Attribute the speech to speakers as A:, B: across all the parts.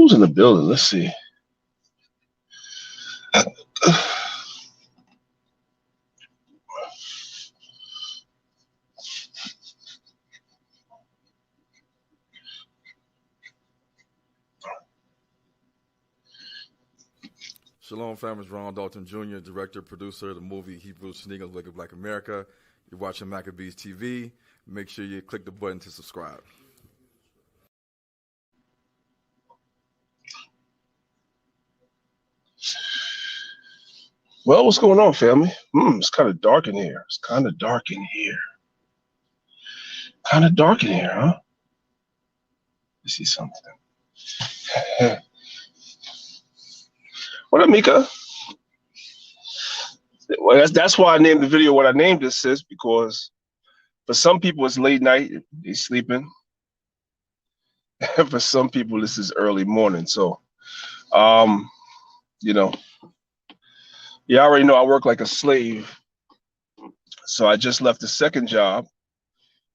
A: Who's in the building? Let's see.
B: Shalom, family. Ron Dalton Jr., director, producer of the movie Hebrew Sneakers Look at Black America. You're watching Maccabeestv. Make sure you click the button to subscribe.
A: Well, what's going on, family? It's kind of dark in here. It's kind of dark in here. Kind of dark in here, huh? Let's see something. What up, Mika? Well, that's why I named the video what I named this, sis, because for some people it's late night, they're sleeping. And for some people this is early morning. So, you know, you already know I work like a slave. So I just left the second job,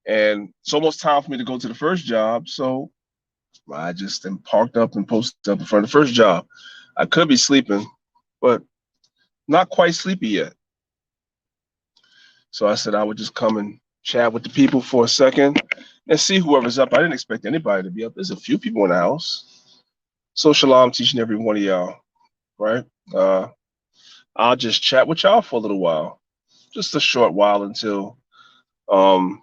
A: and it's almost time for me to go to the first job. So I just am parked up and posted up in front of the first job. I could be sleeping, but not quite sleepy yet. So I said I would just come and chat with the people for a second and see whoever's up. I didn't expect anybody to be up. There's a few people in the house. So shalom to each and every one of y'all, right? I'll just chat with y'all for a little while, just a short while until the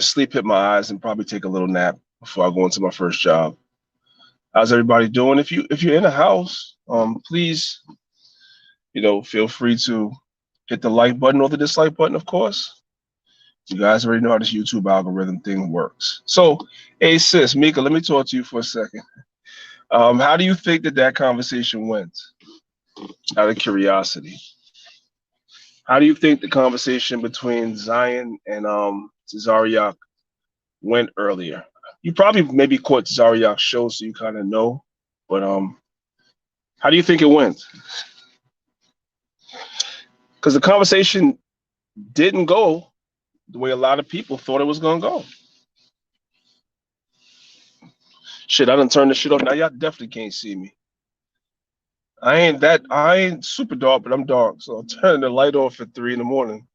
A: sleep hit my eyes, and probably take a little nap before I go into my first job. How's everybody doing? If you're in the house, please, feel free to hit the like button or the dislike button, of course. You guys already know how this YouTube algorithm thing works. So, hey, sis, Mika, let me talk to you for a second. How do you think that conversation went? Out of curiosity. How do you think the conversation between Zion and Tazaryach went earlier? You probably maybe caught Tazaryach's show, so you kind of know. But how do you think it went? Because the conversation didn't go the way a lot of people thought it was going to go. Shit, I done turned the shit off. Now y'all definitely can't see me. I ain't super dark, but I'm dark. So I'll turn the light off at 3 in the morning.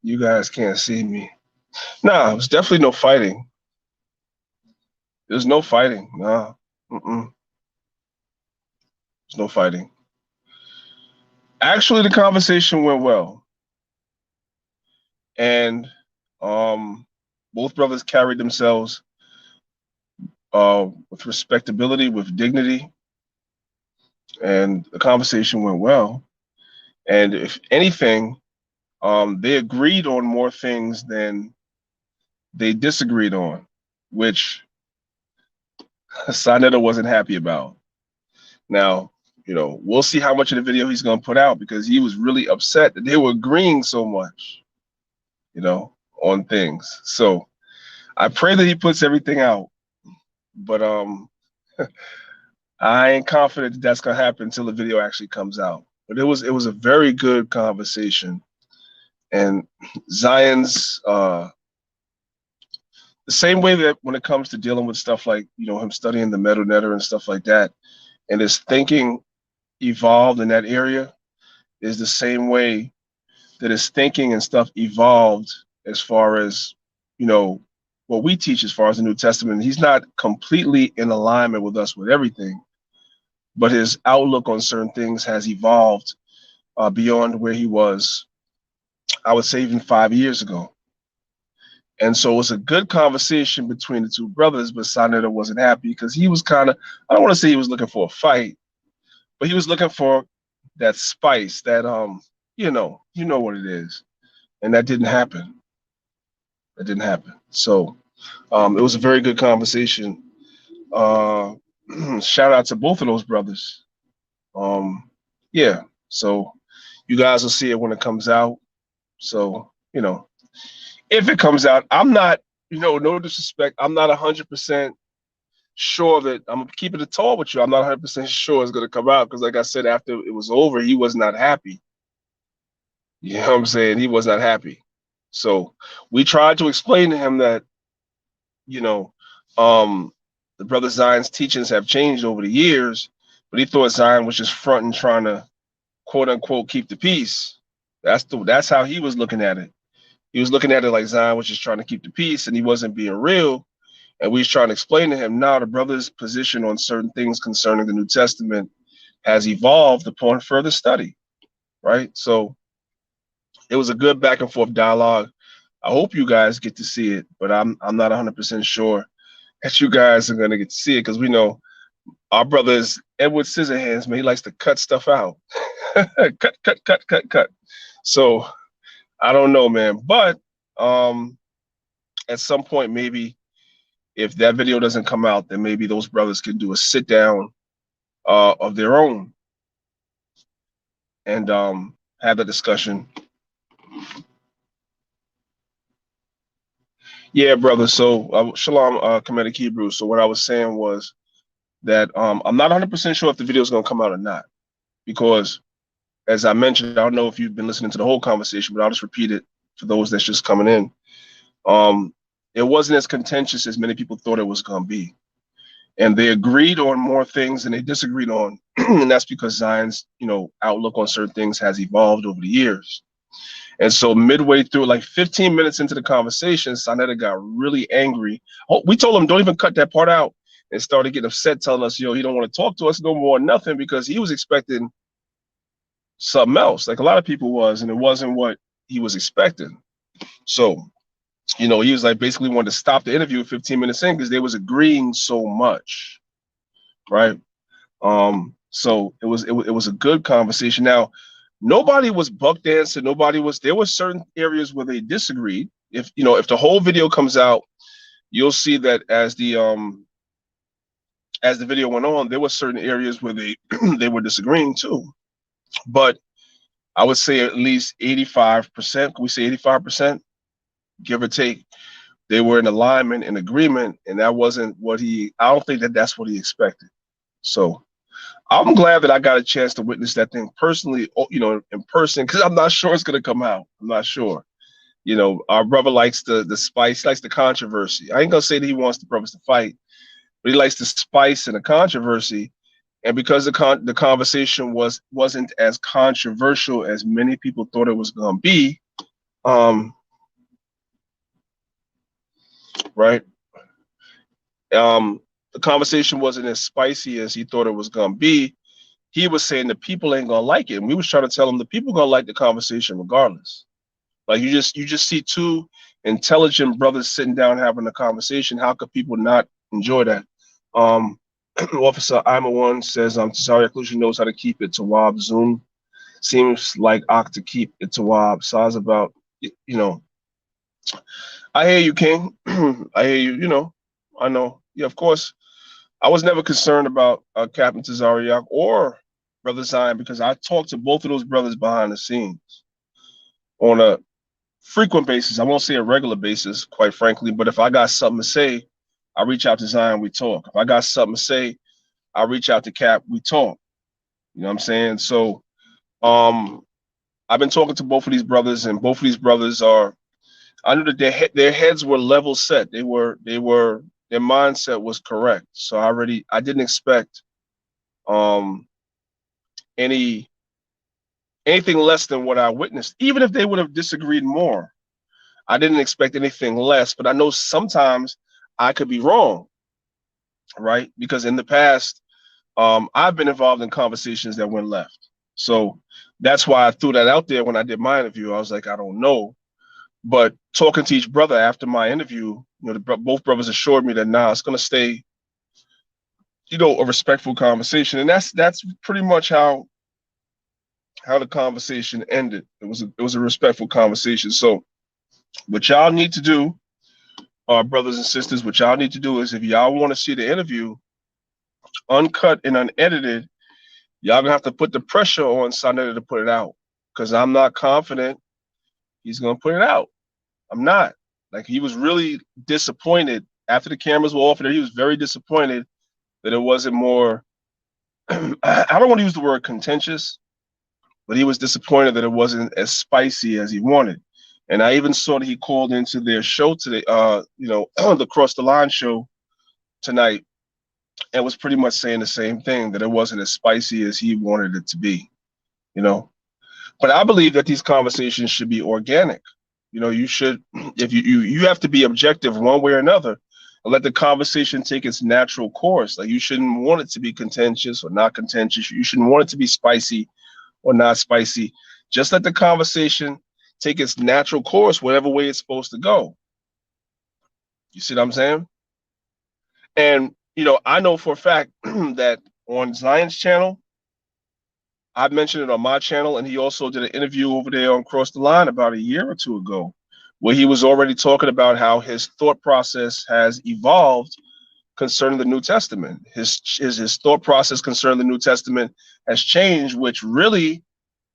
A: You guys can't see me. Nah, there's definitely no fighting. There's no fighting. Nah. There's no fighting. Actually, the conversation went well. And both brothers carried themselves with respectability, with dignity. And the conversation went well. And if anything, they agreed on more things than they disagreed on, which Sanetta wasn't happy about. Now, we'll see how much of the video he's going to put out, because he was really upset that they were agreeing so much, on things. So I pray that he puts everything out. But I ain't confident that that's going to happen until the video actually comes out. But it was a very good conversation. And Zion's the same way that when it comes to dealing with stuff like, him studying the Metal Netter and stuff like that, and his thinking evolved in that area, is the same way that his thinking and stuff evolved as far as, what we teach as far as the New Testament. He's not completely in alignment with us with everything, but his outlook on certain things has evolved beyond where he was, I would say, even 5 years ago. And so it's a good conversation between the two brothers, but Sanetta wasn't happy because he was kind of, I don't want to say he was looking for a fight, but he was looking for that spice, that you know what it is. And that didn't happen. That didn't happen. So it was a very good conversation. Shout out to both of those brothers. Yeah. So you guys will see it when it comes out. So, if it comes out, I'm not, no disrespect, I'm not 100% sure that I'm keeping it tall with you. I'm not 100% sure it's going to come out because, like I said, after it was over, he was not happy. You know what I'm saying? He was not happy. So we tried to explain to him that, the brother Zion's teachings have changed over the years, but he thought Zion was just fronting, trying to quote unquote keep the peace. That's how he was looking at it. He was looking at it like Zion was just trying to keep the peace, and he wasn't being real. And we was trying to explain to him, now the brother's position on certain things concerning the New Testament has evolved upon further study, right? So it was a good back and forth dialogue. I hope you guys get to see it, but I'm not 100% sure that you guys are gonna get to see it, because we know our brother is Edward Scissorhands, man. He likes to cut stuff out. cut. So I don't know, man. But at some point, maybe if that video doesn't come out, then maybe those brothers can do a sit down of their own and have the discussion. Yeah, brother. So Shalom, Comedic Hebrew. So what I was saying was that I'm not 100% sure if the video is going to come out or not, because as I mentioned, I don't know if you've been listening to the whole conversation, but I'll just repeat it for those that's just coming in. It wasn't as contentious as many people thought it was going to be. And they agreed on more things than they disagreed on. And that's because Zion's, outlook on certain things has evolved over the years. And so midway through, like 15 minutes into the conversation, Sonetta got really angry. Oh, we told him, don't even cut that part out, and started getting upset, telling us, he don't want to talk to us no more, nothing, because he was expecting something else, like a lot of people was, and it wasn't what he was expecting. So, he was like basically wanted to stop the interview 15 minutes in because they was agreeing so much, right? So it was a good conversation. Now, nobody was buck dancing. There were certain areas where they disagreed. If the whole video comes out, you'll see that as the video went on, there were certain areas where they they were disagreeing too. But I would say at least 85%. Can we say 85%, give or take? They were in alignment, in agreement, and that wasn't what I don't think that's what he expected. So I'm glad that I got a chance to witness that thing personally, in person, because I'm not sure it's going to come out. I'm not sure. Our brother likes the spice, likes the controversy. I ain't going to say that he wants the brothers to fight, but he likes the spice and the controversy. And because the conversation wasn't as controversial as many people thought it was going to be, right? The conversation wasn't as spicy as he thought it was going to be. He was saying the people ain't going to like it. And we was trying to tell him the people going to like the conversation regardless. Like you just see two intelligent brothers sitting down having a conversation. How could people not enjoy that? Officer Ima1 says, Tazaryach knows how to keep it to Wab Zoom. Seems like Ak to keep it to Wab. Size about, I hear you, King. I hear you, I know. Yeah, of course. I was never concerned about Captain Tazaryach or Brother Zion, because I talked to both of those brothers behind the scenes on a frequent basis. I won't say a regular basis, quite frankly, but if I got something to say, I reach out to Zion, we talk. If I got something to say, I reach out to Cap, we talk. You know what I'm saying? So I've been talking to both of these brothers, and both of these brothers I knew that their heads were level set. Their mindset was correct. So I didn't expect anything less than what I witnessed. Even if they would have disagreed more, I didn't expect anything less. But I know sometimes I could be wrong, right? Because in the past, I've been involved in conversations that went left. So that's why I threw that out there when I did my interview. I was like, I don't know. But talking to each brother after my interview, both brothers assured me that it's going to stay, a respectful conversation. And that's pretty much how the conversation ended. It was a respectful conversation. So what y'all need to do, brothers and sisters, what y'all need to do is, if y'all want to see the interview uncut and unedited, y'all gonna have to put the pressure on Sunday to put it out, because I'm not confident he's gonna put it out. I'm not. Like, he was really disappointed after the cameras were off there. He was very disappointed that it wasn't more. I don't want to use the word contentious, but he was disappointed that it wasn't as spicy as he wanted. And I even saw that he called into their show today, the Cross the Line show tonight, and was pretty much saying the same thing, that it wasn't as spicy as he wanted it to be, you know. But I believe that these conversations should be organic. You know, you should, if you have to be objective one way or another, and let the conversation take its natural course. Like, you shouldn't want it to be contentious or not contentious. You shouldn't want it to be spicy or not spicy. Just let the conversation take its natural course, whatever way it's supposed to go. You see what I'm saying? And I know for a fact that on Zion's channel, I mentioned it on my channel, and he also did an interview over there on Cross the Line about a year or two ago, where he was already talking about how his thought process has evolved concerning the New Testament. His thought process concerning the New Testament has changed, which really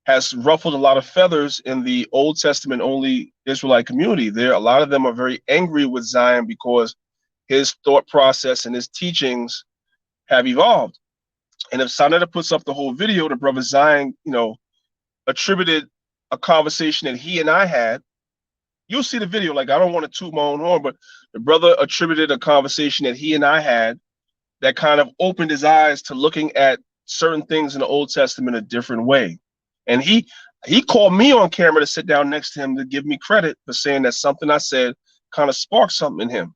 A: has ruffled a lot of feathers in the Old Testament only Israelite community. A lot of them are very angry with Zion because his thought process and his teachings have evolved. And if Sanetta puts up the whole video, the brother Zion, attributed a conversation that he and I had. You'll see the video. Like, I don't want to toot my own horn, but the brother attributed a conversation that he and I had that kind of opened his eyes to looking at certain things in the Old Testament a different way. And he called me on camera to sit down next to him to give me credit for saying that something I said kind of sparked something in him.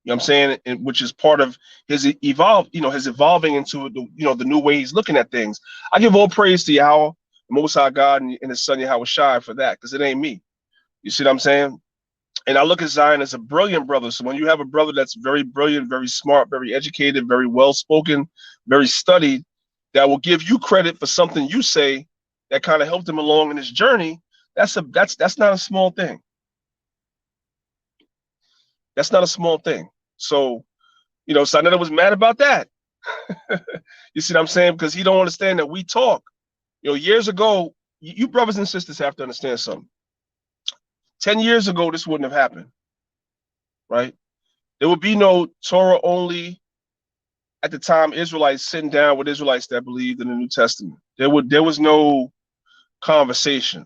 A: You know what I'm saying? Which is part of his his evolving into the new way he's looking at things. I give all praise to Yahweh, the Most High God, and his son Yahweh Shai for that, because it ain't me. You see what I'm saying? And I look at Zion as a brilliant brother. So when you have a brother that's very brilliant, very smart, very educated, very well spoken, very studied, that will give you credit for something you say that kind of helped him along in his journey, that's not a small thing. That's not a small thing. So, Sanetta was mad about that. You see what I'm saying? Because he don't understand that we talk. Years ago, you brothers and sisters have to understand something. 10 years ago, this wouldn't have happened, right? There would be no Torah only, at the time, Israelites sitting down with Israelites that believed in the New Testament. There was no conversation.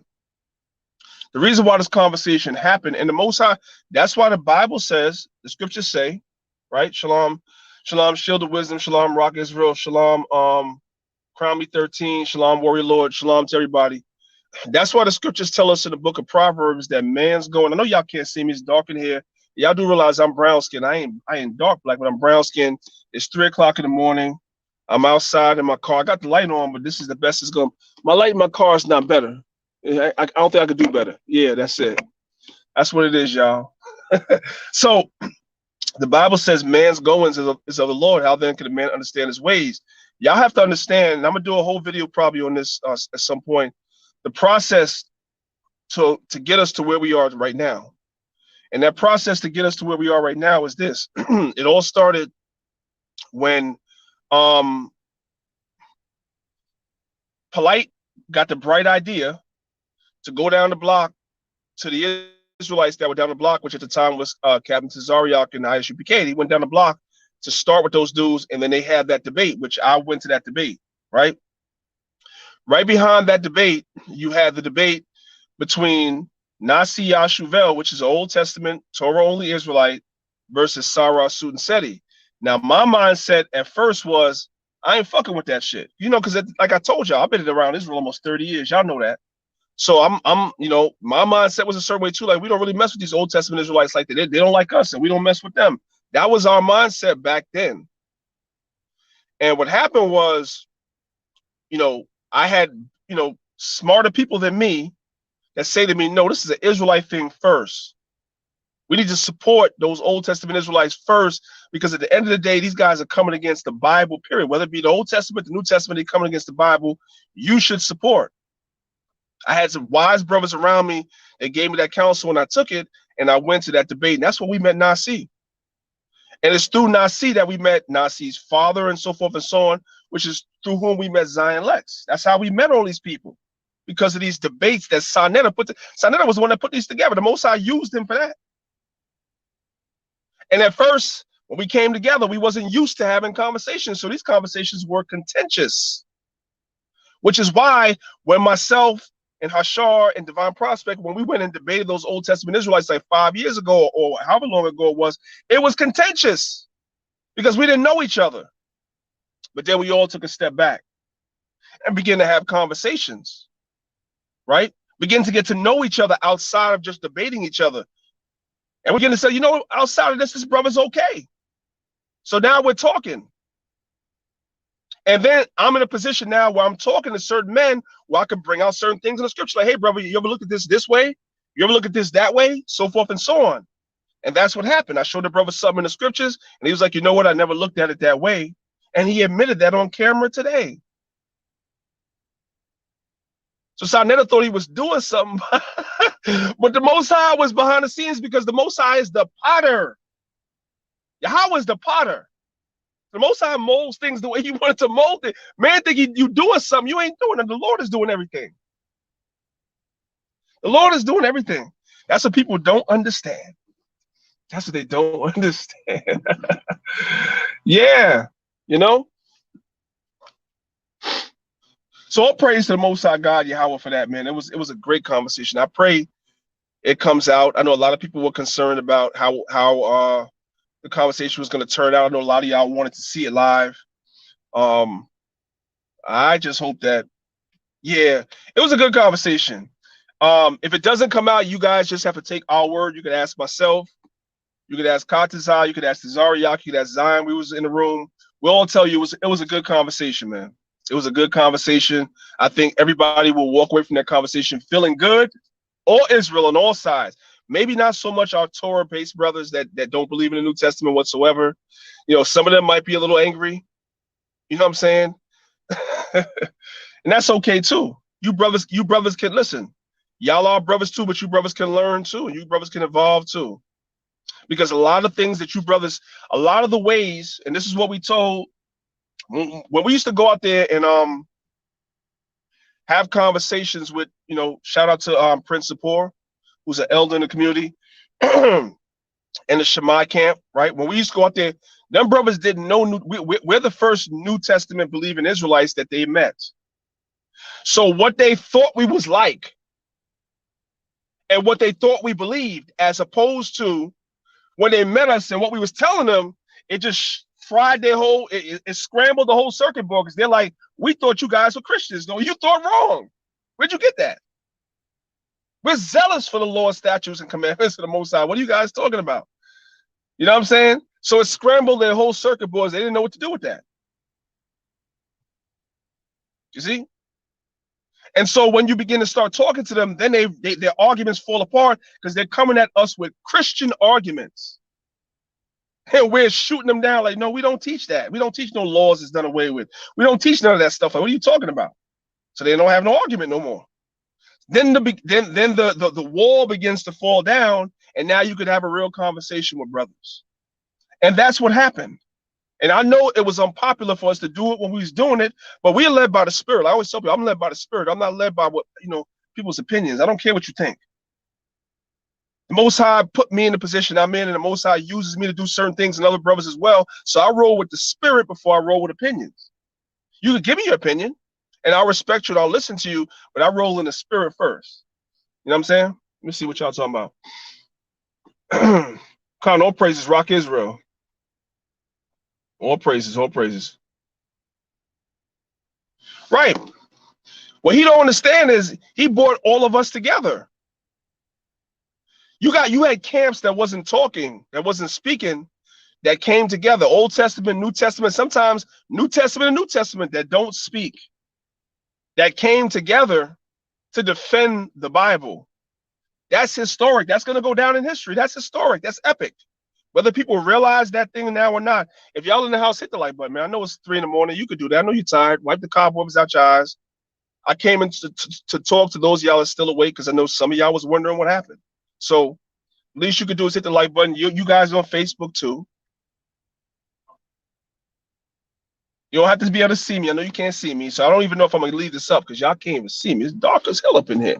A: The reason why this conversation happened, and the Most High, that's why the Bible says, the scriptures say, right? Shalom, shalom, shield of wisdom, shalom, rock Israel, shalom, crown me 13, shalom, warrior Lord, shalom to everybody. That's why the scriptures tell us in the book of Proverbs that man's going. I know y'all can't see me, it's dark in here. Y'all do realize I'm brown skinned. I ain't dark black, but I'm brown skinned. It's 3 o'clock in the morning. I'm outside in my car. I got the light on, but this is the best it's going. My light in my car is not better. I don't think I could do better. Yeah, that's it. That's what it is, y'all. So the Bible says man's goings is of the Lord. How then can a man understand his ways? Y'all have to understand, and I'm going to do a whole video probably on this at some point, the process to get us to where we are right now. And that process to get us to where we are right now is this. It all started when Polite got the bright idea to go down the block to the Israelites that were down the block, which at the time was Captain Tazaryach and ISUPK. He went down the block to start with those dudes, and then they had that debate, which I went to that debate, right? Right behind that debate, you had the debate between Nasi Yashuvel, which is an Old Testament Torah-only Israelite, versus Sarah Sudanseti. Now, my mindset at first was, I ain't fucking with that shit. Because like I told y'all, I've been around Israel almost 30 years. Y'all know that. So I'm my mindset was a certain way too. Like, we don't really mess with these Old Testament Israelites like that. They don't like us, and we don't mess with them. That was our mindset back then. And what happened was, I had, smarter people than me that say to me, no, this is an Israelite thing first. We need to support those Old Testament Israelites first, because at the end of the day, these guys are coming against the Bible, period. Whether it be the Old Testament, the New Testament, they're coming against the Bible. You should support. I had some wise brothers around me that gave me that counsel, and I took it, and I went to that debate. And that's when we met Nasi. And it's through Nasi that we met Nasi's father and so forth and so on, which is through whom we met Zion Lexx. That's how we met all these people, because of these debates that Sanetta put. Sanetta was the one that put these together. The Most High used him for that. And at first, when we came together, we wasn't used to having conversations. So these conversations were contentious, which is why when myself and Hashar and Divine Prospect, when we went and debated those Old Testament Israelites like 5 years ago or however long ago it was contentious, because we didn't know each other. But then we all took a step back and began to have conversations, right? Begin to get to know each other outside of just debating each other. And we're going to say, you know, outside of this brother's okay. So now we're talking. And then I'm in a position now where I'm talking to certain men where I can bring out certain things in the scripture. Like, hey, brother, you ever look at this way? You ever look at this that way? So forth and so on. And that's what happened. I showed the brother something in the scriptures, and he was like, you know what? I never looked at it that way. And he admitted that on camera today. So Sarnetta thought he was doing something, but the Most High was behind the scenes, because the Most High is the potter. Yahweh is the potter. The Most High molds things the way you want it to mold it. Man think you doing something. You ain't doing it. The Lord is doing everything. The Lord is doing everything. That's what people don't understand. That's what they don't understand. Yeah, you know? So all praise to the Most High God, Yahweh, for that, man. It was a great conversation. I pray it comes out. I know a lot of people were concerned about how the conversation was going to turn out. I know a lot of y'all wanted to see it live. I just hope that, yeah, it was a good conversation. If it doesn't come out, you guys just have to take our word. You could ask myself. You could ask Tazaryach. You could ask Tazaryach. You could ask Zion. We was in the room. We'll all tell you it was a good conversation, man. It was a good conversation. I think everybody will walk away from that conversation feeling good. All Israel on all sides. Maybe not so much our Torah-based brothers that don't believe in the New Testament whatsoever. You know, some of them might be a little angry. You know what I'm saying? And that's okay too. You brothers can listen. Y'all are brothers too, but you brothers can learn too, and you brothers can evolve too. Because a lot of things that you brothers, a lot of the ways, and this is what we told when we used to go out there and have conversations with, you know, shout out to Prince Sapor, who's an elder in the community, in the Shammai camp, right? When we used to go out there, them brothers didn't know, we're the first New Testament believing Israelites that they met. So what they thought we was like, and what they thought we believed, as opposed to when they met us and what we was telling them, it just fried their whole, it scrambled the whole circuit board, because they're like, we thought you guys were Christians. No, you thought wrong. Where'd you get that? We're zealous for the Lord's statutes and commandments of the Most High. What are you guys talking about? You know what I'm saying? So it scrambled their whole circuit boards. They didn't know what to do with that. You see? And so when you begin to start talking to them, then their arguments fall apart, because they're coming at us with Christian arguments. And we're shooting them down like, no, we don't teach that. We don't teach no laws that's done away with. We don't teach none of that stuff. Like, what are you talking about? So they don't have no argument no more. Then the wall begins to fall down, and now you could have a real conversation with brothers. And that's what happened. And I know it was unpopular for us to do it when we was doing it, but we are led by the Spirit. I always tell people, I'm led by the Spirit. I'm not led by what, you know, people's opinions. I don't care what you think. The Most High put me in the position I'm in, and the Most High uses me to do certain things, and other brothers as well. So I roll with the Spirit before I roll with opinions. You can give me your opinion, and I'll respect you and I'll listen to you, but I roll in the Spirit first. You know what I'm saying? Let me see what y'all talking about. Con, all praises, Rock Israel. All praises, all praises. Right. What he don't understand is he brought all of us together. You had camps that wasn't talking, that wasn't speaking, that came together. Old Testament, New Testament, sometimes New Testament and New Testament that don't speak, that came together to defend the Bible. That's historic. That's going to go down in history. That's historic. That's epic. Whether people realize that thing now or not. If y'all in the house, hit the like button, man. I know it's 3 in the morning. You could do that. I know you're tired. Wipe the cobwebs out your eyes. I came in to talk to those of y'all that's still awake, because I know some of y'all was wondering what happened. So least you could do is hit the like button. You guys on Facebook too. You don't have to be able to see me. I know you can't see me, so I don't even know if I'm gonna leave this up, because y'all can't even see me. It's dark as hell up in here.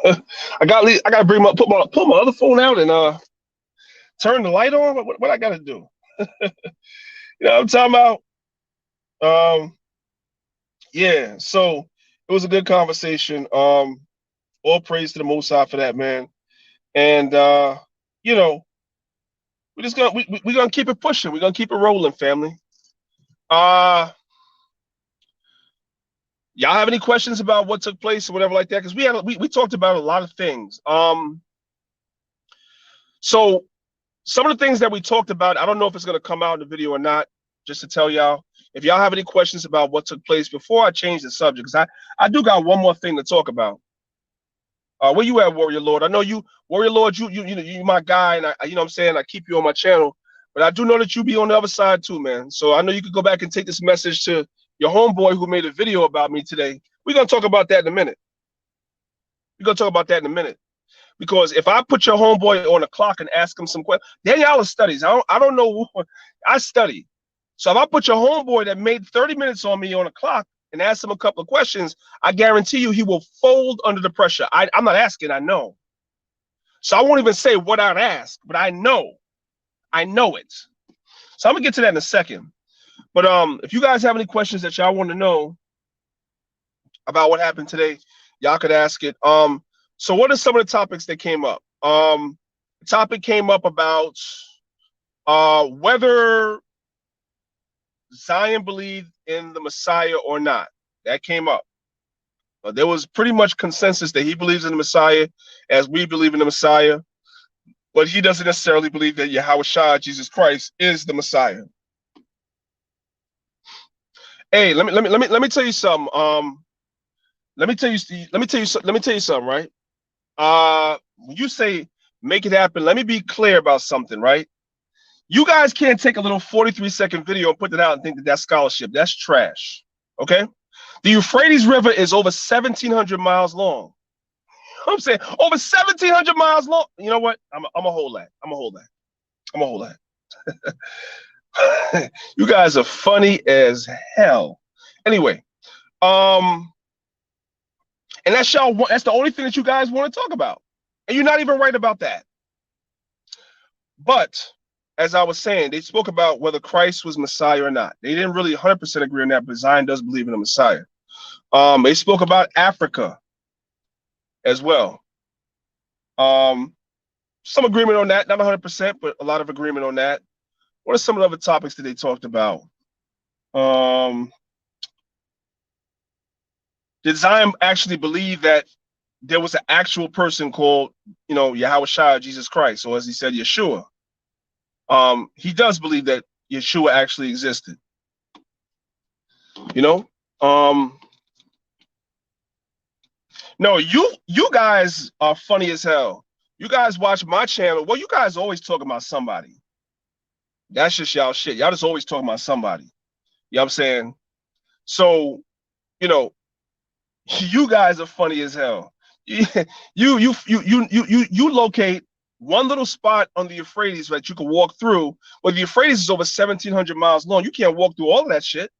A: I gotta bring my put my other phone out and turn the light on. What I gotta do? You know what I'm talking about? Yeah. So it was a good conversation. All praise to the Most High for that, man. And you know, we're gonna keep it pushing. We're gonna keep it rolling, family. Y'all have any questions about what took place or whatever like that? Because we talked about a lot of things. So some of the things that we talked about, I don't know if it's going to come out in the video or not. Just to tell y'all, if y'all have any questions about what took place before I change the subject, because I do got one more thing to talk about. Where you at, Warrior Lord? I know you, Warrior Lord. You my guy, and you know what I'm saying. I keep you on my channel, but I do know that you be on the other side too, man. So I know you could go back and take this message to your homeboy who made a video about me today. We're gonna talk about that in a minute. Because if I put your homeboy on the clock and ask him some questions, Danyaahla studies. I don't know. I study. So if I put your homeboy that made 30 minutes on me on the clock and ask him a couple of questions, I guarantee you he will fold under the pressure. I'm not asking, I know. So I won't even say what I'd ask, but I know it. So I'm gonna get to that in a second. But if you guys have any questions that y'all want to know about what happened today, y'all could ask it. So what are some of the topics that came up? The topic came up about whether Zion believed in the Messiah or not. That came up. There was pretty much consensus that he believes in the Messiah as we believe in the Messiah, but he doesn't necessarily believe that Yahweh Jesus Christ is the Messiah. Hey, let me tell you something. Let me tell you something, right? When you say make it happen, let me be clear about something, right? You guys can't take a little 43-second video and put it out and think that that's scholarship. That's trash. Okay? The Euphrates River is over 1,700 miles long. I'm saying over 1,700 miles long. You know what? I'm gonna hold that. I'm gonna hold that. You guys are funny as hell. Anyway, and that's y'all. That's the only thing that you guys want to talk about, and you're not even right about that. But as I was saying, they spoke about whether Christ was Messiah or not. They didn't really 100% agree on that, but Zion does believe in the Messiah. They spoke about Africa as well. Some agreement on that, not 100%, but a lot of agreement on that. What are some of the other topics that they talked about? Did Zion actually believe that there was an actual person called, Yahweh Jesus Christ, or as he said, Yeshua? He does believe that Yeshua actually existed. No, you guys are funny as hell. You guys watch my channel. Well, you guys always talking about somebody. That's just y'all shit. Y'all just always talking about somebody. You know what I'm saying? So, you guys are funny as hell. You locate one little spot on the Euphrates that you can walk through. Well, the Euphrates is over 1,700 miles long. You can't walk through all of that shit.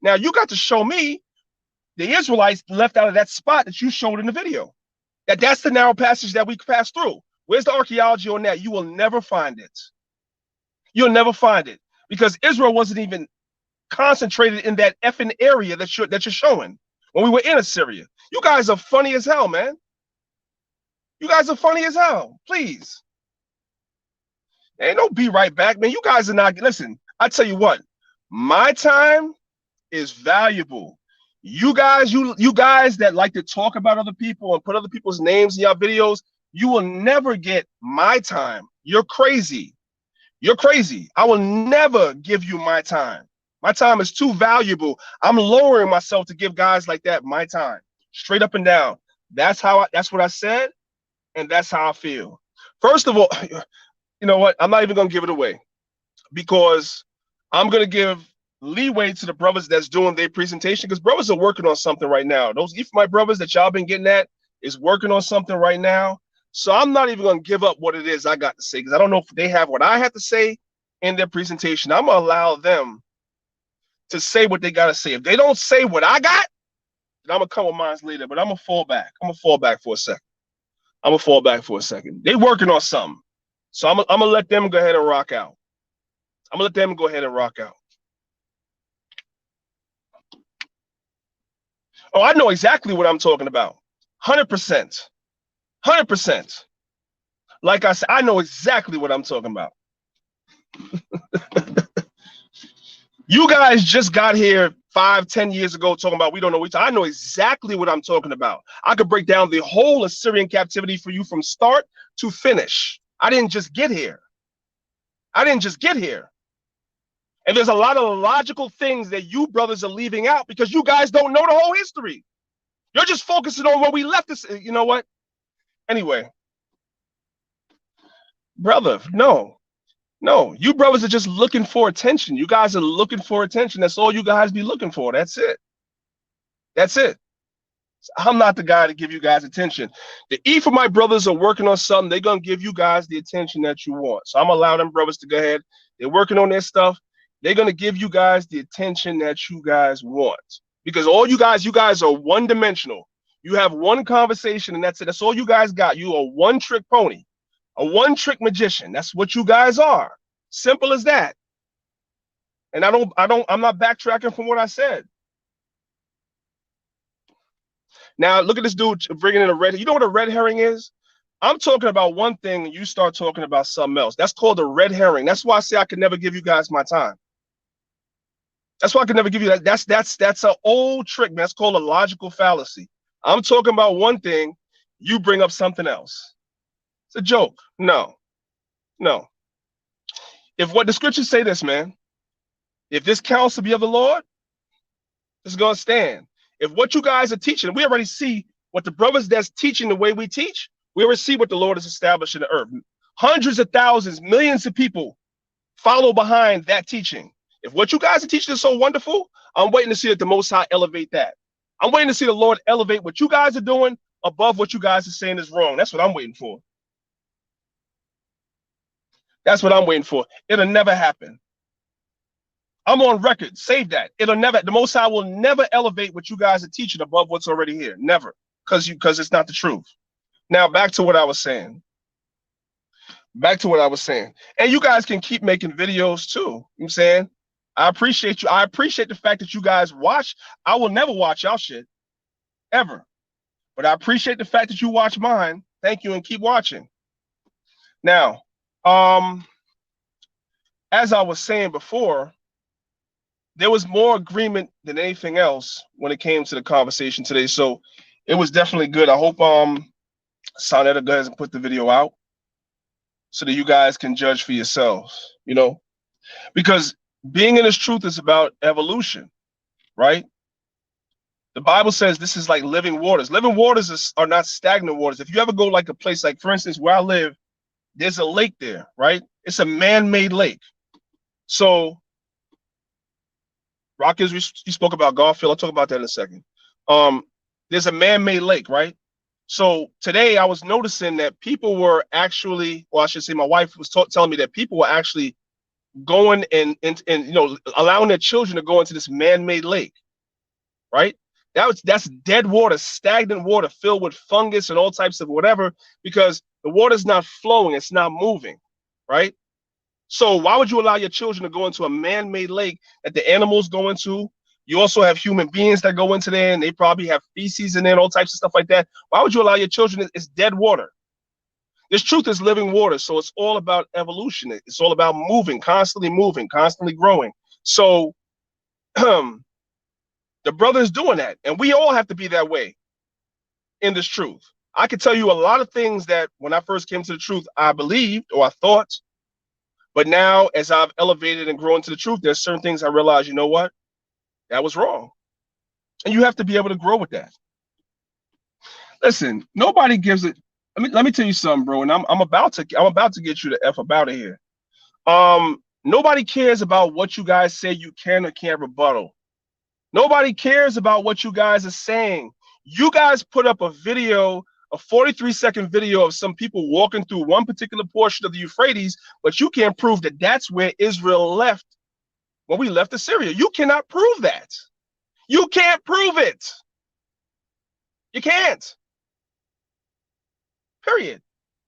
A: Now you got to show me the Israelites left out of that spot that you showed in the video. That's the narrow passage that we passed through. Where's the archaeology on that? You will never find it. You'll never find it because Israel wasn't even concentrated in that effing area that you're showing when we were in Assyria. You guys are funny as hell, man. You guys are funny as hell. Please. Ain't no be right back, man. You guys are not. Listen, I tell you what, my time is valuable. You guys that like to talk about other people and put other people's names in your videos, you will never get my time. You're crazy. You're crazy. I will never give you my time. My time is too valuable. I'm lowering myself to give guys like that my time, straight up and down. That's what I said, and that's how I feel. First of all, you know what? I'm not even gonna give it away because I'm gonna give leeway to the brothers that's doing their presentation because brothers are working on something right now. Those my brothers that y'all been getting at is working on something right now. So I'm not even gonna give up what it is I got to say because I don't know if they have what I have to say in their presentation. I'm gonna allow them to say what they gotta say. If they don't say what I got, then I'm gonna come with mine later. But I'm gonna fall back. I'm gonna fall back for a second. They working on something, so I'm gonna let them go ahead and rock out. Oh, I know exactly what I'm talking about. 100%. 100%. Like I said, I know exactly what I'm talking about. You guys just got here 5, 10 years ago talking about we don't know which. I know exactly what I'm talking about. I could break down the whole Assyrian captivity for you from start to finish. I didn't just get here. I didn't just get here. And there's a lot of logical things that you brothers are leaving out because you guys don't know the whole history. You're just focusing on where we left this. You know what? Anyway, brother, no. No, you brothers are just looking for attention. You guys are looking for attention. That's all you guys be looking for. That's it. That's it. I'm not the guy to give you guys attention. The Ephraimite brothers are working on something. They're going to give you guys the attention that you want. So I'm allowing them brothers to go ahead. They're working on their stuff. They're going to give you guys the attention that you guys want. Because all you guys are one dimensional. You have one conversation and that's it. That's all you guys got. You are one trick pony, a one trick magician. That's what you guys are. Simple as that. And I'm not backtracking from what I said. Now look at this dude bringing in a red. You know what a red herring is? I'm talking about one thing, and you start talking about something else. That's called a red herring. That's why I say I could never give you guys my time. That's why I could never give you that. That's an old trick, man. That's called a logical fallacy. I'm talking about one thing, you bring up something else. It's a joke. No, no. If what the scriptures say this, man, if this counsel be of the Lord, it's gonna stand. If what you guys are teaching, we already see what the brothers that's teaching the way we teach, we already see what the Lord has established in the earth. Hundreds of thousands, millions of people follow behind that teaching. If what you guys are teaching is so wonderful, I'm waiting to see that the Most High elevate that. I'm waiting to see the Lord elevate what you guys are doing above what you guys are saying is wrong. That's what I'm waiting for. That's what I'm waiting for. It'll never happen. I'm on record. Save that. It'll never. The Most High will never elevate what you guys are teaching above what's already here. Never, because it's not the truth. Now back to what I was saying. Back to what I was saying. And you guys can keep making videos too. You know what I'm saying? I appreciate you. I appreciate the fact that you guys watch. I will never watch y'all shit ever, but I appreciate the fact that you watch mine. Thank you, and keep watching. Now, as I was saying before, there was more agreement than anything else when it came to the conversation today. So it was definitely good. I hope Sonetta goes and put the video out so that you guys can judge for yourselves, you know, because being in this truth is about evolution, right? The Bible says this is like living waters. Living waters are not stagnant waters. If you ever go like a place, like for instance, where I live, there's a lake there, right? It's a man-made lake. So Rock is, you spoke about Garfield. I'll talk about that in a second. There's a man-made lake, right? So today I was noticing that people were actually, or I should say my wife was telling me that people were actually going and you know, allowing their children to go into this man-made lake, right? That's dead water, stagnant water filled with fungus and all types of whatever, because the water's not flowing, it's not moving, right? So why would you allow your children to go into a man-made lake that the animals go into? You also have human beings that go into there, and they probably have feces in there and all types of stuff like that. Why would you allow your children? It's dead water. This truth is living water, so it's all about evolution. It's all about moving, constantly growing. So the brother is doing that, and we all have to be that way in this truth. I can tell you a lot of things that when I first came to the truth, I believed or I thought. But now, as I've elevated and grown to the truth, there's certain things I realize, you know what? That was wrong. And you have to be able to grow with that. Listen, nobody gives it. Let me tell you something, bro. And I'm about to get you the F up out of here. Nobody cares about what you guys say you can or can't rebuttal. Nobody cares about what you guys are saying. You guys put up a video, a 43-second video of some people walking through one particular portion of the Euphrates, but you can't prove that that's where Israel left when we left Assyria. You cannot prove that. You can't prove it. You can't. Period.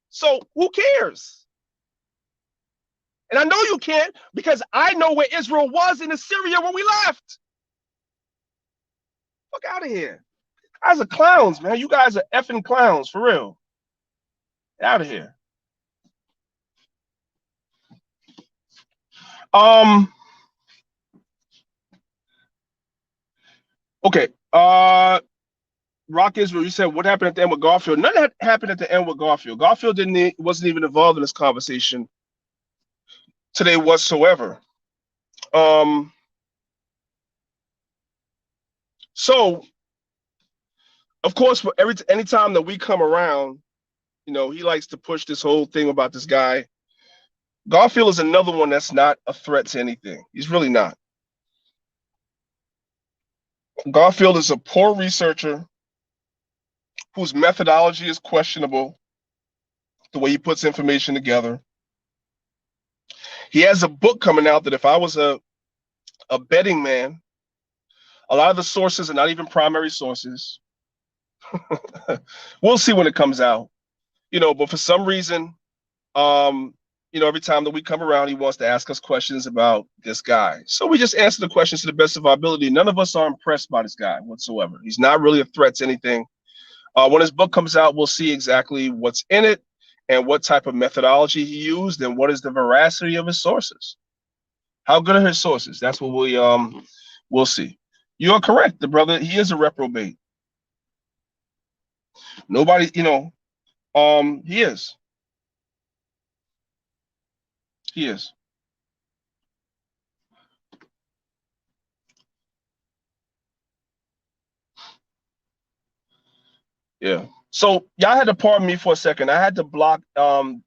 A: So who cares? And I know you can't, because I know where Israel was in Assyria when we left. Fuck out of here. You guys are clowns, man. You guys are effing clowns, for real. Get out of here. Okay. Rock Israel, you said what happened at the end with Garfield? None of that happened at the end with Garfield. Garfield wasn't even involved in this conversation today whatsoever. Um, so of course, for anytime that we come around, he likes to push this whole thing about this guy. Garfield is another one that's not a threat to anything. He's really not. Garfield is a poor researcher whose methodology is questionable, the way he puts information together. He has a book coming out that if I was a betting man, a lot of the sources are not even primary sources. We'll see when it comes out. But for some reason, every time that we come around, he wants to ask us questions about this guy. So we just answer the questions to the best of our ability. None of us are impressed by this guy whatsoever. He's not really a threat to anything. When his book comes out, we'll see exactly what's in it and what type of methodology he used and what is the veracity of his sources. How good are his sources? That's what we'll see. You are correct. The brother, he is a reprobate. Nobody, he is. He is. Yeah. So y'all had to pardon me for a second. I had to block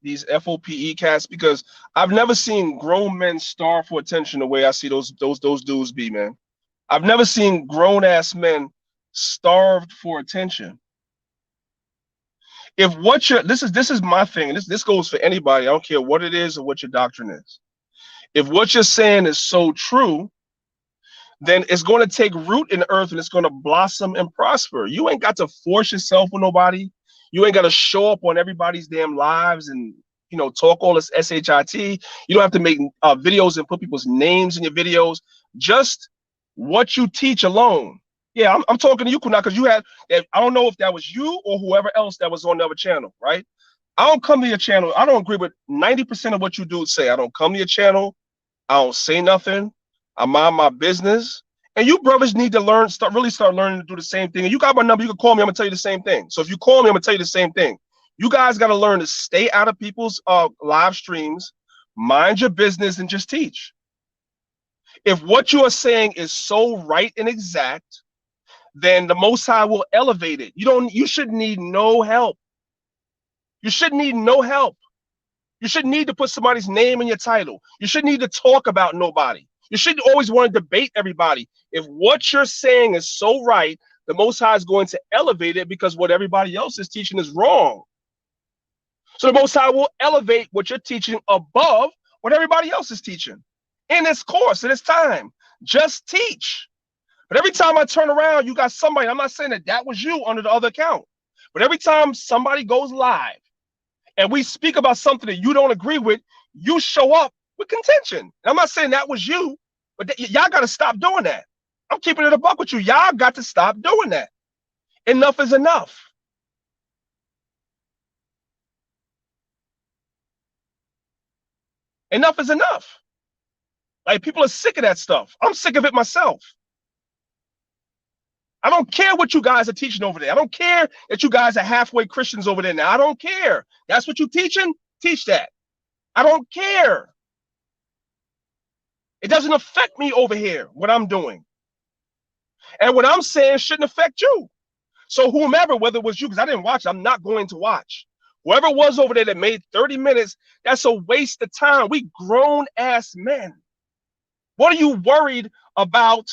A: these FOPE cats because I've never seen grown men starve for attention the way I see those dudes be, man. I've never seen grown ass men starved for attention. If what you're this is my thing, and this goes for anybody, I don't care what it is or what your doctrine is. If what you're saying is so true, then it's going to take root in the earth and it's going to blossom and prosper. You ain't got to force yourself with nobody. You ain't got to show up on everybody's damn lives and talk all this shit. You don't have to make videos and put people's names in your videos. Just what you teach alone. Yeah, I'm talking to you, Kuna, because I don't know if that was you or whoever else that was on the other channel, right? I don't come to your channel. I don't agree with 90% of what you do say. I don't come to your channel. I don't say nothing. I mind my business. And you brothers need to start learning to do the same thing. And you got my number. You can call me. I'm gonna tell you the same thing. So if you call me, I'm gonna tell you the same thing. You guys got to learn to stay out of people's live streams, mind your business, and just teach. If what you are saying is so right and exact, then the Most High will elevate it. You should need no help. You should need no help. You shouldn't need to put somebody's name in your title. You shouldn't need to talk about nobody. You shouldn't always want to debate everybody. If what you're saying is so right, the Most High is going to elevate it because what everybody else is teaching is wrong. So the Most High will elevate what you're teaching above what everybody else is teaching in this course, in this time. Just teach. But every time I turn around, you got somebody. I'm not saying that was you under the other account. But every time somebody goes live, and we speak about something that you don't agree with, you show up with contention. And I'm not saying that was you, but y'all got to stop doing that. I'm keeping it a buck with you. Y'all got to stop doing that. Enough is enough. Enough is enough. Like, people are sick of that stuff. I'm sick of it myself. I don't care what you guys are teaching over there. I don't care that you guys are halfway Christians over there now. I don't care. That's what you're teaching? Teach that. I don't care. It doesn't affect me over here, what I'm doing. And what I'm saying shouldn't affect you. So whomever, whether it was you, because I didn't watch, I'm not going to watch. Whoever it was over there that made 30 minutes, that's a waste of time. We grown ass men. What are you worried about?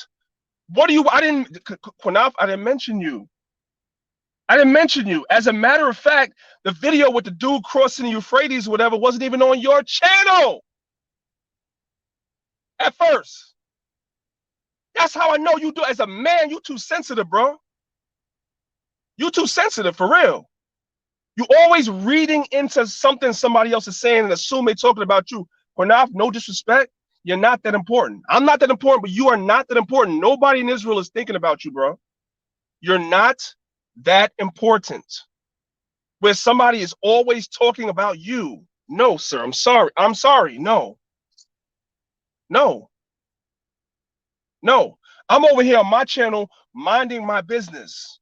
A: I didn't mention you. I didn't mention you. As a matter of fact, the video with the dude crossing the Euphrates or whatever wasn't even on your channel at first. That's how I know you do. As a man, you too sensitive, bro. You too sensitive, for real. You always reading into something somebody else is saying and assume they're talking about you. Quanaf, no disrespect. You're not that important. I'm not that important, but you are not that important. Nobody in Israel is thinking about you, bro. You're not that important. Where somebody is always talking about you. No, sir. I'm sorry. No. I'm over here on my channel, minding my business,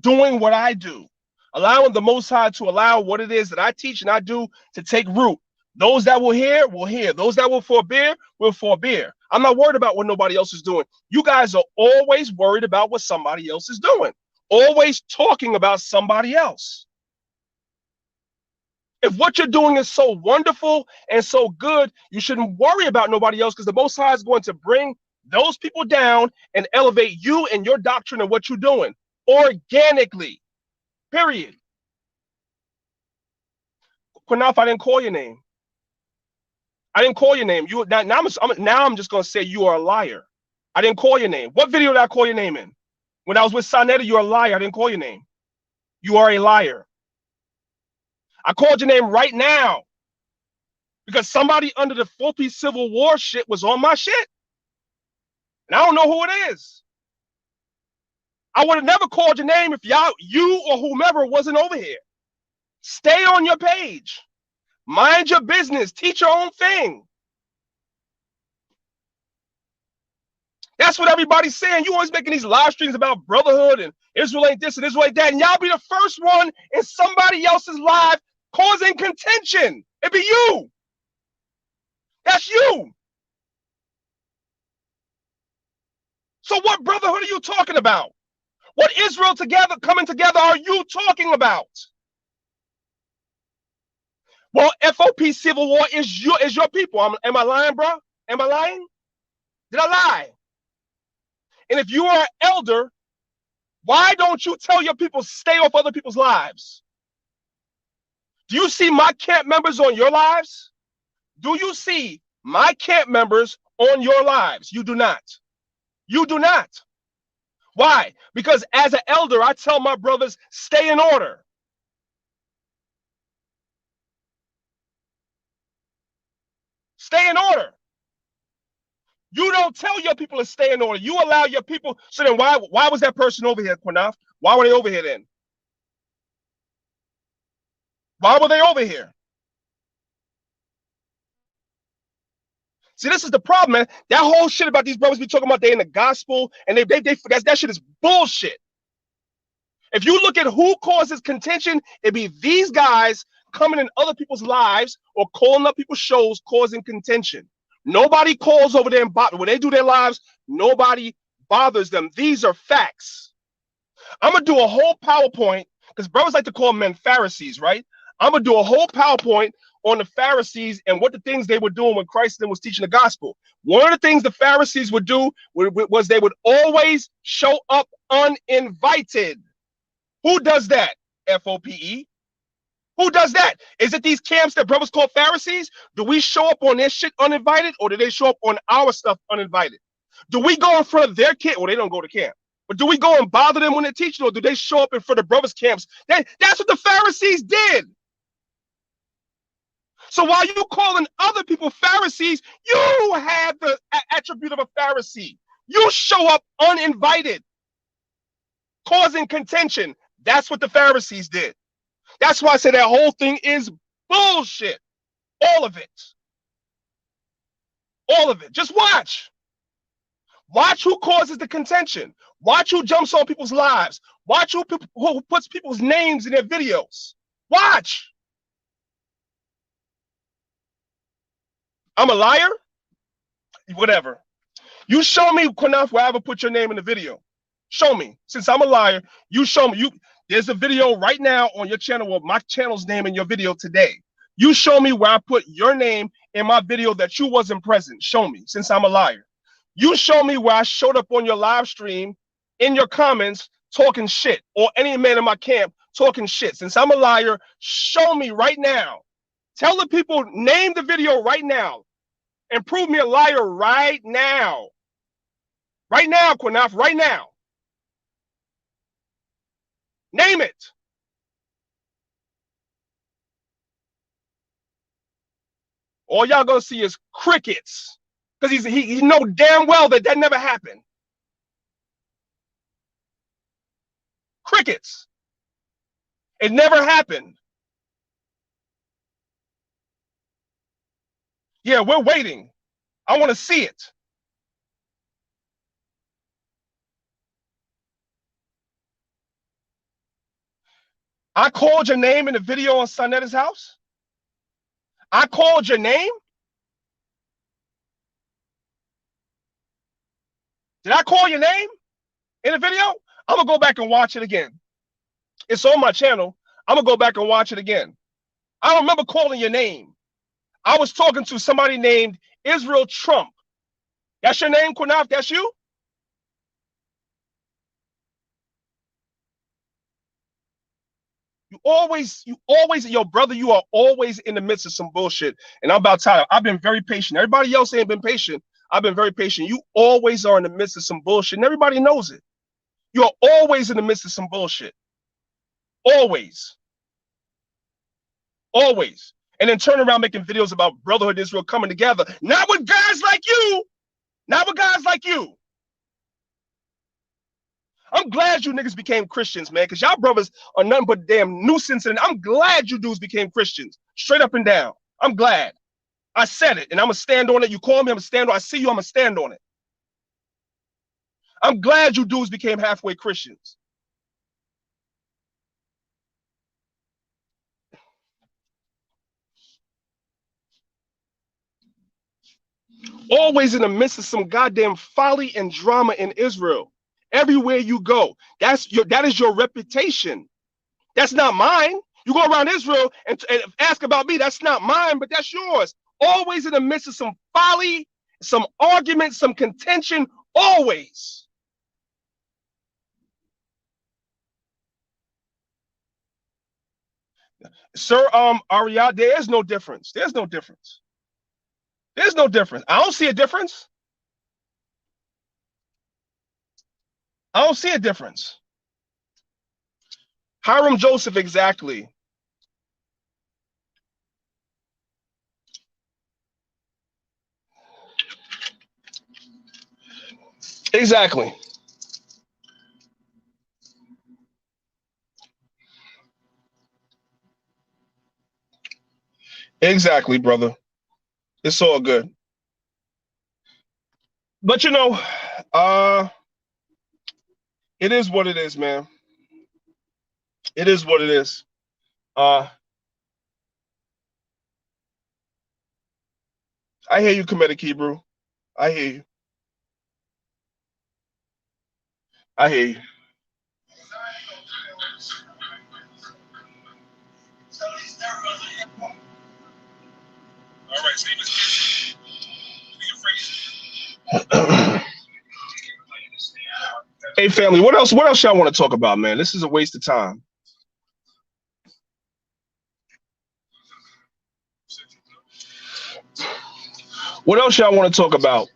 A: doing what I do, allowing the Most High to allow what it is that I teach and I do to take root. Those that will hear, will hear. Those that will forbear, will forbear. I'm not worried about what nobody else is doing. You guys are always worried about what somebody else is doing, always talking about somebody else. If what you're doing is so wonderful and so good, you shouldn't worry about nobody else, because the Most High is going to bring those people down and elevate you and your doctrine and what you're doing organically. Period. Quinaf, I didn't call your name. I didn't call your name. You now I'm just gonna say you are a liar. I didn't call your name. What video did I call your name in? When I was with Sonetta, you're a liar. I didn't call your name. You are a liar. I called your name right now because somebody under the 4-piece Civil War shit was on my shit. And I don't know who it is. I would have never called your name if you or whomever wasn't over here. Stay on your page. Mind your business. Teach your own thing. That's what everybody's saying. You always making these live streams about brotherhood and Israel ain't this and Israel ain't that. And y'all be the first one in somebody else's live causing contention. It be you. That's you. So what brotherhood are you talking about? What Israel together coming together are you talking about? Well, FOP Civil War is your people. Am I lying, bro? Am I lying? Did I lie? And if you are an elder, why don't you tell your people stay off other people's lives? Do you see my camp members on your lives? Do you see my camp members on your lives? You do not. You do not. Why? Because as an elder, I tell my brothers, stay in order. Stay in order. You don't tell your people to stay in order. You allow your people. So then why was that person over here, Quinaf? Why were they over here then? Why were they over here? See, this is the problem, man. That whole shit about these brothers be talking about they in the gospel and they that shit is bullshit. If you look at who causes contention, it'd be these guys coming in other people's lives or calling up people's shows causing contention. Nobody calls over there and when they do their lives, nobody bothers them. These are facts. I'm gonna do a whole PowerPoint because brothers like to call men Pharisees, right? I'm gonna do a whole PowerPoint on the Pharisees and what the things they were doing when Christ then was teaching the gospel. One of the things the Pharisees would do was they would always show up uninvited. Who does that? FOPE. Who does that? Is it these camps that brothers call Pharisees? Do we show up on their shit uninvited, or do they show up on our stuff uninvited? Do we go in front of their camp? Well, they don't go to camp. But do we go and bother them when they're teaching, or do they show up in front of brothers' camps? That's what the Pharisees did. So while you calling other people Pharisees, you have the attribute of a Pharisee. You show up uninvited, causing contention. That's what the Pharisees did. That's why I say that whole thing is bullshit. All of it. All of it. Just watch. Watch who causes the contention. Watch who jumps on people's lives. Watch who puts people's names in their videos. Watch. I'm a liar? Whatever. You show me, Quinaf, where I ever put your name in the video. Show me. Since I'm a liar, you show me. There's a video right now on your channel with my channel's name in your video today. You show me where I put your name in my video that you wasn't present. Show me, since I'm a liar. You show me where I showed up on your live stream in your comments talking shit, or any man in my camp talking shit. Since I'm a liar, show me right now. Tell the people, name the video right now and prove me a liar right now. Right now, Quinaf, right now. Name it. All y'all gonna see is crickets, because he know damn well that never happened. Crickets. It never happened. Yeah, we're waiting. I want to see it. I called your name in the video on Sonetta's house. I called your name. Did I call your name in the video? I'm gonna go back and watch it again. It's on my channel. I'm gonna go back and watch it again. I don't remember calling your name. I was talking to somebody named Israel Trump. That's your name, Kunaf? That's you? You always, yo, brother, you are always in the midst of some bullshit. And I'm about tired. I've been very patient. Everybody else ain't been patient. I've been very patient. You always are in the midst of some bullshit, and everybody knows it. You're always in the midst of some bullshit. Always. Always. And then turn around making videos about brotherhood Israel coming together. Not with guys like you. Not with guys like you. I'm glad you niggas became Christians, man, because y'all brothers are nothing but damn nuisance. And I'm glad you dudes became Christians. Straight up and down. I'm glad. I said it, and I'm going to stand on it. You call me, I'm going to stand on it. I see you, I'm going to stand on it. I'm glad you dudes became halfway Christians. Always in the midst of some goddamn folly and drama in Israel. Everywhere you go, that is your reputation. That's not mine. You go around Israel and ask about me. That's not mine, but that's yours. Always in the midst of some folly, some argument, some contention. Always. Sir, Ariyah, there is no difference. There's no difference. There's no difference. I don't see a difference. I don't see a difference. Hiram Joseph, exactly. Exactly. Exactly, brother. It's all good. But you know, it is what it is, man. It is what it is. I hear you, Comedic Hebrew. I hear you. I hear you. Hey, family, what else? What else y'all want to talk about, man? This is a waste of time. What else y'all want to talk about?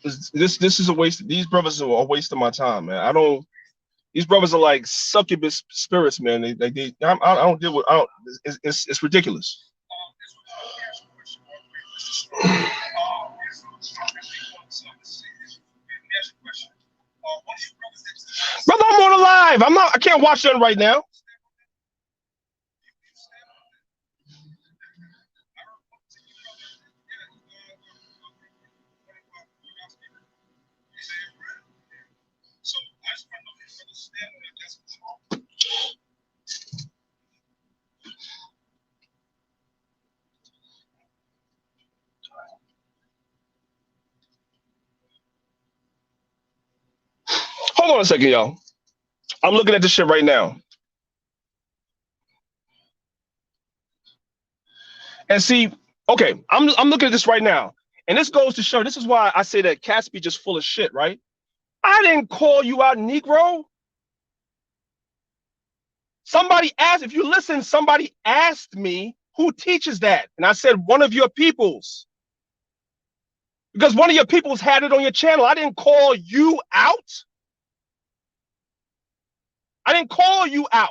A: This is a waste. These brothers are a waste of my time, man. I don't. These brothers are like succubus spirits, man. I don't deal with. I don't. It's ridiculous. Brother, I'm on a live. I'm not. I can't watch that right now. Hold on a second, y'all. I'm looking at this shit right now. And see, okay, I'm looking at this right now. And this goes to show, this is why I say that Caspi just full of shit, right? I didn't call you out, Negro. Somebody asked, if you listen, somebody asked me who teaches that. And I said, one of your peoples. Because one of your peoples had it on your channel. I didn't call you out. I didn't call you out.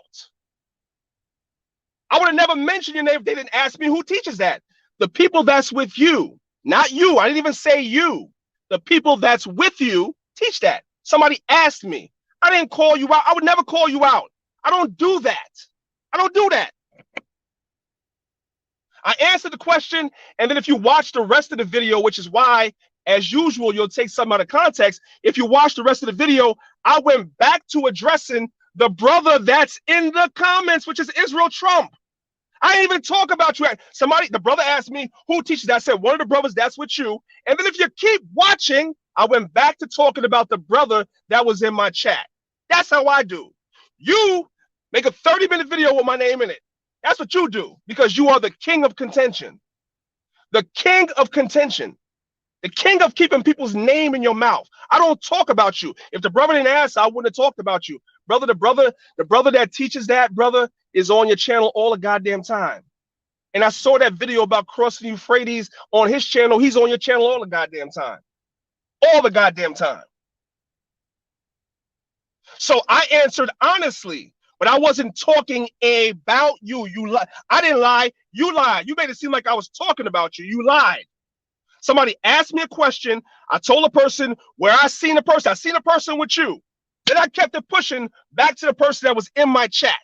A: I would have never mentioned your name if they didn't ask me who teaches that. The people that's with you, not you. I didn't even say you. The people that's with you teach that. Somebody asked me. I didn't call you out. I would never call you out. I don't do that. I don't do that. I answered the question, and then if you watch the rest of the video, which is why, as usual, you'll take something out of context. If you watch the rest of the video, I went back to addressing The brother that's in the comments, which is Israel Trump. I didn't even talk about you. The brother asked me who teaches that. I said, one of the brothers that's with you. And then if you keep watching, I went back to talking about the brother that was in my chat. That's how I do. You make a 30-minute video with my name in it. That's what you do, because you are the king of contention. The king of contention. The king of keeping people's name in your mouth. I don't talk about you. If the brother didn't ask, I wouldn't have talked about you. Brother, the brother that teaches that, brother, is on your channel all the goddamn time. And I saw that video about crossing Euphrates on his channel. He's on your channel all the goddamn time. All the goddamn time. So I answered honestly, but I wasn't talking about you. You lied. I didn't lie. You lied. You made it seem like I was talking about you. You lied. Somebody asked me a question. I told a person where I seen a person. I seen a person with you. Then I kept it pushing back to the person that was in my chat.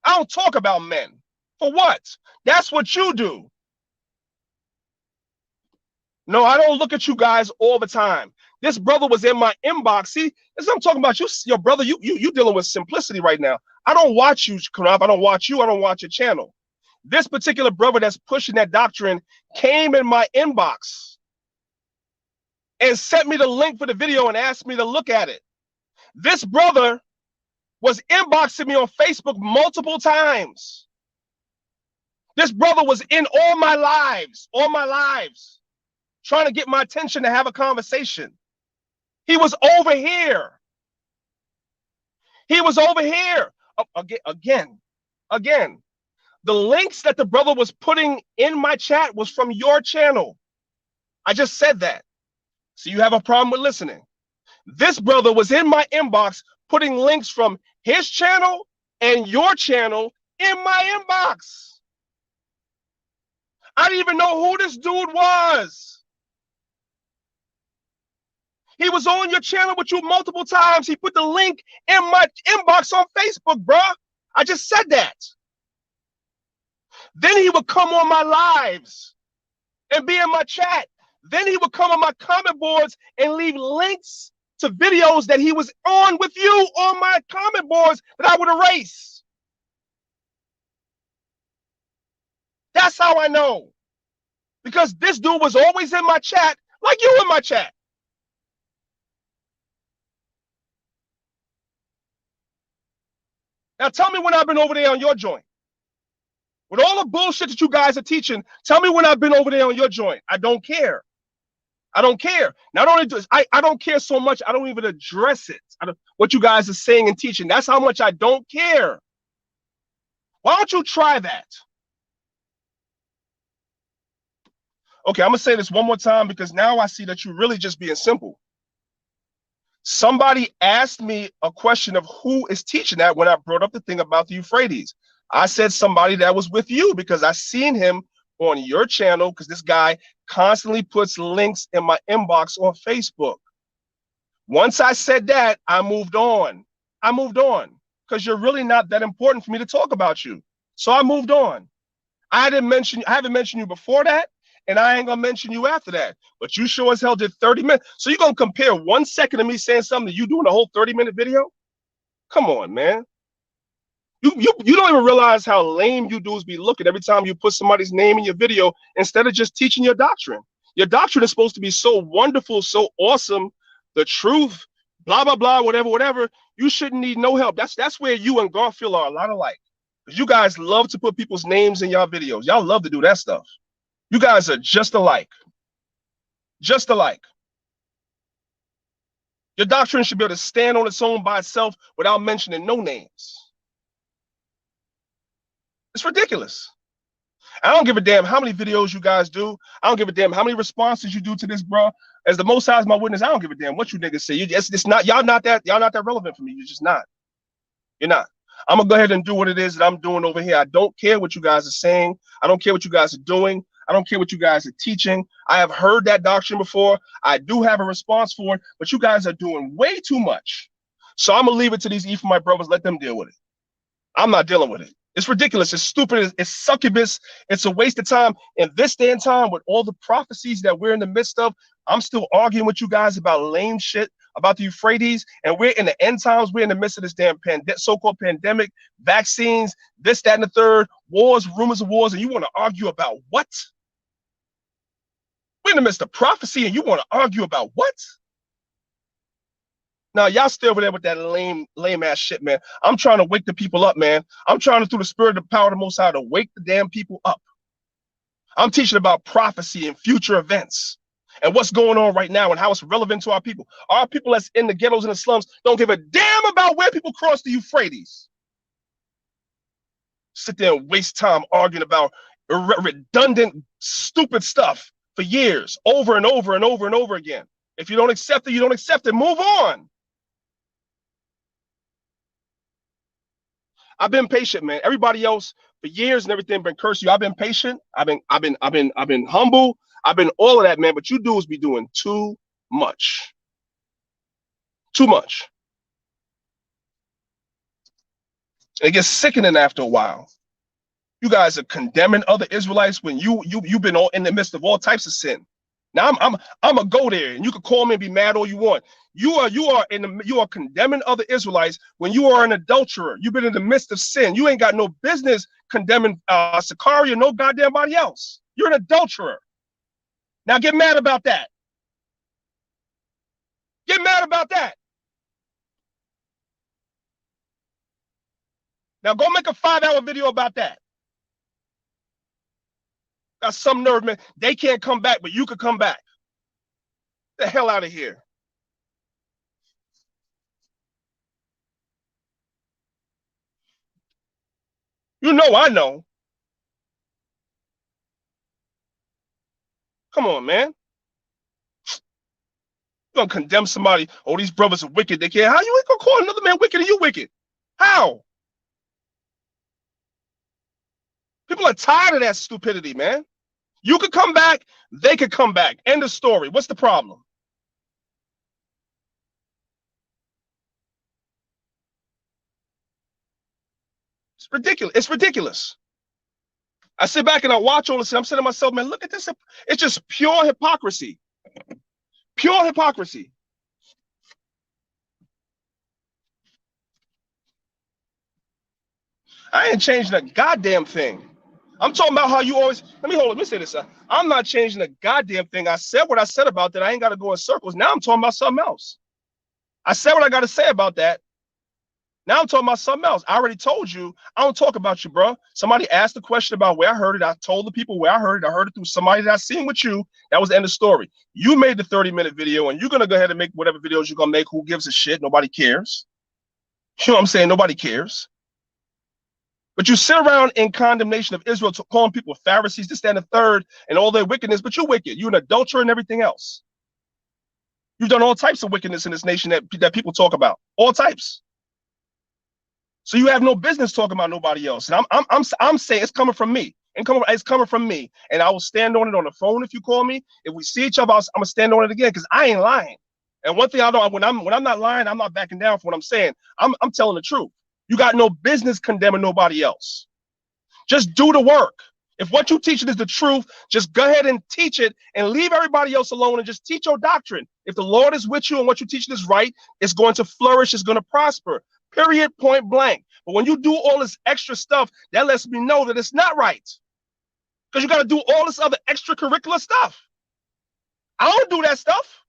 A: I don't talk about men. For what? That's what you do. No, I don't look at you guys all the time. This brother was in my inbox. See, that's what I'm talking about. Your brother, you dealing with simplicity right now. I don't watch you, Kanaf. I don't watch you. I don't watch your channel. This particular brother that's pushing that doctrine came in my inbox and sent me the link for the video and asked me to look at it. This brother was inboxing me on Facebook multiple times. This brother was in all my lives, trying to get my attention to have a conversation. He was over here. He was over here. Again. The links that the brother was putting in my chat was from your channel. I just said that. So you have a problem with listening. This brother was in my inbox putting links from his channel and your channel in my inbox. I didn't even know who this dude was. He was on your channel with you multiple times. He put the link in my inbox on Facebook, bruh. I just said that. Then he would come on my lives and be in my chat. Then he would come on my comment boards and leave links to videos that he was on with you on my comment boards that I would erase. That's how I know. Because this dude was always in my chat, like you in my chat. Now tell me when I've been over there on your joint. With all the bullshit that you guys are teaching, tell me when I've been over there on your joint. I don't care. I don't care. Not only do I don't care so much, I don't even address it. What you guys are saying and teaching. That's how much I don't care. Why don't you try that? Okay, I'm going to say this one more time because now I see that you're really just being simple. Somebody asked me a question of who is teaching that when I brought up the thing about the Euphrates. I said somebody that was with you because I seen him on your channel because this guy constantly puts links in my inbox on Facebook. Once I said that, I moved on. I moved on because you're really not that important for me to talk about you. So I moved on. I haven't mentioned you before that, and I ain't gonna mention you after that. But you sure as hell did 30 minutes. So you're gonna compare 1 second of me saying something to you doing a whole 30-minute video? Come on, man. You don't even realize how lame you dudes be looking every time you put somebody's name in your video instead of just teaching your doctrine. Your doctrine is supposed to be so wonderful, so awesome, the truth, blah, blah, blah, whatever. You shouldn't need no help. That's where you and Garfield are a lot alike. Because you guys love to put people's names in y'all videos. Y'all love to do that stuff. You guys are just alike. Just alike. Your doctrine should be able to stand on its own by itself without mentioning no names. It's ridiculous. I don't give a damn how many videos you guys do. I don't give a damn how many responses you do to this, bro. As the Most High is my witness, I don't give a damn what you niggas say. It's not y'all not that relevant for me. You're just not. You're not. I'm gonna go ahead and do what it is that I'm doing over here. I don't care what you guys are saying. I don't care what you guys are doing. I don't care what you guys are teaching. I have heard that doctrine before. I do have a response for it, but you guys are doing way too much. So I'm gonna leave it to these Ephraimite brothers. Let them deal with it. I'm not dealing with it. It's ridiculous. It's stupid. It's succubus. It's a waste of time. In this day and time, with all the prophecies that we're in the midst of, I'm still arguing with you guys about lame shit, about the Euphrates, and we're in the end times. We're in the midst of this damn so-called pandemic, vaccines, this, that, and the third, wars, rumors of wars, and you want to argue about what? We're in the midst of prophecy, and you want to argue about what? Now, y'all still over there with that lame ass shit, man. I'm trying to wake the people up, man. I'm trying to, through the spirit of the power of the Most High, to wake the damn people up. I'm teaching about prophecy and future events and what's going on right now and how it's relevant to our people. Our people that's in the ghettos and the slums don't give a damn about where people cross the Euphrates. Sit there and waste time arguing about redundant, stupid stuff for years, over and over and over and over again. If you don't accept it, you don't accept it. Move on. I've been patient, man. Everybody else for years and everything been cursing you. I've been patient. I've been humble. I've been all of that, man. But you dudes be doing too much. Too much. It gets sickening after a while. You guys are condemning other Israelites when you've been all in the midst of all types of sin. Now I'm gonna go there, and you can call me and be mad all you want. You are condemning other Israelites when you are an adulterer. You've been in the midst of sin. You ain't got no business condemning Sakari or no goddamn body else. You're an adulterer. Now get mad about that. Get mad about that. Now go make a 5-hour video about that. Got some nerve, man. They can't come back, but you could come back. Get the hell out of here. You know I know. Come on, man. You're gonna condemn somebody. Oh, these brothers are wicked. They can't. How you ain't gonna call another man wicked and you wicked? How? People are tired of that stupidity, man. You could come back, they could come back. End of story. What's the problem? It's ridiculous. It's ridiculous. I sit back and I watch all this, and I'm saying to myself, man, look at this. It's just pure hypocrisy. Pure hypocrisy. I ain't changing a goddamn thing. I'm talking about how you always, let me say this. I'm not changing a goddamn thing. I said what I said about that. I ain't got to go in circles. Now I'm talking about something else. I said what I got to say about that. Now I'm talking about something else. I already told you, I don't talk about you, bro. Somebody asked a question about where I heard it. I told the people where I heard it. I heard it through somebody that I seen with you. That was the end of the story. You made the 30-minute video, and you're going to go ahead and make whatever videos you're going to make. Who gives a shit? Nobody cares. You know what I'm saying? Nobody cares. But you sit around in condemnation of Israel, calling people Pharisees, this, that, and the third, and all their wickedness, but you're wicked. You're an adulterer and everything else. You've done all types of wickedness in this nation that people talk about. All types. So you have no business talking about nobody else. And I'm saying it's coming from me. It's coming from me. And I will stand on it on the phone if you call me. If we see each other, I'm gonna stand on it again because I ain't lying. And one thing I know, when I'm not lying, I'm not backing down for what I'm saying. I'm telling the truth. You got no business condemning nobody else. Just do the work. If what you're teaching is the truth, just go ahead and teach it and leave everybody else alone and just teach your doctrine. If the Lord is with you and what you're teaching is right, it's going to flourish, it's going to prosper. Period, point blank. But when you do all this extra stuff, that lets me know that it's not right. Because you got to do all this other extracurricular stuff. I don't do that stuff.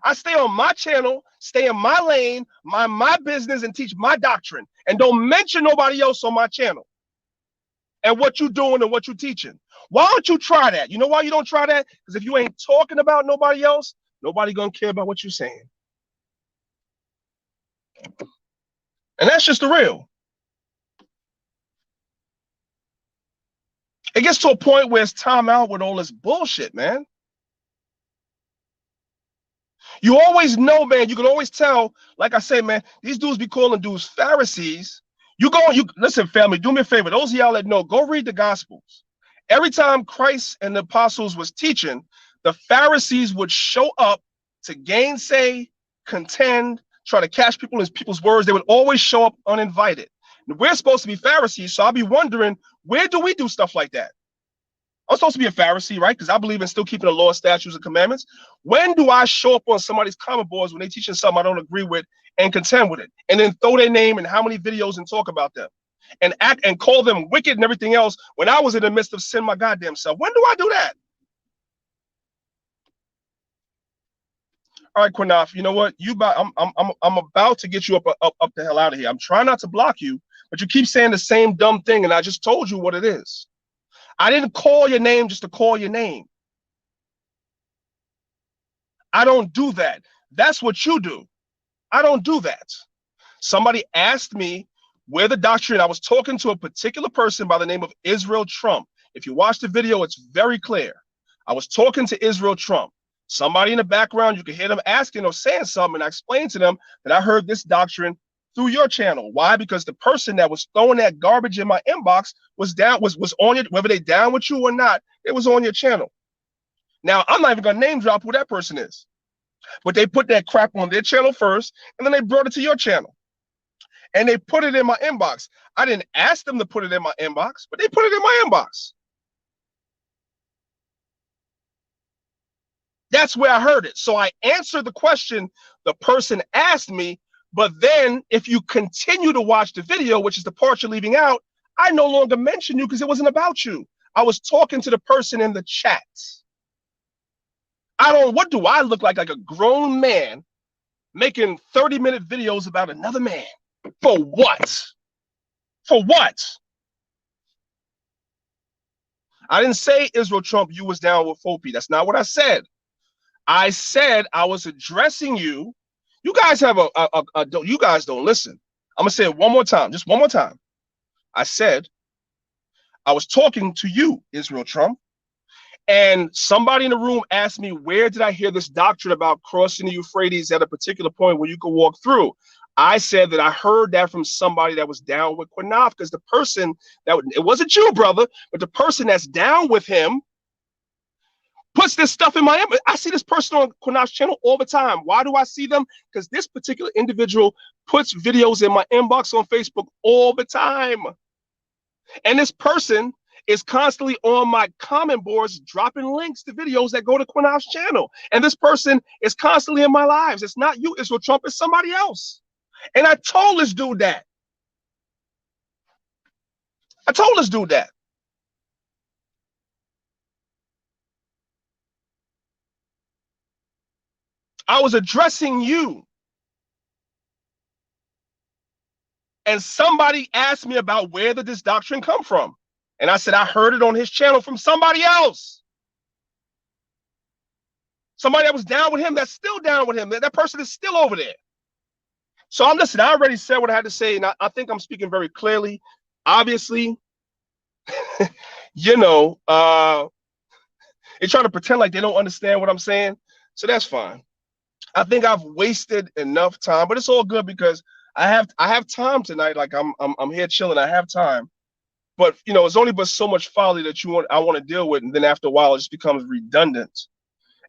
A: I stay on my channel, stay in my lane, my business, and teach my doctrine. And don't mention nobody else on my channel. And what you doing and what you teaching. Why don't you try that? You know why you don't try that? Because if you ain't talking about nobody else, nobody gonna care about what you're saying. And that's just the real. It gets to a point where it's time out with all this bullshit, man. You always know, man. You can always tell, like I say, man, these dudes be calling dudes Pharisees. You listen, family, do me a favor. Those of y'all that know, go read the Gospels. Every time Christ and the apostles was teaching, the Pharisees would show up to gainsay, contend, try to catch people in people's words. They would always show up uninvited. We're supposed to be Pharisees, so I'll be wondering, where do we do stuff like that? I'm supposed to be a Pharisee, right? Because I believe in still keeping the law, statutes, and commandments. When do I show up on somebody's comment boards when they teaching something I don't agree with and contend with it, and then throw their name and how many videos and talk about them, and act and call them wicked and everything else when I was in the midst of sin my goddamn self? When do I do that? All right, Quinaf, you know what? I'm about to get you up the hell out of here. I'm trying not to block you, but you keep saying the same dumb thing, and I just told you what it is. I didn't call your name just to call your name. I don't do that. That's what you do. I don't do that. Somebody asked me where the doctrine, I was talking to a particular person by the name of Israel Trump. If you watch the video, it's very clear. I was talking to Israel Trump. Somebody in the background, you can hear them asking or saying something, and I explained to them that I heard this doctrine through your channel. Why? Because the person that was throwing that garbage in my inbox was on it, whether they down with you or not, it was on your channel. Now, I'm not even gonna name drop who that person is, but they put that crap on their channel first, and then they brought it to your channel. And they put it in my inbox. I didn't ask them to put it in my inbox, but they put it in my inbox. That's where I heard it. So I answered the question the person asked me, but then if you continue to watch the video, which is the part you're leaving out, I no longer mention you because it wasn't about you. I was talking to the person in the chat. What do I look like a grown man making 30-minute videos about another man? For what? For what? I didn't say, Israel Trump, you was down with Fopi. That's not what I said. I said I was addressing you. You guys have you guys don't listen. I'm gonna say it one more time, just one more time. I said I was talking to you, Israel Trump, and somebody in the room asked me, where did I hear this doctrine about crossing the Euphrates at a particular point where you could walk through? I said that I heard that from somebody that was down with Quinaf, because the person it wasn't you, brother, but the person that's down with him puts this stuff in my inbox. I see this person on Quinaf's channel all the time. Why do I see them? Because this particular individual puts videos in my inbox on Facebook all the time. And this person is constantly on my comment boards dropping links to videos that go to Quinaf's channel. And this person is constantly in my lives. It's not you, Israel Trump, it's somebody else. And I told this dude that. I was addressing you. And somebody asked me about where did this doctrine come from? And I said, I heard it on his channel from somebody else. Somebody that was down with him, that's still down with him. That person is still over there. So I'm listening. I already said what I had to say, and I think I'm speaking very clearly. Obviously, you know, they try to pretend like they don't understand what I'm saying. So that's fine. I think I've wasted enough time, but it's all good because I have time tonight. Like I'm here chilling. I have time, but you know, it's only but so much folly that I want to deal with, and then after a while, it just becomes redundant.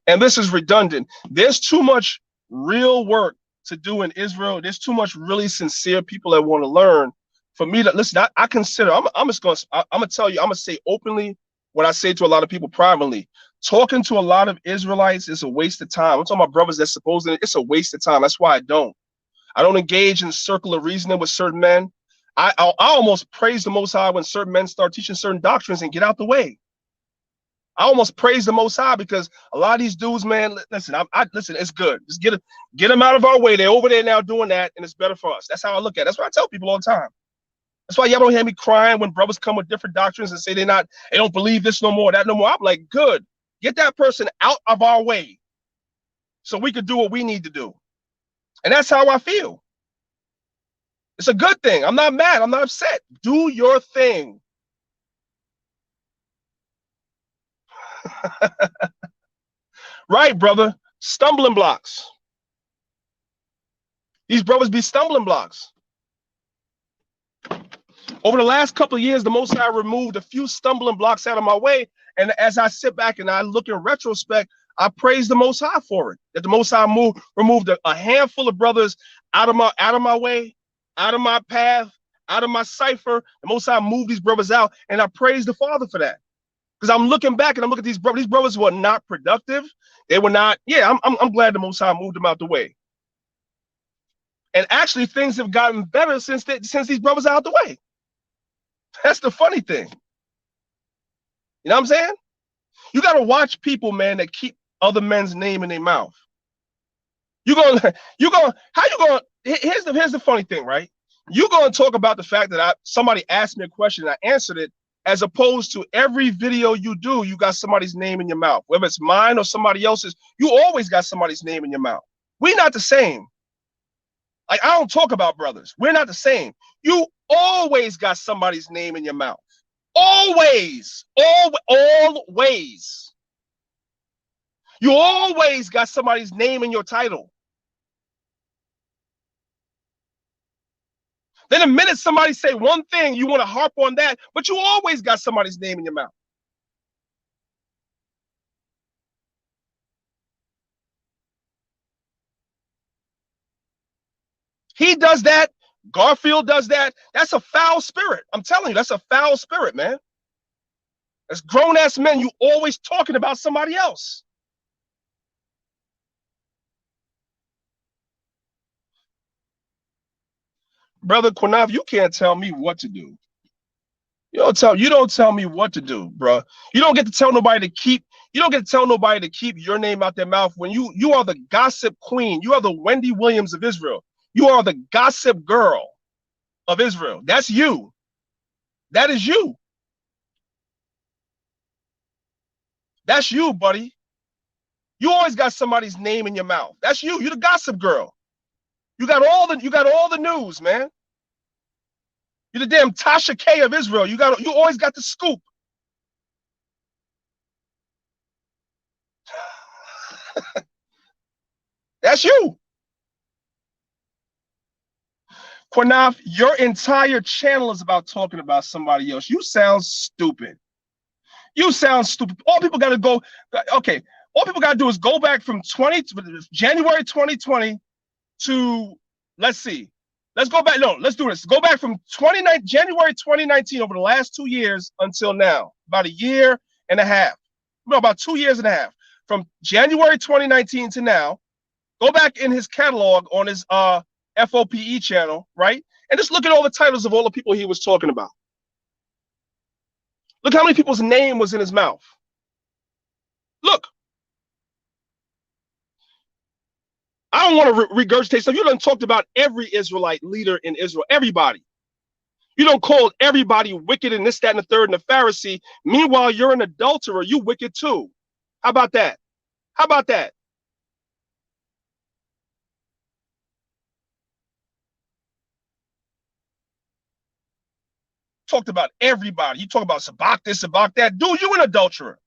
A: And this is redundant. There's too much real work to do in Israel. There's too much really sincere people that want to learn. For me to listen, I consider. I'm gonna tell you. I'm gonna say openly what I say to a lot of people privately. Talking to a lot of Israelites is a waste of time. I'm talking about brothers that supposedly it's a waste of time. That's why I don't engage in circular reasoning with certain men. I almost praise the Most High when certain men start teaching certain doctrines and get out the way. I almost praise the Most High because a lot of these dudes, man, listen, listen, it's good. Just get them out of our way. They're over there now doing that, and it's better for us. That's how I look at it. That's what I tell people all the time. That's why y'all don't hear me crying when brothers come with different doctrines and say they don't believe this no more, that no more. I'm like, good. Get that person out of our way so we can do what we need to do. And that's how I feel. It's a good thing. I'm not mad. I'm not upset. Do your thing. Right, brother. Stumbling blocks. These brothers be stumbling blocks. Over the last couple of years, the Most High removed a few stumbling blocks out of my way. And as I sit back and I look in retrospect, I praise the Most High for it. That the Most High removed a handful of brothers out of my way, out of my path, out of my cipher. The Most High moved these brothers out, and I praise the Father for that. Because I'm looking back and I'm looking at these brothers. These brothers were not productive. They were not. Yeah, I'm glad the Most High moved them out the way. And actually, things have gotten better since these brothers are out the way. That's the funny thing. You know what I'm saying? You got to watch people, man, that keep other men's name in their mouth. How you going? Here's the funny thing, right? You're going to talk about the fact that somebody asked me a question and I answered it, as opposed to every video you do, you got somebody's name in your mouth. Whether it's mine or somebody else's, you always got somebody's name in your mouth. We're not the same. Like, I don't talk about brothers. We're not the same. You always got somebody's name in your mouth. Always. Always. You always got somebody's name in your title. Then the minute somebody say one thing, you want to harp on that, but you always got somebody's name in your mouth. He does that. Garfield does that. That's a foul spirit. I'm telling you, that's a foul spirit, man. As grown-ass men, you always talking about somebody else. Brother Quinav, you can't tell me what to do. You don't tell me what to do, bro. You don't get to tell nobody to keep your name out their mouth when you are the gossip queen. You are the Wendy Williams of Israel. You are the gossip girl of Israel. That's you. That is you. That's you, buddy. You always got somebody's name in your mouth. That's you. You're the gossip girl. You got all the news, man. You're the damn Tasha K of Israel. You always got the scoop. That's you. Quinav, your entire channel is about talking about somebody else. You sound stupid. You sound stupid. All people got to go, okay, all people got to do is go back from January 2020 to, let's see. Let's go back. No, let's do this. Go back from January 2019 over the last 2 years until now. About a year and a half. No, about 2 years and a half. From January 2019 to now, go back in his catalog on his FOPE channel, right? And just look at all the titles of all the people he was talking about. Look how many people's name was in his mouth. Look. I don't want to regurgitate stuff. You done talked about every Israelite leader in Israel, everybody. You don't call everybody wicked and this, that, and the third, and the Pharisee. Meanwhile, you're an adulterer. You wicked too. How about that? How about that? Talked about everybody. You talk about Sabak this, Sabak that. Dude, you an adulterer.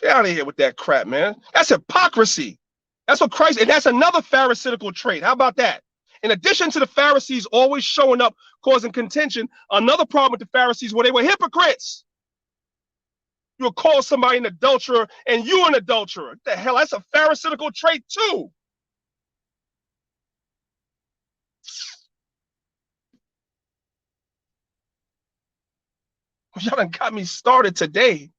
A: Get out of here with that crap, man. That's hypocrisy. That's what Christ, and that's another Pharisaical trait. How about that? In addition to the Pharisees always showing up, causing contention, another problem with the Pharisees were they were hypocrites. You'll call somebody an adulterer and you an adulterer. What the hell? That's a Pharisaical trait too. Y'all done got me started today.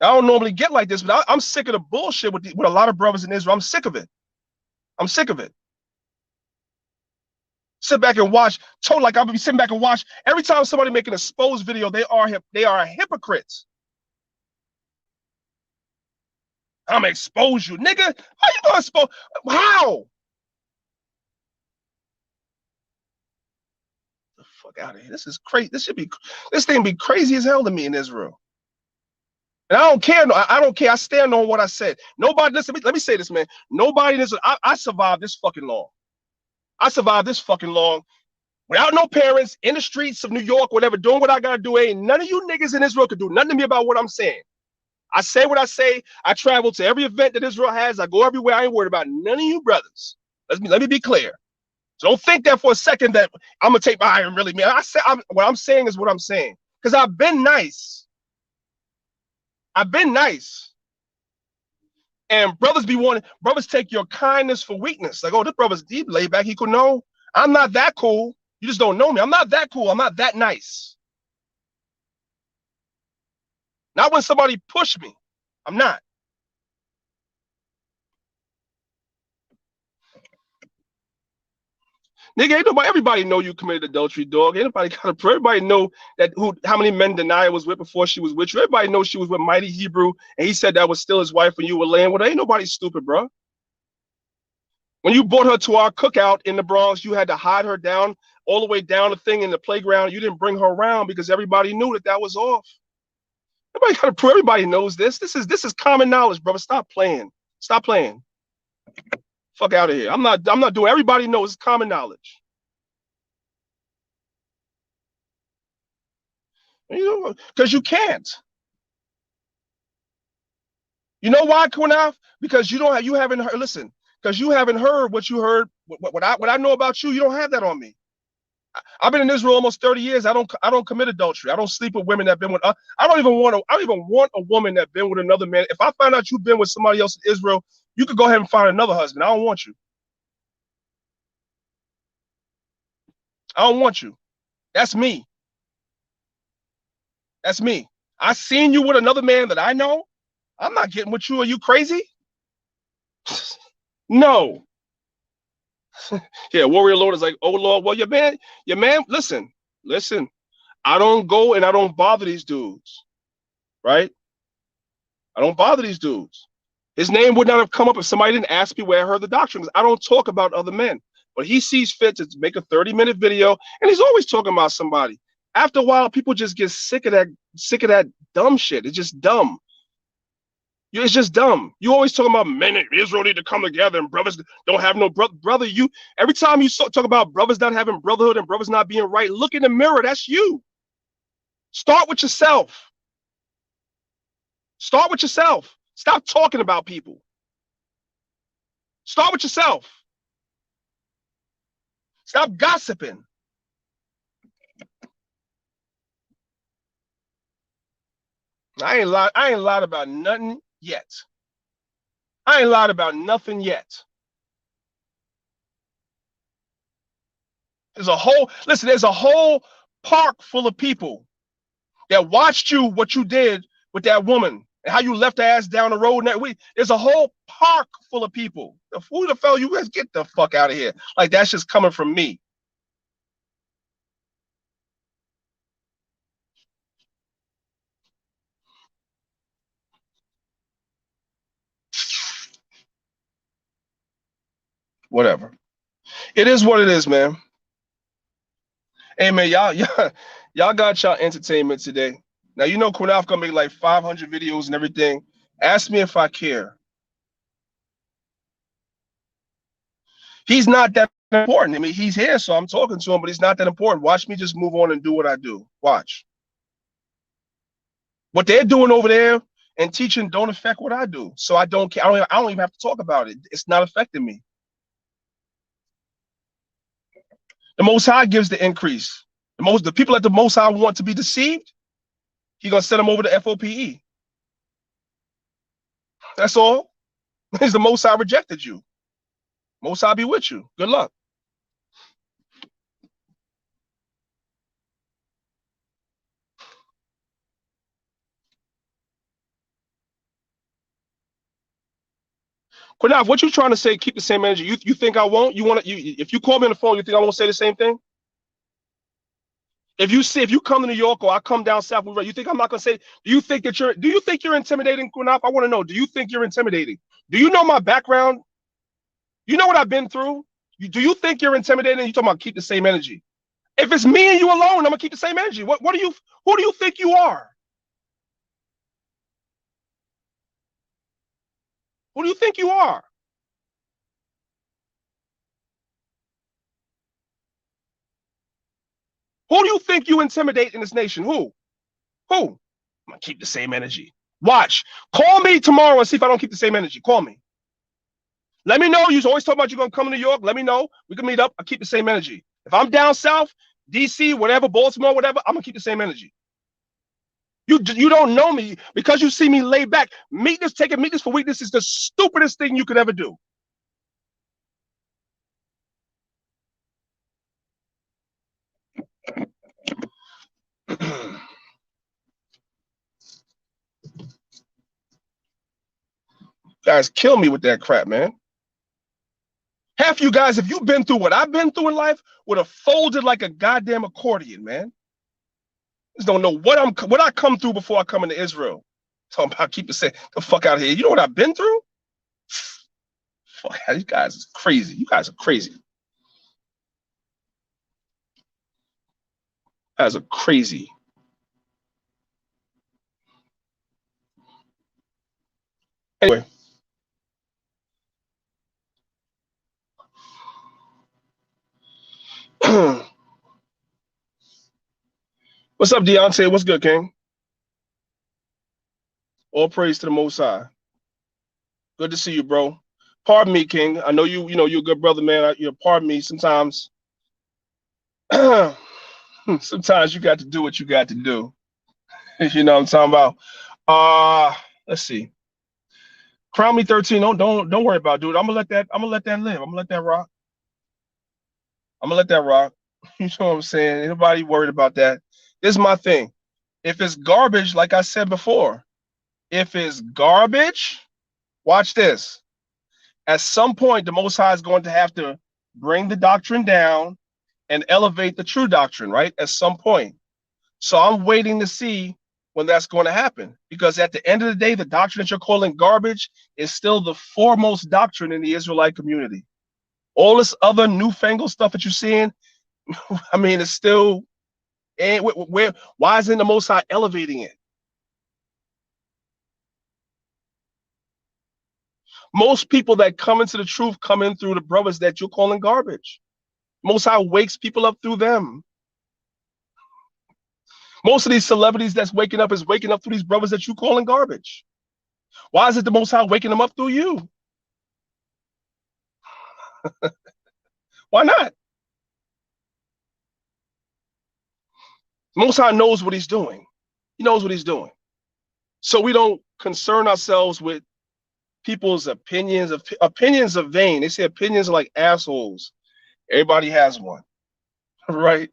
A: I don't normally get like this, but I'm sick of the bullshit with a lot of brothers in Israel. I'm sick of it. I'm sick of it. Sit back and watch. Like I'll be sitting back and watch. Every time somebody make an exposed video, they are hypocrites. I'm gonna expose you, nigga. How you gonna expose? How? The fuck out of here. This is crazy. This thing be crazy as hell to me in Israel. And I don't care. I don't care. I stand on what I said. Nobody, listen, let me say this, man. Nobody in Israel, I survived this fucking long. I survived this fucking long without no parents, in the streets of New York, whatever, doing what I gotta do. Ain't none of you niggas in Israel could do nothing to me about what I'm saying. I say what I say. I travel to every event that Israel has. I go everywhere. I ain't worried about none of you brothers. Let me be clear. So don't think that for a second that I'm gonna take my iron really, man. What I'm saying is what I'm saying. Because I've been nice. I've been nice. And brothers take your kindness for weakness. Like, oh, this brother's deep, laid back. He could know. I'm not that cool. You just don't know me. I'm not that cool. I'm not that nice. Not when somebody pushed me. I'm not. Nigga, ain't nobody, everybody know you committed adultery, dog. Ain't nobody got to prove. Everybody know that how many men Danyaahla was with before she was with you. Everybody knows she was with Mighty Hebrew, and he said that was still his wife when you were laying with her. Ain't nobody stupid, bro. When you brought her to our cookout in the Bronx, you had to hide her down all the way down the thing in the playground. You didn't bring her around because everybody knew that was off. Everybody got to prove. Everybody knows this. This is common knowledge, brother. Stop playing. Stop playing. Fuck out of here. I'm not doing. Everybody knows it's common knowledge. You know, because you can't. You know why, Kunaf? Because you haven't heard. Listen, because you haven't heard what you heard. What I know about you, you don't have that on me. I've been in Israel almost 30 years. I don't commit adultery. I don't sleep with women that been with. I don't even want a woman that been with another man. If I find out you've been with somebody else in Israel, you could go ahead and find another husband. I don't want you. I don't want you. That's me. That's me. I seen you with another man that I know. I'm not getting with you. Are you crazy? No. Yeah, Warrior Lord is like, oh Lord, well, your man, listen. I don't go and I don't bother these dudes, right? I don't bother these dudes. His name would not have come up if somebody didn't ask me where I heard the doctrine. I don't talk about other men, but he sees fit to make a 30-minute video, and he's always talking about somebody. After a while, people just get sick of that dumb shit. It's just dumb. It's just dumb. You always talking about men in Israel need to come together and brothers don't have no brother. You every time you talk about brothers not having brotherhood and brothers not being right, look in the mirror. That's you. Start with yourself. Start with yourself. Stop talking about people. Start with yourself. Stop gossiping. I ain't lied about nothing yet. I ain't lied about nothing yet. There's a whole park full of people that watched what you did with that woman and how you left her ass down the road. There's a whole park full of people. Who the hell you guys get the fuck out of here? Like that's just coming from me. Whatever. It is what it is, man. Hey man, y'all got y'all entertainment today. Now you know Kunaf gonna make like 500 videos and everything. Ask me if I care. He's not that important. I mean, he's here, so I'm talking to him, but he's not that important. Watch me just move on and do what I do. Watch. What they're doing over there and teaching don't affect what I do. So I don't care. I don't even have to talk about it. It's not affecting me. The Most High gives the increase. The people that the Most High want to be deceived, He's gonna send them over to FOPE. That's all. It's the Most High rejected you. Most High be with you. Good luck. Quinav, what you trying to say? Keep the same energy. You think I won't? If you call me on the phone, you think I won't say the same thing? If you come to New York or I come down south, you think I'm not gonna say? Do you think you're intimidating, Quinav? I want to know. Do you think you're intimidating? Do you know my background? You know what I've been through. Do you think you're intimidating? You talking about keep the same energy? If it's me and you alone, I'm gonna keep the same energy. Who do you think you are? Who do you think you are? Who do you think you intimidate in this nation? Who? I'm gonna keep the same energy. Watch. Call me tomorrow and see if I don't keep the same energy. Call me. Let me know. You always talk about you're gonna come to New York. Let me know. We can meet up. I keep the same energy. If I'm down south, DC, whatever, Baltimore, whatever, I'm gonna keep the same energy. You don't know me because you see me laid back. Meekness for weakness is the stupidest thing you could ever do. guys kill me with that crap, man. Half you guys, if you've been through what I've been through in life, would have folded like a goddamn accordion, man. Just don't know what I come through before I come into Israel. Talking about keep it saying the fuck out of here. You know what I've been through? Fuck, you guys is crazy. You guys are crazy. You guys are crazy. Anyway. What's up, Deontay? What's good, King? All praise to the Most High. Good to see you, bro. Pardon me, King. I know you're a good brother, man. Pardon me. Sometimes, sometimes you got to do what you got to do. You know what I'm talking about? Let's see. Crown me 13. Don't worry about it, dude. I'm gonna let that live. I'm gonna let that rock. I'm gonna let that rock. You know what I'm saying? Anybody worried about that? This is my thing. If it's garbage, like I said before, if it's garbage, watch this. At some point, the Most High is going to have to bring the doctrine down and elevate the true doctrine, right? At some point. So I'm waiting to see when that's going to happen. Because at the end of the day, the doctrine that you're calling garbage is still the foremost doctrine in the Israelite community. All this other newfangled stuff that you're seeing, I mean, it's still, why isn't the Most High elevating it? Most people that come into the truth come in through the brothers that you're calling garbage. Most High wakes people up through them. Most of these celebrities that's waking up is waking up through these brothers that you calling garbage. Why is it the Most High waking them up through you? Why not? Most High knows what he's doing. He knows what he's doing. So we don't concern ourselves with people's opinions. Opinions are vain. They say opinions are like assholes. Everybody has one, right?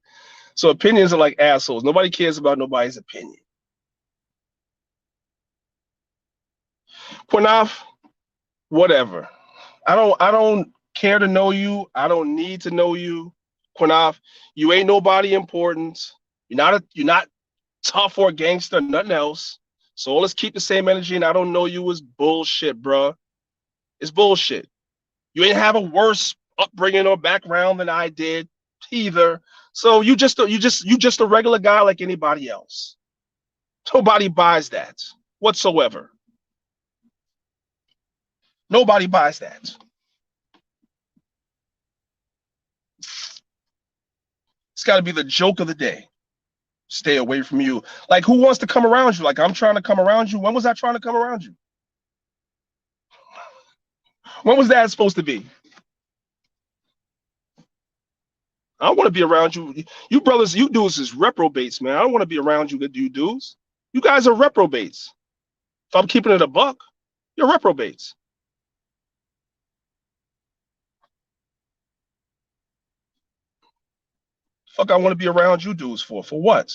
A: So opinions are like assholes. Nobody cares about nobody's opinion. Quinaf, whatever. I don't care to know you. I don't need to know you. Quinaf, you ain't nobody important. You're not tough or gangster, nothing else. So let's keep the same energy. And I don't know you is bullshit, bruh. It's bullshit. You ain't have a worse upbringing or background than I did either. So you just a regular guy like anybody else. Nobody buys that whatsoever. Nobody buys that. It's got to be the joke of the day. Stay away from you. Like, who wants to come around you? Like, I'm trying to come around you. When was I trying to come around you? When was that supposed to be? I don't want to be around you. You brothers, you dudes is reprobates, man. I don't want to be around you, you dudes. You guys are reprobates. If I'm keeping it a buck, you're reprobates. Fuck, I want to be around you dudes for? For what?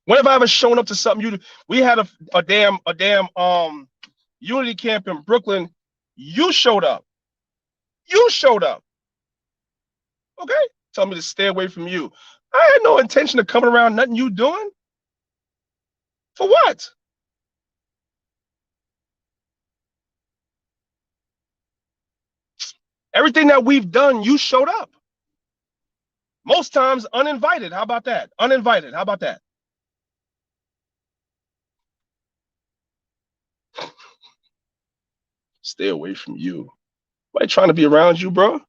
A: When have I ever shown up to something? We had a damn unity camp in Brooklyn. You showed up. You showed up. Okay? Tell me to stay away from you. I had no intention of coming around nothing you doing. For what? Everything that we've done, you showed up. Most times uninvited. How about that? Uninvited. How about that? Stay away from you. Nobody trying to be around you, bro.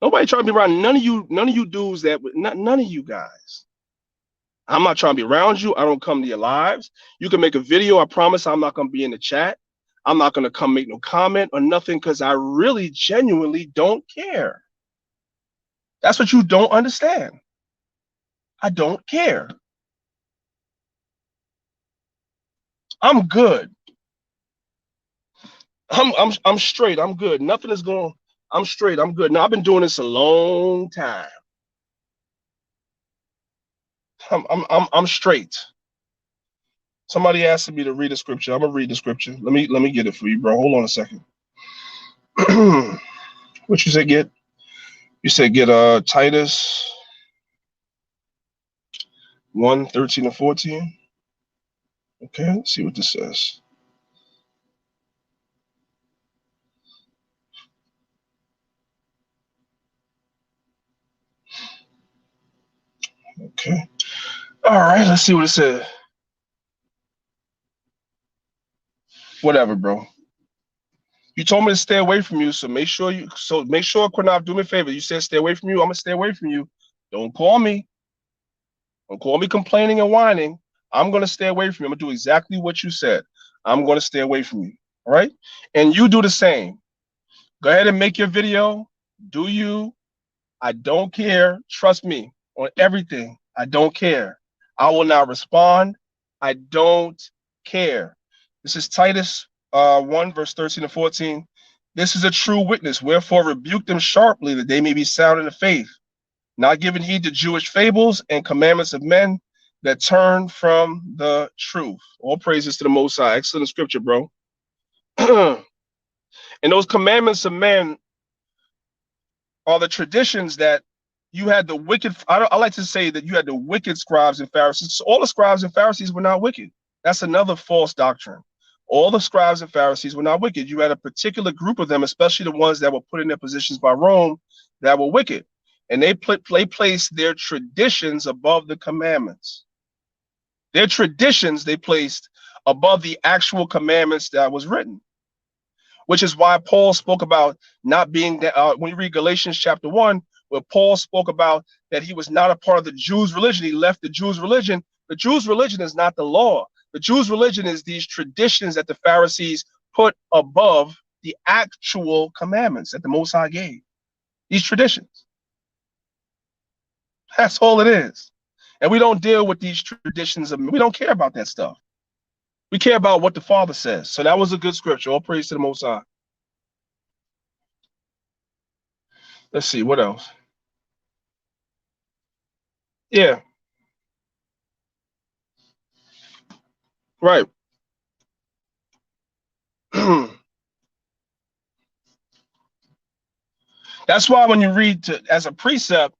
A: Nobody trying to be around none of you dudes none of you guys. I'm not trying to be around you. I don't come to your lives. You can make a video. I promise I'm not going to be in the chat. I'm not going to come make no comment or nothing because I really genuinely don't care. That's what you don't understand. I don't care. I'm good. I'm straight. I'm good. Nothing is going. I'm straight. I'm good. Now I've been doing this a long time. I'm straight. Somebody asked me to read the scripture. I'm gonna read the scripture. Let me get it for you, bro. Hold on a second. What you said get? You said get Titus 1:13 and 14. Okay, let's see what this says. Okay. All right, let's see what it says. Whatever, bro. You told me to stay away from you, so make sure Quinaf, do me a favor. You said stay away from you. I'm gonna stay away from you. Don't call me. Don't call me complaining and whining. I'm gonna stay away from you. I'm gonna do exactly what you said. I'm gonna stay away from you. All right? And you do the same. Go ahead and make your video. Do you? I don't care. Trust me on everything. I don't care. I will not respond. I don't care. This is Titus 1, verse 13 and 14. This is a true witness. Wherefore rebuke them sharply, that they may be sound in the faith, not giving heed to Jewish fables and commandments of men that turn from the truth. All praises to the Most High. Excellent scripture, bro. And those commandments of men are the traditions that you had the wicked. I like to say that you had the wicked scribes and Pharisees. All the scribes and Pharisees were not wicked. That's another false doctrine. All the scribes and Pharisees were not wicked. You had a particular group of them, especially the ones that were put in their positions by Rome, that were wicked. And they placed their traditions above the commandments. Their traditions they placed above the actual commandments that was written. Which is why Paul spoke about not being, when you read Galatians chapter 1, where Paul spoke about that he was not a part of the Jews' religion. He left the Jews' religion. The Jews' religion is not the law. The Jews' religion is these traditions that the Pharisees put above the actual commandments that the Most High gave. These traditions. That's all it is. And we don't deal with these traditions. We don't care about that stuff. We care about what the Father says. So that was a good scripture. All praise to the Most High. Let's see, what else? Yeah. Right. That's why when you read as a precept,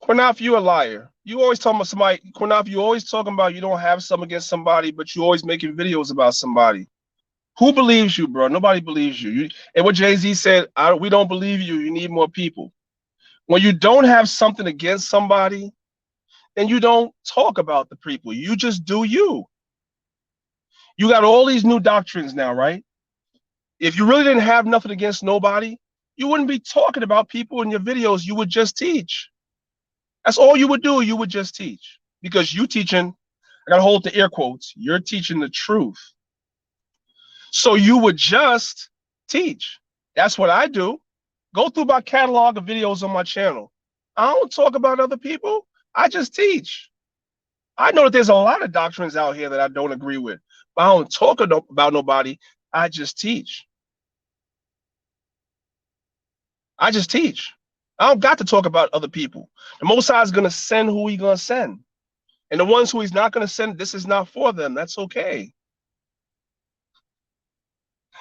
A: Quinaf, you a liar. You always talking about somebody, Quinaf, you always talking about you don't have something against somebody, but you always making videos about somebody. Who believes you, bro? Nobody believes you. And what Jay-Z said, we don't believe you. You need more people. When you don't have something against somebody, then you don't talk about the people. You just do you. You got all these new doctrines now, right? If you really didn't have nothing against nobody, you wouldn't be talking about people in your videos. You would just teach. That's all you would do. You would just teach. Because you teaching, I gotta hold the air quotes, you're teaching the truth. So you would just teach. That's what I do. Go through my catalog of videos on my channel. I don't talk about other people. I just teach. I know that there's a lot of doctrines out here that I don't agree with, but I don't talk about nobody. I just teach. I just teach. I don't got to talk about other people. The Most High is going to send who he's going to send. And the ones who he's not going to send, this is not for them. That's okay.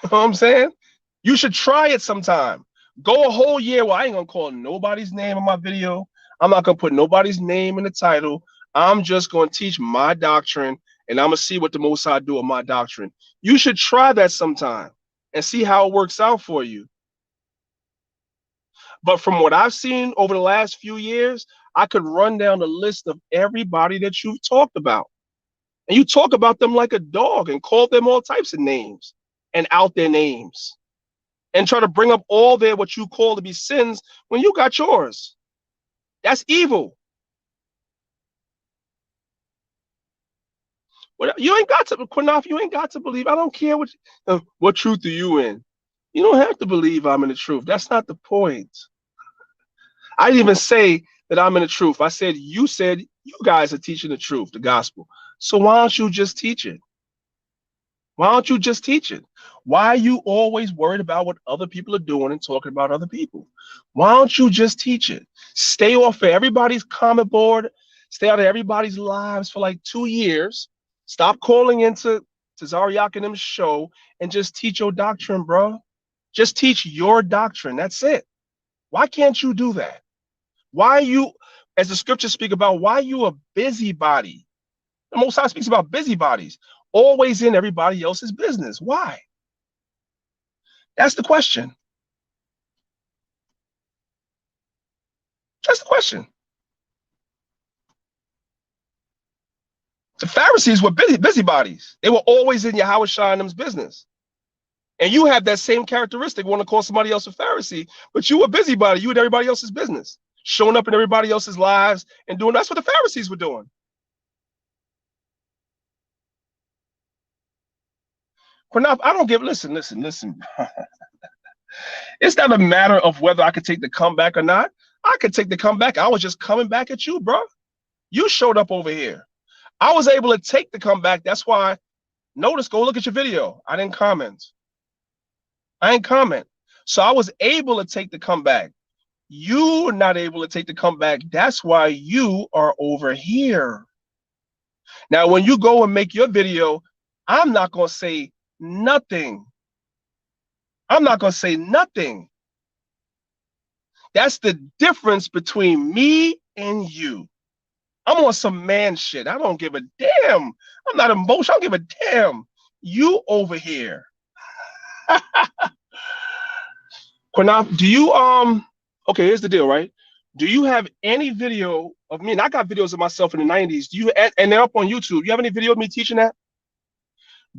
A: You know what I'm saying? You should try it sometime. Go a whole year where I ain't going to call nobody's name in my video. I'm not going to put nobody's name in the title. I'm just going to teach my doctrine, and I'm going to see what the Most High do with my doctrine. You should try that sometime and see how it works out for you. But from what I've seen over the last few years, I could run down the list of everybody that you've talked about. And you talk about them like a dog and call them all types of names and out their names and try to bring up all their what you call to be sins when you got yours. That's evil. Well, you ain't got to, Quinaf, you ain't got to believe. I don't care what truth are you in. You don't have to believe I'm in the truth. That's not the point. I didn't even say that I'm in the truth. I said you guys are teaching the truth, the gospel. So why don't you just teach it? Why don't you just teach it? Why are you always worried about what other people are doing and talking about other people? Why don't you just teach it? Stay off of everybody's comment board. Stay out of everybody's lives for like 2 years. Stop calling into Tazaryach and them show and just teach your doctrine, bro. Just teach your doctrine. That's it. Why can't you do that? Why you, as the scriptures speak about, why you a busybody? The Most High speaks about busybodies, always in everybody else's business. Why? That's the question. That's the question. The Pharisees were busybodies. They were always in Yahweh Shainem's business. And you have that same characteristic, want to call somebody else a Pharisee, but you a busybody. You in everybody else's business, showing up in everybody else's lives and doing, that's what the Pharisees were doing. Now, I don't give, listen. It's not a matter of whether I could take the comeback or not. I could take the comeback. I was just coming back at you, bro. You showed up over here. I was able to take the comeback. That's why, notice, go look at your video. I didn't comment. So I was able to take the comeback. You were not able to take the comeback. That's why you are over here. Now, when you go and make your video, I'm not going to say nothing. I'm not going to say nothing. That's the difference between me and you. I'm on some man shit. I don't give a damn. I'm not emotional. I don't give a damn. You over here. Quinaf, do you okay, here's the deal, right? Do you have any video of me? And I got videos of myself in the 90s. Do you, and they're up on YouTube. You have any video of me teaching that?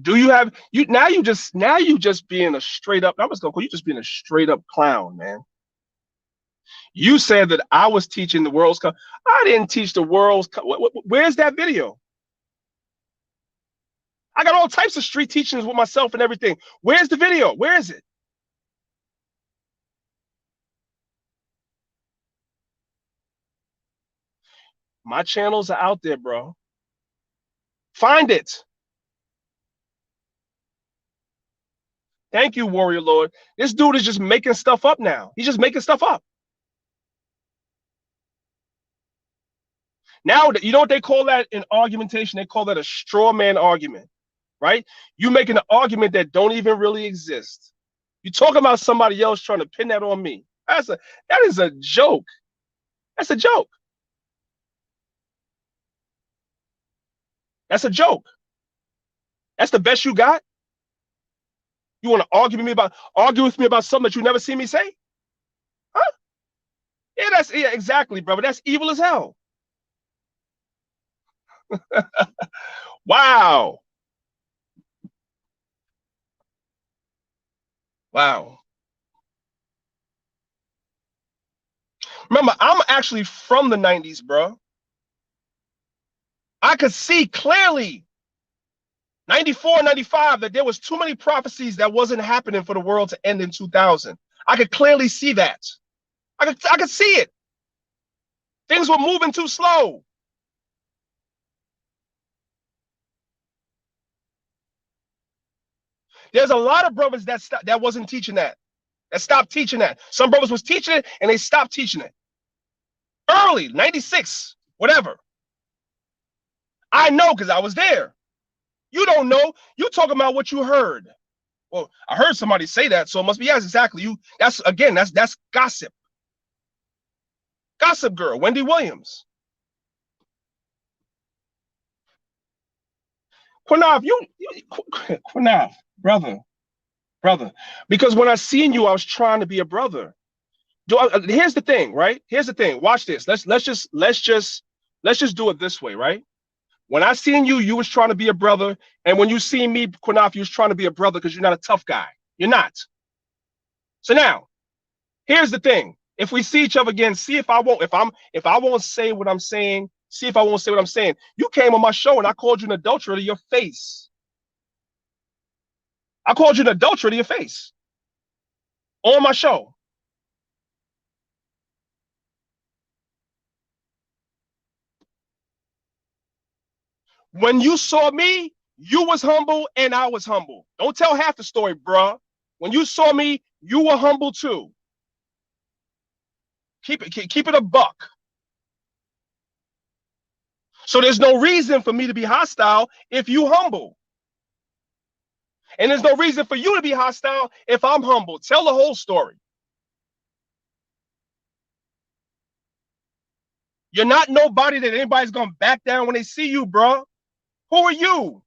A: Do you have you now you just being a straight up, I'm just gonna call you just being a straight up clown, man. You said that I was teaching the world's cup. I didn't teach the world's cup. Where's that video? I got all types of street teachings with myself and everything. Where's the video? Where is it? My channels are out there, bro. Find it. Thank you, Warrior Lord. This dude is just making stuff up now. He's just making stuff up. Now, you know what they call that in argumentation? They call that a straw man argument, right? You making an argument that don't even really exist. You talking about somebody else trying to pin that on me. That is a joke. That's a joke. That's a joke. That's the best you got? You want to argue with me about something that you never see me say? Huh? Yeah, exactly, brother. That's evil as hell. Wow. Wow. Remember, I'm actually from the 90s, bro. I could see clearly 94, 95 that there was too many prophecies that wasn't happening for the world to end in 2000. I could clearly see that. I could see it. Things were moving too slow. There's a lot of brothers that wasn't teaching that stopped teaching that. Some brothers was teaching it and they stopped teaching it. Early, 96, whatever. I know because I was there. You don't know. You talking about what you heard. Well, I heard somebody say that, so it must be, yes, exactly. That's gossip. Gossip girl, Wendy Williams. Quinav, Quinav, brother. Because when I seen you, I was trying to be a brother. Here's the thing, right? Here's the thing. Watch this. Let's just do it this way, right? When I seen you, you was trying to be a brother, and when you see me, Quinaf, you was trying to be a brother because you're not a tough guy. You're not. So now, here's the thing. If we see each other again, see if I won't say what I'm saying. See if I won't say what I'm saying. You came on my show and I called you an adulterer to your face. I called you an adulterer to your face on my show. When you saw me, you was humble and I was humble. Don't tell half the story, bruh. When you saw me, you were humble too. Keep it a buck. So there's no reason for me to be hostile if you humble. And there's no reason for you to be hostile if I'm humble. Tell the whole story. You're not nobody that anybody's going to back down when they see you, bro. Who are you?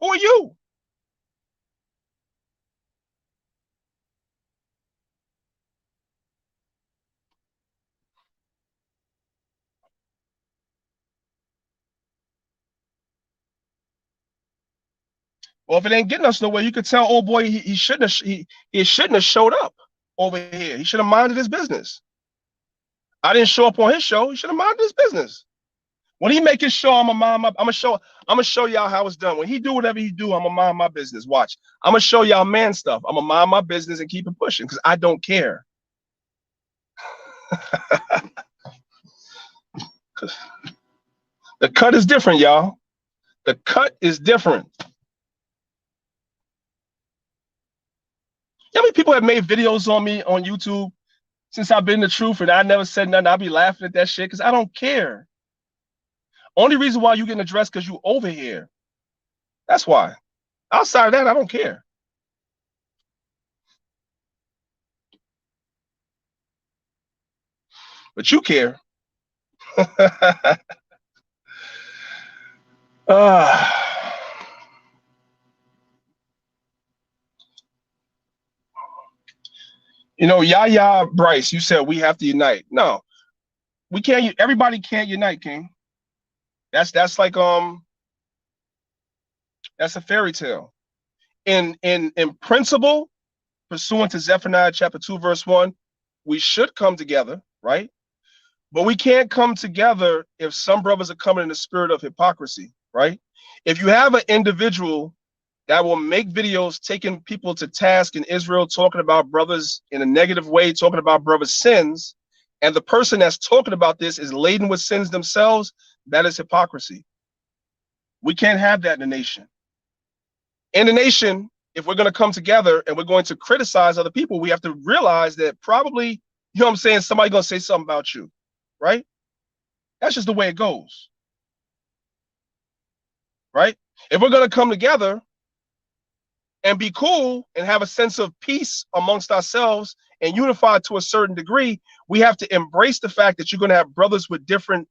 A: Who are you? Well, if it ain't getting us nowhere, you could tell old boy he shouldn't have he shouldn't have showed up over here. He should have minded his business. I didn't show up on his show. He should have minded his business. When he make his show, I'm gonna show y'all how it's done. When he do whatever he do, I'm gonna mind my business. Watch. I'm gonna show y'all man stuff. I'm gonna mind my business and keep it pushing because I don't care. The cut is different, y'all. The cut is different. How many people have made videos on me on YouTube since I've been the truth and I never said nothing? I'll be laughing at that shit because I don't care. Only reason why you getting addressed because you over here. That's why. Outside of that, I don't care. But you care. You know, Yaya Bryce, you said we have to unite. No, we can't. Everybody can't unite, King. That's that's a fairy tale. In principle, pursuant to Zephaniah chapter 2, verse 1, we should come together, right? But we can't come together if some brothers are coming in the spirit of hypocrisy, right? If you have an individual that will make videos taking people to task in Israel, talking about brothers in a negative way, talking about brothers' sins, and the person that's talking about this is laden with sins themselves, that is hypocrisy. We can't have that in the nation. In the nation, if we're going to come together and we're going to criticize other people, we have to realize that probably, you know what I'm saying, somebody's going to say something about you, right? That's just the way it goes, right? If we're going to come together and be cool and have a sense of peace amongst ourselves and unified to a certain degree, we have to embrace the fact that you're going to have brothers with different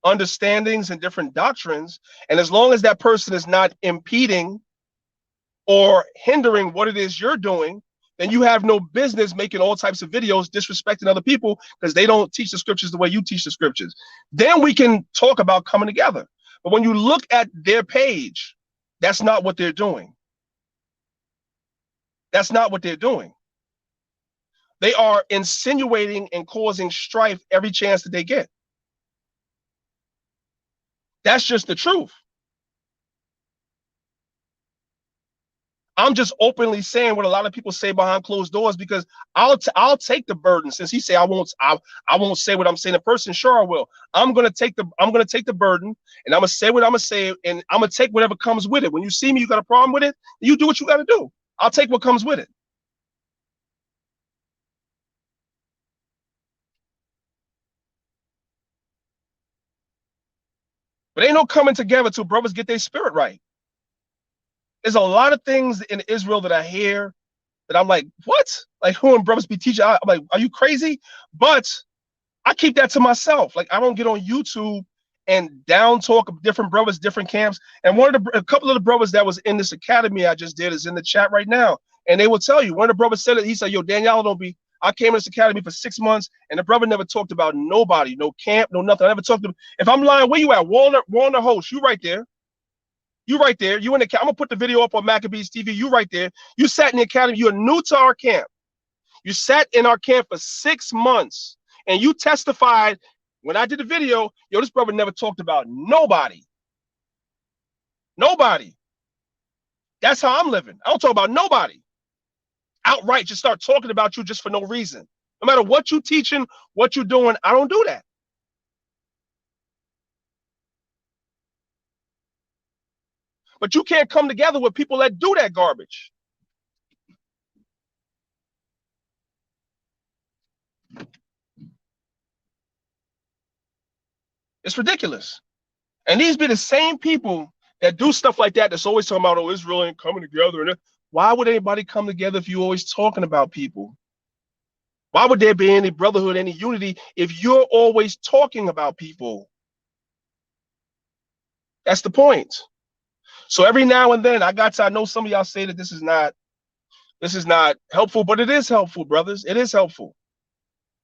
A: understandings and different doctrines. And as long as that person is not impeding or hindering what it is you're doing, then you have no business making all types of videos disrespecting other people because they don't teach the scriptures the way you teach the scriptures. Then we can talk about coming together. But when you look at their page, that's not what they're doing. That's not what they're doing. They are insinuating and causing strife every chance that they get. That's just the truth. I'm just openly saying what a lot of people say behind closed doors because I'll take the burden since he say I won't say what I'm saying in person. Sure, I will. I'm gonna take the burden and I'm gonna say what I'm gonna say and I'm gonna take whatever comes with it. When you see me, you got a problem with it, you do what you got to do. I'll take what comes with it. But ain't no coming together till brothers get their spirit right. There's a lot of things in Israel that I hear that I'm like, what? Like who and brothers be teaching? I'm like, are you crazy? But I keep that to myself. Like I don't get on YouTube and down talk of different brothers, different camps. And a couple of the brothers that was in this academy I just did is in the chat right now. And they will tell you, one of the brothers said it, he said, yo, Danyaahla don't be, I came in this academy for 6 months and the brother never talked about nobody, no camp, no nothing. I never talked to him. If I'm lying, where you at? Warner Host, you right there. You right there. You in the, I'm gonna put the video up on Maccabeestv. You right there. You sat in the academy. You're new to our camp. You sat in our camp for 6 months and you testified when I did the video, yo, this brother never talked about nobody. Nobody. That's how I'm living. I don't talk about nobody. Outright, just start talking about you just for no reason. No matter what you teaching, what you doing, I don't do that. But you can't come together with people that do that garbage. It's ridiculous. And these be the same people that do stuff like that that's always talking about, oh, Israel ain't coming together. And why would anybody come together if you're always talking about people? Why would there be any brotherhood, any unity if you're always talking about people? That's the point. So every now and then I know some of y'all say that this is not helpful, but it is helpful, brothers. It is helpful.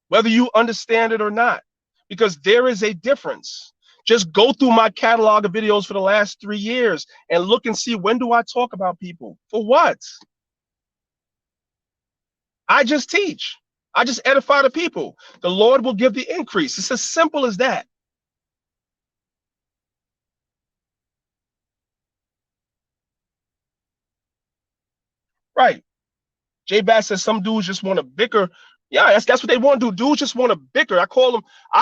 A: Whether you understand it or not, because there is a difference. Just go through my catalog of videos for the last 3 years and look and see, when do I talk about people? For what? I just teach. I just edify the people. The Lord will give the increase. It's as simple as that. Right. J Bass says some dudes just want to bicker. Yeah, that's what they want to do. Dudes just want to bicker. I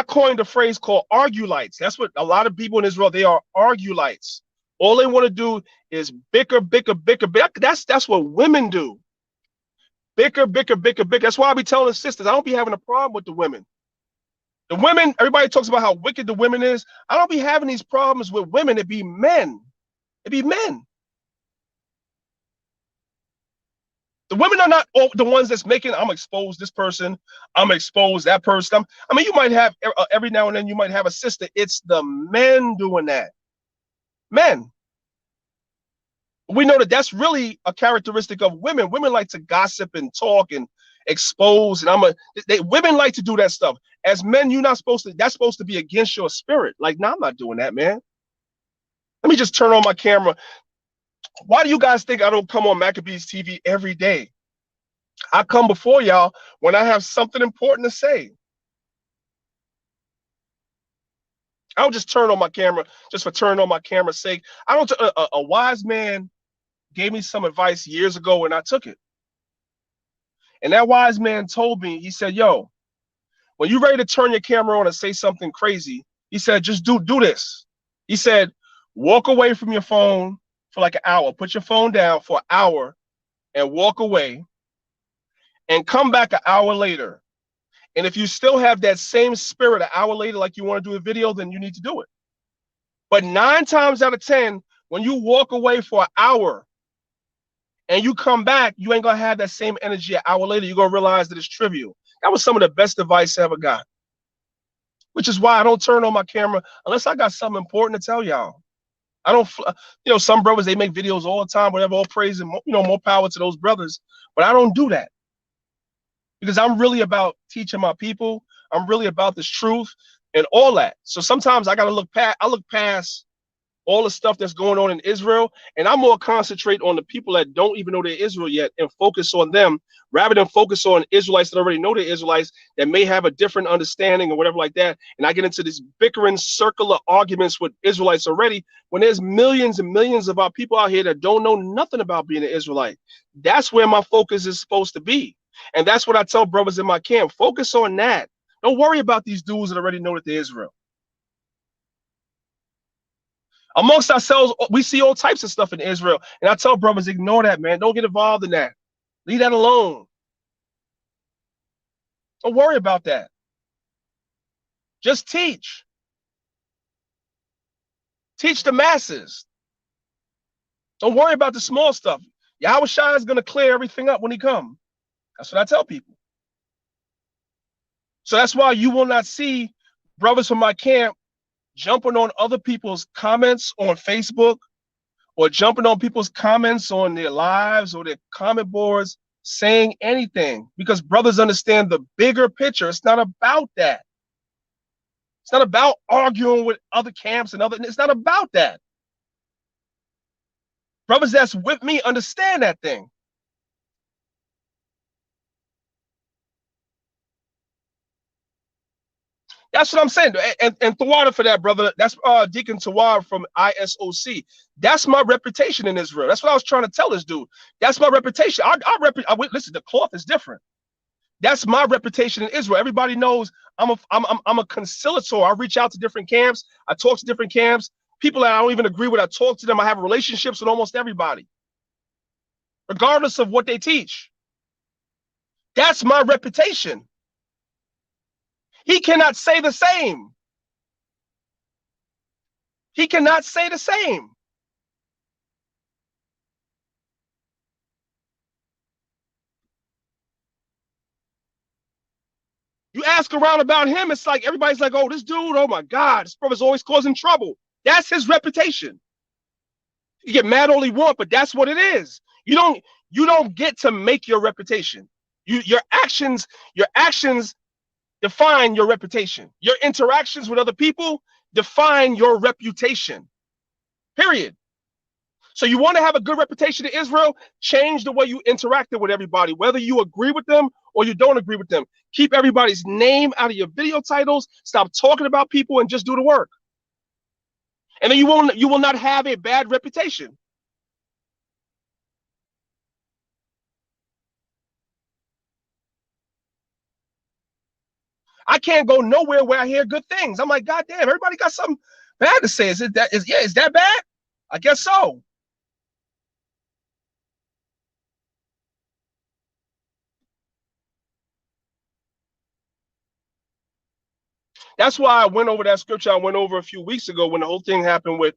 A: coined a phrase called argulites. That's what a lot of people in Israel, they are argulites. All they want to do is bicker, bicker, bicker. That's what women do. Bicker, bicker, bicker, bicker. That's why I be telling the sisters, I don't be having a problem with the women. The women, everybody talks about how wicked the women is. I don't be having these problems with women. It be men. It be men. The women are not the ones that's making, I'm expose this person, I'm expose that person. I mean, you might have, every now and then, you might have a sister. It's the men doing that. Men. We know that that's really a characteristic of women. Women like to gossip and talk and expose. And women like to do that stuff. As men, you're not supposed to, that's supposed to be against your spirit. Like, no, I'm not doing that, man. Let me just turn on my camera. Why do you guys think I don't come on Maccabeestv every day? I come before y'all when I have something important to say. I don't just turn on my camera just for turning on my camera's sake. I don't. A wise man gave me some advice years ago, and I took it. And that wise man told me, he said, "Yo, when you're ready to turn your camera on and say something crazy, he said, just do this." He said, walk away from your phone for like an hour. Put your phone down for an hour and walk away, and come back an hour later. And if you still have that same spirit an hour later, like you want to do a video, then you need to do it. But 9 times out of 10, when you walk away for an hour and you come back, you ain't going to have that same energy an hour later. You're going to realize that it's trivial. That was some of the best advice I ever got, which is why I don't turn on my camera unless I got something important to tell y'all. I don't, some brothers, they make videos all the time, whatever, all praise and, more power to those brothers. But I don't do that, because I'm really about teaching my people. I'm really about this truth and all that. So sometimes I got to look past all the stuff that's going on in Israel, and I'm more concentrate on the people that don't even know they're Israel yet and focus on them rather than focus on Israelites that already know they're Israelites that may have a different understanding or whatever like that. And I get into this bickering circular arguments with Israelites already when there's millions and millions of our people out here that don't know nothing about being an Israelite. That's where my focus is supposed to be. And that's what I tell brothers in my camp. Focus on that. Don't worry about these dudes that already know that they're Israel. Amongst ourselves, we see all types of stuff in Israel. And I tell brothers, ignore that, man. Don't get involved in that. Leave that alone. Don't worry about that. Just teach. Teach the masses. Don't worry about the small stuff. Yahweh Shai is going to clear everything up when he comes. That's what I tell people. So that's why you will not see brothers from my camp jumping on other people's comments on Facebook or jumping on people's comments on their lives or their comment boards saying anything, because brothers understand the bigger picture. It's not about that. It's not about arguing with other camps and it's not about that. Brothers that's with me understand that thing. That's what I'm saying. And Tawada for that, brother. That's Deacon Tawada from ISOC. That's my reputation in Israel. That's what I was trying to tell this dude. That's my reputation. Listen, the cloth is different. That's my reputation in Israel. Everybody knows I'm a conciliator. I reach out to different camps. I talk to different camps. People that I don't even agree with, I talk to them. I have relationships with almost everybody, regardless of what they teach. That's my reputation. He cannot say the same. He cannot say the same. You ask around about him, it's like everybody's like, oh, this dude, oh my God, this brother's always causing trouble. That's his reputation. You get mad all you want, but that's what it is. You don't get to make your reputation. Your actions define your reputation. Your interactions with other people define your reputation. Period. So you want to have a good reputation in Israel, change the way you interacted with everybody, whether you agree with them or you don't agree with them. Keep everybody's name out of your video titles. Stop talking about people and just do the work. And then you will not have a bad reputation. I can't go nowhere where I hear good things. I'm like, God damn, everybody got something bad to say. Is that bad? I guess so. That's why I went over that scripture I went over a few weeks ago when the whole thing happened with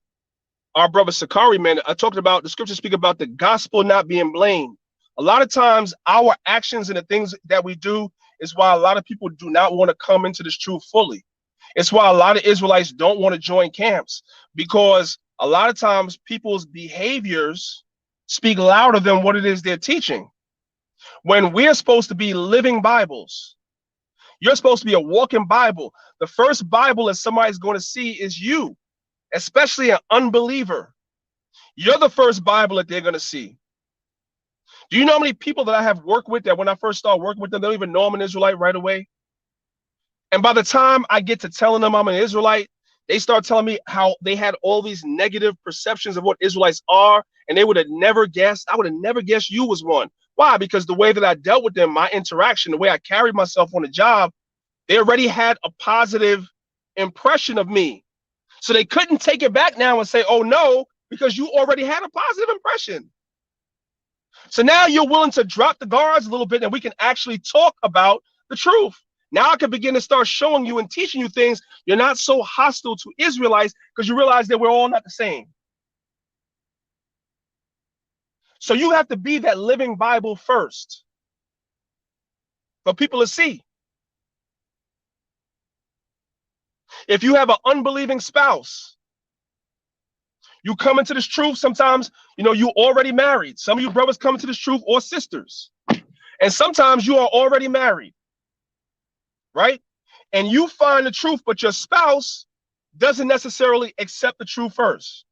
A: our brother Sakari, man. I talked about the scripture speak about the gospel not being blamed. A lot of times our actions and the things that we do is why a lot of people do not want to come into this truth fully. It's why a lot of Israelites don't want to join camps, because a lot of times people's behaviors speak louder than what it is they're teaching. When we're supposed to be living Bibles, you're supposed to be a walking Bible. The first Bible that somebody's going to see is you, especially an unbeliever. You're the first Bible that they're going to see. Do you know how many people that I have worked with that when I first start working with them, they don't even know I'm an Israelite right away? And by the time I get to telling them I'm an Israelite, they start telling me how they had all these negative perceptions of what Israelites are, and they would have never guessed. I would have never guessed you was one. Why? Because the way that I dealt with them, my interaction, the way I carried myself on the job, they already had a positive impression of me. So they couldn't take it back now and say, oh no, because you already had a positive impression. So now you're willing to drop the guards a little bit and we can actually talk about the truth. Now I can begin to start showing you and teaching you things. You're not so hostile to Israelites because you realize that we're all not the same. So you have to be that living Bible first for people to see. If you have an unbelieving spouse, you come into this truth. Sometimes, you already married. Some of you brothers come into this truth, or sisters. And sometimes you are already married, right? And you find the truth, but your spouse doesn't necessarily accept the truth first.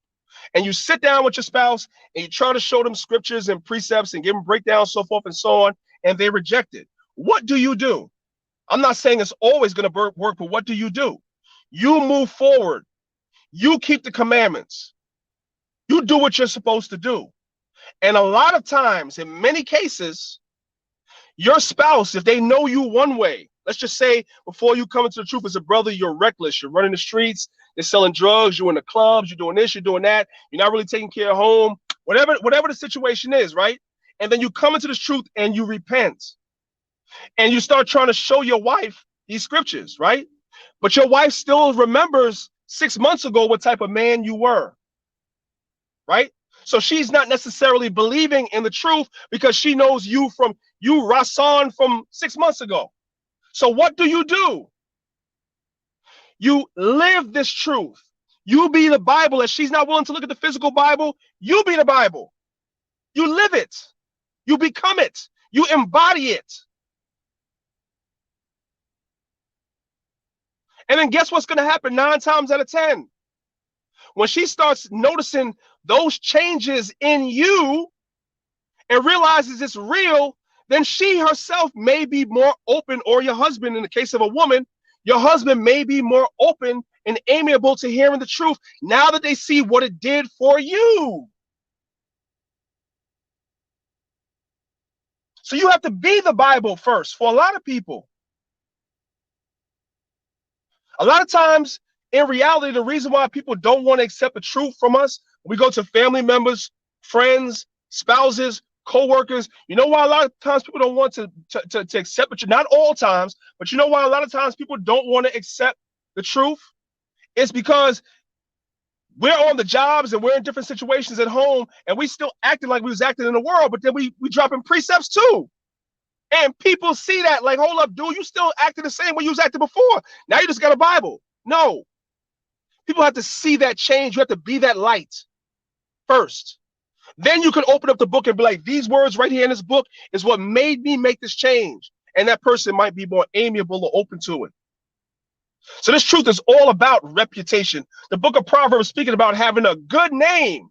A: And you sit down with your spouse and you try to show them scriptures and precepts and give them breakdowns, so forth and so on, and they reject it. What do you do? I'm not saying it's always going to work, but what do? You move forward. You keep the commandments. You do what you're supposed to do. And a lot of times, in many cases, your spouse, if they know you one way, let's just say before you come into the truth as a brother, you're reckless. You're running the streets. They're selling drugs. You're in the clubs. You're doing this. You're doing that. You're not really taking care of home. Whatever the situation is, right? And then you come into this truth and you repent. And you start trying to show your wife these scriptures, right? But your wife still remembers 6 months ago what type of man you were, right? So she's not necessarily believing in the truth because she knows you Rasan from 6 months ago. So what do? You live this truth. You be the Bible. If she's not willing to look at the physical Bible, you be the Bible. You live it. You become it. You embody it. And then guess what's going to happen 9 times out of 10? When she starts noticing those changes in you and realizes it's real, then she herself may be more open, or your husband, in the case of a woman, your husband may be more open and amiable to hearing the truth now that they see what it did for you. So you have to be the Bible first for a lot of people. A lot of times, in reality, the reason why people don't want to accept the truth from us, we go to family members, friends, spouses, co-workers. You know why a lot of times people don't want to accept it? Not all times, but you know why a lot of times people don't want to accept the truth? It's because We're on the jobs and we're in different situations at home, and we still acting like we was acting in the world, but then we dropping precepts too. And people see that, like, hold up, dude, you still acting the same way you was acting before. Now you just got a Bible. No. People have to see that change. You have to be that light first. Then you can open up the book and be like, these words right here in this book is what made me make this change. And that person might be more amiable or open to it. So this truth is all about reputation. The book of Proverbs speaking about having a good name.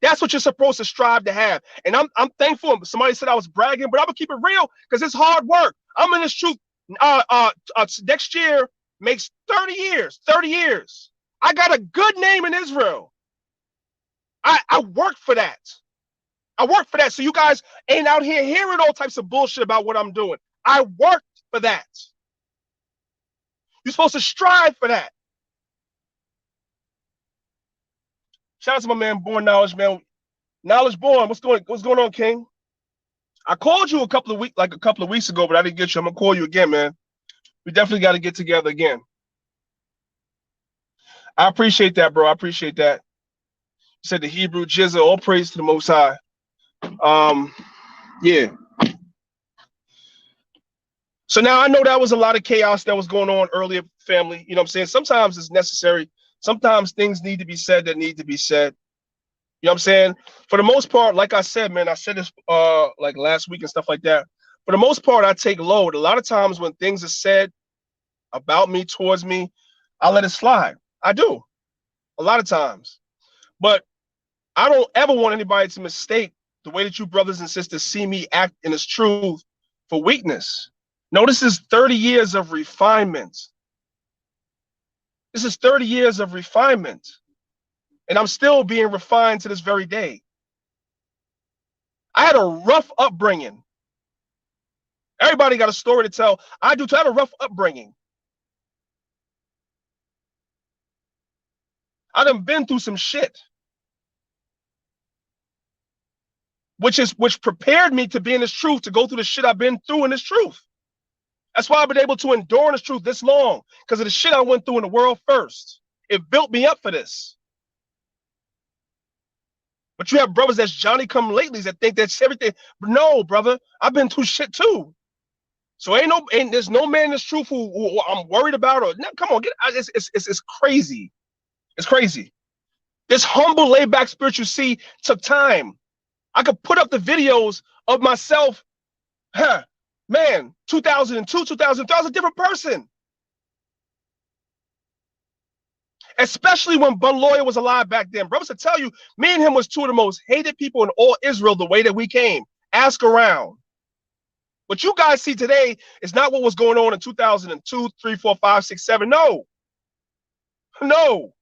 A: That's what you're supposed to strive to have. And I'm thankful. Somebody said I was bragging, but I'm gonna keep it real because it's hard work. I'm in this truth. Next year makes 30 years. 30 years. I got a good name in Israel. I worked for that. I worked for that. So you guys ain't out here hearing all types of bullshit about what I'm doing. I worked for that. You're supposed to strive for that. Shout out to my man, Born Knowledge, man. Knowledge Born, what's going on, King? I called you a couple of weeks ago, but I didn't get you. I'm gonna call you again, man. We definitely got to get together again. I appreciate that, bro. I appreciate that. You said the Hebrew Jizza, all praise to the Most High. Yeah. So now I know that was a lot of chaos that was going on earlier, family. You know what I'm saying? Sometimes it's necessary. Sometimes things need to be said that need to be said. You know what I'm saying? For the most part, like I said, man, I said this like last week and stuff like that. For the most part, I take load. A lot of times when things are said about me, towards me, I let it slide. I do. A lot of times. But I don't ever want anybody to mistake the way that you brothers and sisters see me act in this truth for weakness. No, this is 30 years of refinement. This is 30 years of refinement. And I'm still being refined to this very day. I had a rough upbringing. Everybody got a story to tell. I do too. I had a rough upbringing. I done been through some shit. Which prepared me to be in this truth, to go through the shit I've been through in this truth. That's why I've been able to endure in this truth this long, because of the shit I went through in the world first. It built me up for this. But you have brothers that's Johnny come latelys that think that's everything. No, brother, I've been through shit too. So there's no man in this truth who I'm worried about, or no, come on, it's crazy. It's crazy. This humble, laid back spirit you see took time. I could put up the videos of myself, man, 2002, 2003, I was a different person. Especially when Bun Lawyer was alive back then. Brothers will tell you, me and him was two of the most hated people in all Israel the way that we came. Ask around. What you guys see today is not what was going on in 2002, 3, 4, 5, 6, 7. No. No.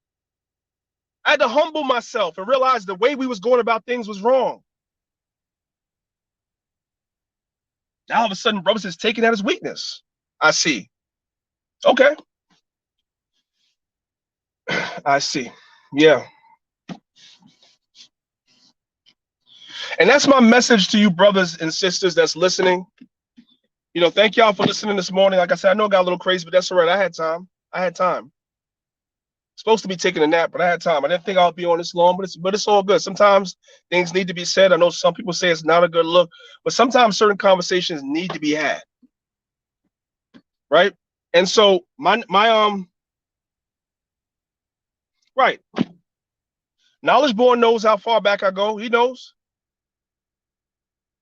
A: I had to humble myself and realize the way we was going about things was wrong. Now all of a sudden, brothers is taking that as weakness. I see. Okay. I see. Yeah. And that's my message to you brothers and sisters that's listening. You know, thank y'all for listening this morning. Like I said, I know it got a little crazy, but that's all right. I had time. Supposed to be taking a nap, but I had time. I didn't think I'll be on this long, but it's all good. Sometimes things need to be said. I know some people say it's not a good look, but sometimes certain conversations need to be had. Right? And so right. Knowledge Born knows how far back I go. He knows.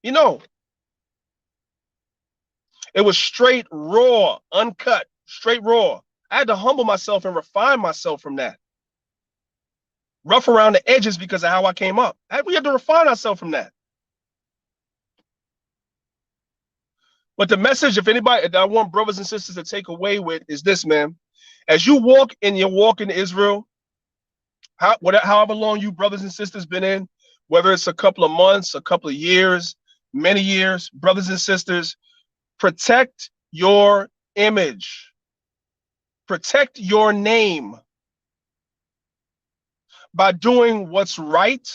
A: You know. It was straight raw, uncut, straight raw. I had to humble myself and refine myself from that. Rough around the edges because of how I came up. We had to refine ourselves from that. But the message, if anybody, that I want brothers and sisters to take away with is this, man. As you walk in your walk in Israel, however long you brothers and sisters been in, whether it's a couple of months, a couple of years, many years, brothers and sisters, protect your image. Protect your name by doing what's right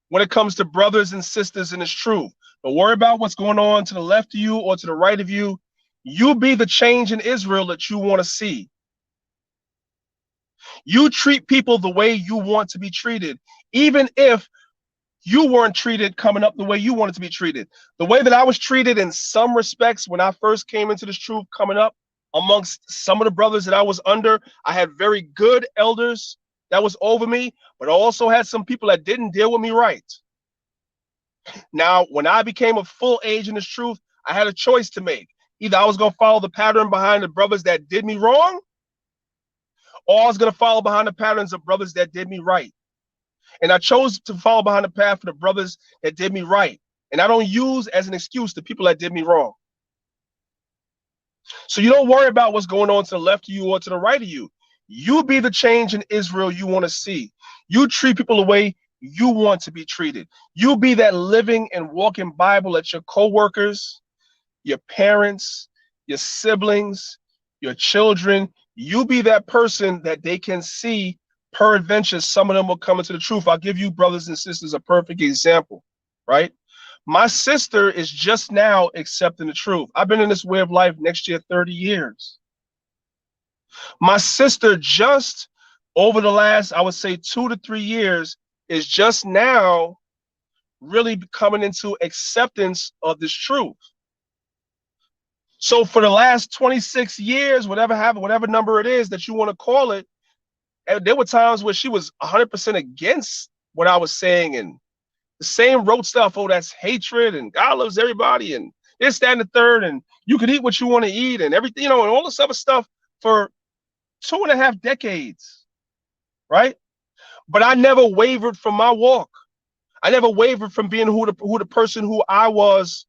A: when it comes to brothers and sisters in this truth. Don't worry about what's going on to the left of you or to the right of you. You be the change in Israel that you want to see. You treat people the way you want to be treated, even if you weren't treated coming up the way you wanted to be treated. The way that I was treated in some respects when I first came into this truth coming up amongst some of the brothers that I was under, I had very good elders that was over me, but I also had some people that didn't deal with me right. Now, when I became a full age in this truth, I had a choice to make. Either I was going to follow the pattern behind the brothers that did me wrong, or I was going to follow behind the patterns of brothers that did me right. And I chose to follow behind the path of the brothers that did me right. And I don't use as an excuse the people that did me wrong. So you don't worry about what's going on to the left of you or to the right of you. You be the change in Israel you want to see. You treat people the way you want to be treated. You be that living and walking Bible that your co-workers, your parents, your siblings, your children, you be that person that they can see. Peradventure, some of them will come into the truth. I'll give you, brothers and sisters, a perfect example, right? My sister is just now accepting the truth. I've been in this way of life next year 30 years. My sister just over the last, I would say 2 to 3 years, is just now really coming into acceptance of this truth. So for the last 26 years, whatever happened, whatever number it is that you want to call it, there were times where she was 100% against what I was saying, and the same rote stuff. Oh, that's hatred, and God loves everybody, and this, that, and the third, and you can eat what you want to eat, and everything, and all this other stuff for 2.5 decades, right? But I never wavered from my walk. I never wavered from being who the person who I was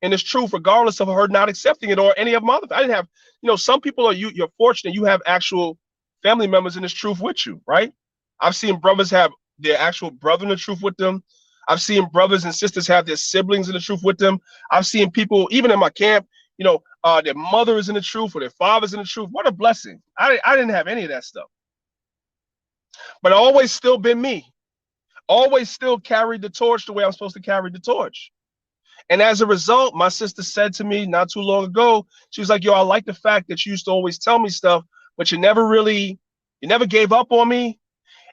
A: in this truth, regardless of her not accepting it or any of my other. I didn't have, some people are you're fortunate you have actual family members in this truth with you, right? I've seen brothers have their actual brother in the truth with them. I've seen brothers and sisters have their siblings in the truth with them. I've seen people, even in my camp, their mother is in the truth or their father's in the truth. What a blessing. I didn't have any of that stuff. But I always still been me. Always still carried the torch the way I'm supposed to carry the torch. And as a result, my sister said to me not too long ago, she was like, yo, I like the fact that you used to always tell me stuff, but you never gave up on me,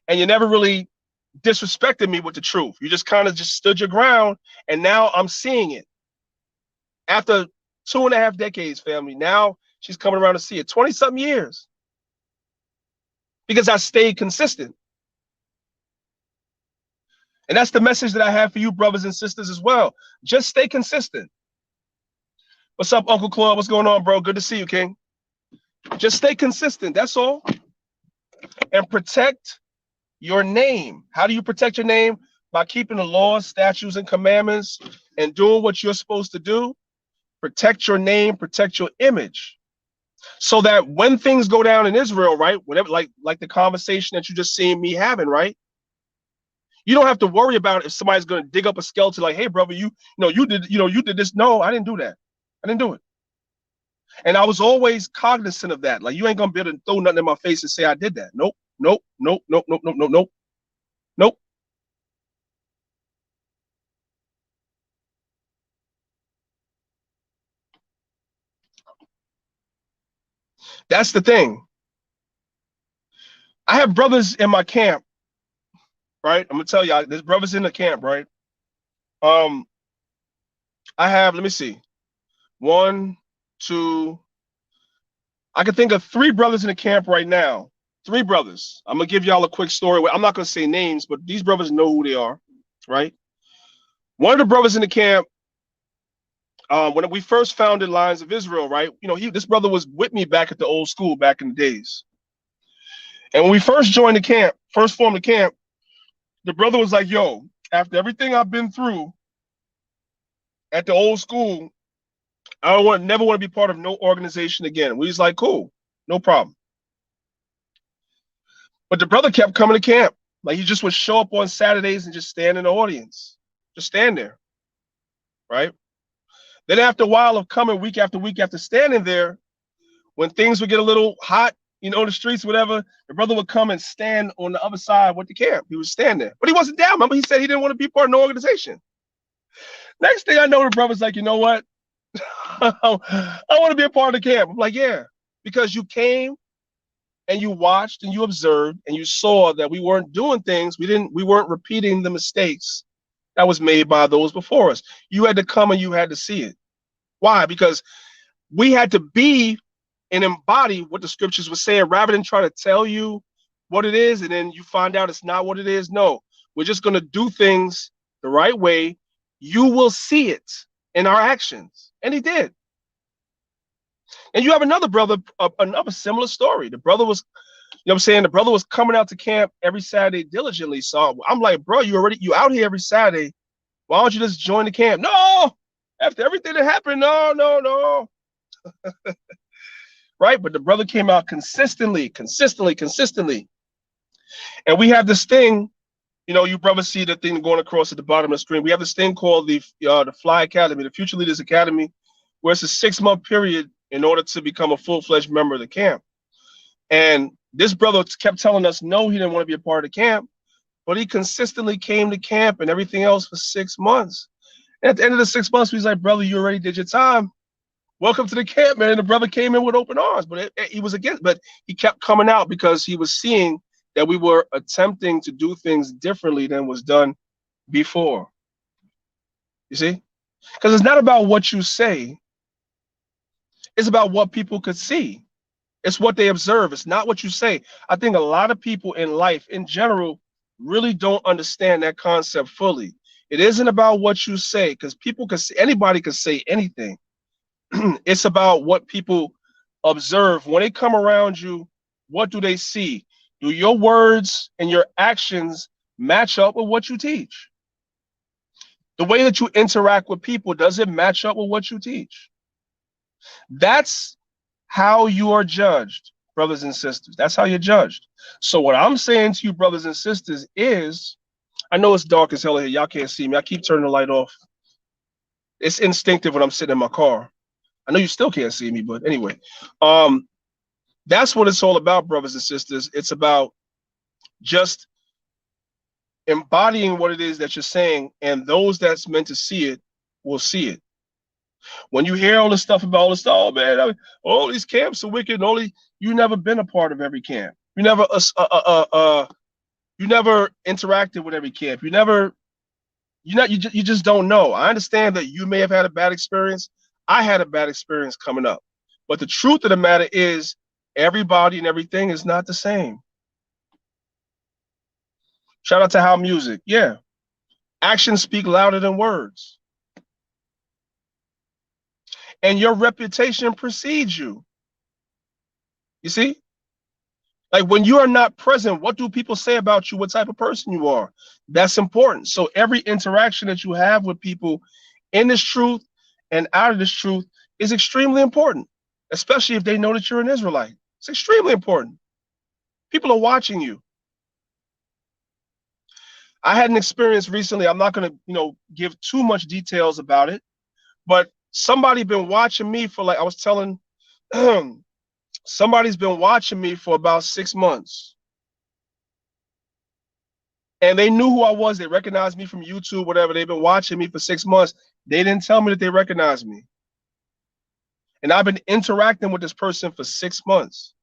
A: and you never really disrespected me with the truth. You just kind of just stood your ground, and now I'm seeing it. After 2.5 decades, family, now she's coming around to see it. 20-something years. Because I stayed consistent. And that's the message that I have for you, brothers and sisters, as well. Just stay consistent. What's up, Uncle Claude? What's going on, bro? Good to see you, King. Just stay consistent. That's all. And protect your name. How do you protect your name? By keeping the laws, statutes, and commandments and doing what you're supposed to do. Protect your name, protect your image. So that when things go down in Israel, right? Whatever, like the conversation that you just seen me having, right? You don't have to worry about if somebody's going to dig up a skeleton like, hey, brother, you did this. No, I didn't do that. I didn't do it. And I was always cognizant of that. Like, you ain't going to be able to throw nothing in my face and say I did that. Nope, nope, nope, nope, nope, nope, nope, nope, nope. That's the thing. I have brothers in my camp, right? I'm going to tell you, there's brothers in the camp, right? I have, let me see, 1, 2, I can think of 3 brothers in the camp right now. 3 brothers. I'm gonna give y'all a quick story. I'm not gonna say names, but these brothers know who they are, right? One of the brothers in the camp, when we first founded Lions of Israel, right? This brother was with me back at the old school back in the days. And when we first joined the camp, first formed the camp, the brother was like, yo, after everything I've been through at the old school, I never want to be part of no organization again. We was like, cool, no problem. But the brother kept coming to camp. Like, he just would show up on Saturdays and just stand in the audience. Just stand there, right? Then after a while of coming week after week after standing there, when things would get a little hot, the streets, whatever, the brother would come and stand on the other side with the camp. He would stand there. But he wasn't down. Remember, he said he didn't want to be part of no organization. Next thing I know, the brother's like, you know what? I want to be a part of the camp. I'm like, yeah, because you came and you watched and you observed and you saw that we weren't doing things, we weren't repeating the mistakes that was made by those before us. You had to come and you had to see it. Why? Because we had to be and embody what the scriptures were saying rather than try to tell you what it is and then you find out it's not what it is. No, we're just going to do things the right way. You will see it in our actions. And he did. And you have another brother, another similar story. The brother was, you know what I'm saying? The brother was coming out to camp every Saturday diligently. So I'm like, bro, you out here every Saturday. Why don't you just join the camp? No, after everything that happened, no. Right? But the brother came out consistently. And we have this thing, you know, you brothers see the thing going across at the bottom of the screen. We have this thing called the Fly Academy, the Future Leaders Academy, where it's a 6-month period in order to become a full-fledged member of the camp. And this brother kept telling us, no, he didn't want to be a part of the camp, but he consistently came to camp and everything else for 6 months. And at the end of the 6 months, he's like, brother, you already did your time. Welcome to the camp, man. And the brother came in with open arms, but he was against, but he kept coming out because he was seeing that we were attempting to do things differently than was done before. You see? Because it's not about what you say. It's about what people could see. It's what they observe. It's not what you say. I think a lot of people in life in general really don't understand that concept fully. It isn't about what you say, because people can say, anybody can say anything. It's about what people observe. When they come around you, what do they see? Do your words and your actions match up with what you teach? The way that you interact with people, does it match up with what you teach? That's how you are judged, brothers and sisters. That's how you're judged. So what I'm saying to you, brothers and sisters, is, I know it's dark as hell here. Y'all can't see me. I keep turning the light off. It's instinctive when I'm sitting in my car. I know you still can't see me, but anyway, that's what it's all about, brothers and sisters. It's about just embodying what it is that you're saying, and those that's meant to see it will see it. When you hear all this stuff about all this stuff, oh man, all these camps are wicked. You never been a part of every camp. You never interacted with every camp. You just don't know. I understand that you may have had a bad experience. I had a bad experience coming up. But the truth of the matter is, everybody and everything is not the same. Shout out to How Music. Yeah. Actions speak louder than words. And your reputation precedes you. You see? Like when you are not present, what do people say about you? What type of person you are? That's important. So every interaction that you have with people in this truth and out of this truth is extremely important, especially if they know that you're an Israelite. It's extremely important. People are watching you. I had an experience recently. I'm not going to, give too much details about it, but somebody been watching me for, like I was telling, somebody's been watching me for about 6 months. And they knew who I was. They recognized me from YouTube, whatever. They've been watching me for 6 months. They didn't tell me that they recognized me. And I've been interacting with this person for 6 months.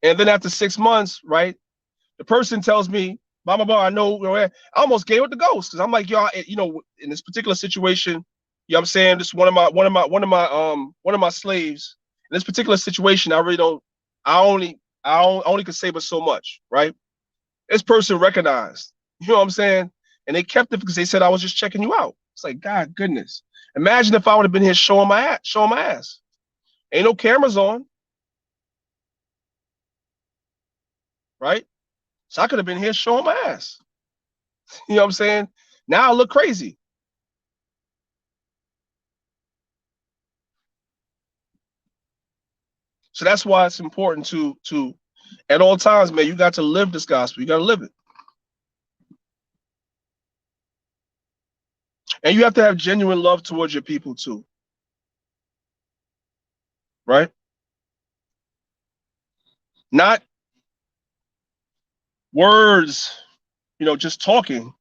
A: And then after 6 months, right, the person tells me, blah, blah, blah, I know, I almost gave it the ghost. Because I'm like, yo, in this particular situation, you know what I'm saying? This one of my slaves. In this particular situation, I only could say but so much, right? This person recognized, you know what I'm saying? And they kept it because they said I was just checking you out. It's like, God goodness. Imagine if I would have been here showing my ass. Ain't no cameras on. Right? So I could have been here showing my ass. You know what I'm saying? Now I look crazy. So that's why it's important to at all times, man, you got to live this gospel. You got to live it. And you have to have genuine love towards your people too. Right? Not words, just talking.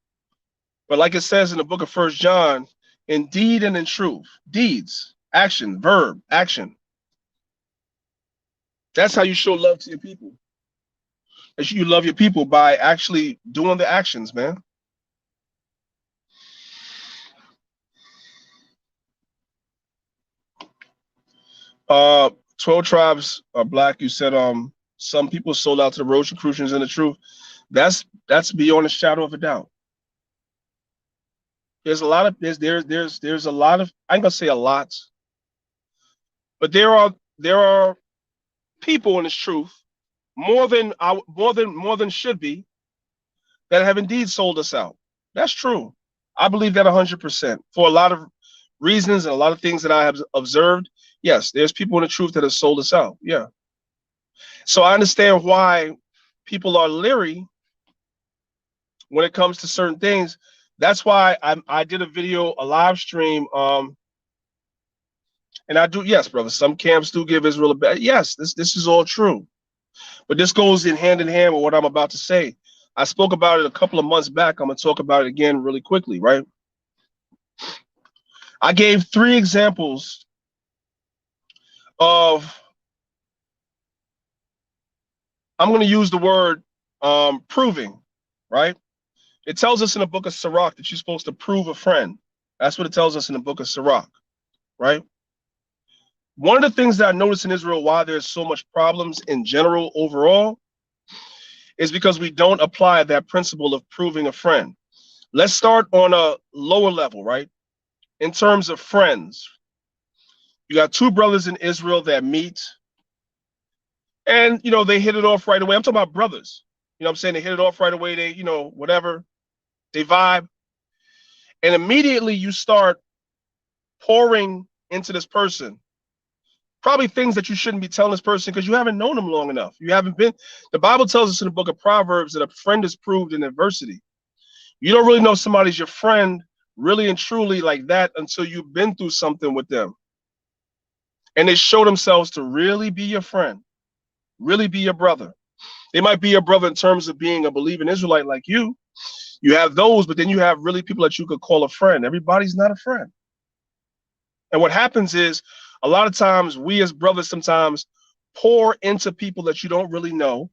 A: But like it says in the book of 1 John, in deed and in truth. Deeds, action, verb, action. That's how you show love to your people. You love your people by actually doing the actions, man. 12 tribes are black. You said some people sold out to the Rosicrucians and the truth. That's beyond a shadow of a doubt. There's a lot of there's a lot of, I ain't gonna say a lot, but there are people in this truth more than should be that have indeed sold us out. That's true. I believe that 100% for a lot of reasons and a lot of things that I have observed. Yes, there's people in the truth that have sold us out. Yeah. So I understand why people are leery when it comes to certain things. That's why I did a video, a live stream. And I do, yes, brother. Some camps do give Israel a bad. Yes, this is all true. But this goes in hand with what I'm about to say. I spoke about it a couple of months back. I'm gonna talk about it again really quickly, right? I gave 3 examples of, I'm going to use the word proving, right? It tells us in the book of Sirach that you're supposed to prove a friend. That's what it tells us in the book of Sirach, right? One of the things that I noticed in Israel why there's so much problems in general overall is because we don't apply that principle of proving a friend. Let's start on a lower level, right? In terms of friends, you got 2 brothers in Israel that meet, and they hit it off right away. I'm talking about brothers. You know what I'm saying? They hit it off right away. They, whatever, they vibe. And immediately you start pouring into this person probably things that you shouldn't be telling this person because you haven't known them long enough. You haven't been. The Bible tells us in the book of Proverbs that a friend is proved in adversity. You don't really know somebody's your friend really and truly like that until you've been through something with them. And they show themselves to really be your friend, really be your brother. They might be your brother in terms of being a believing Israelite like you. You have those, but then you have really people that you could call a friend. Everybody's not a friend. And what happens is a lot of times we as brothers sometimes pour into people that you don't really know.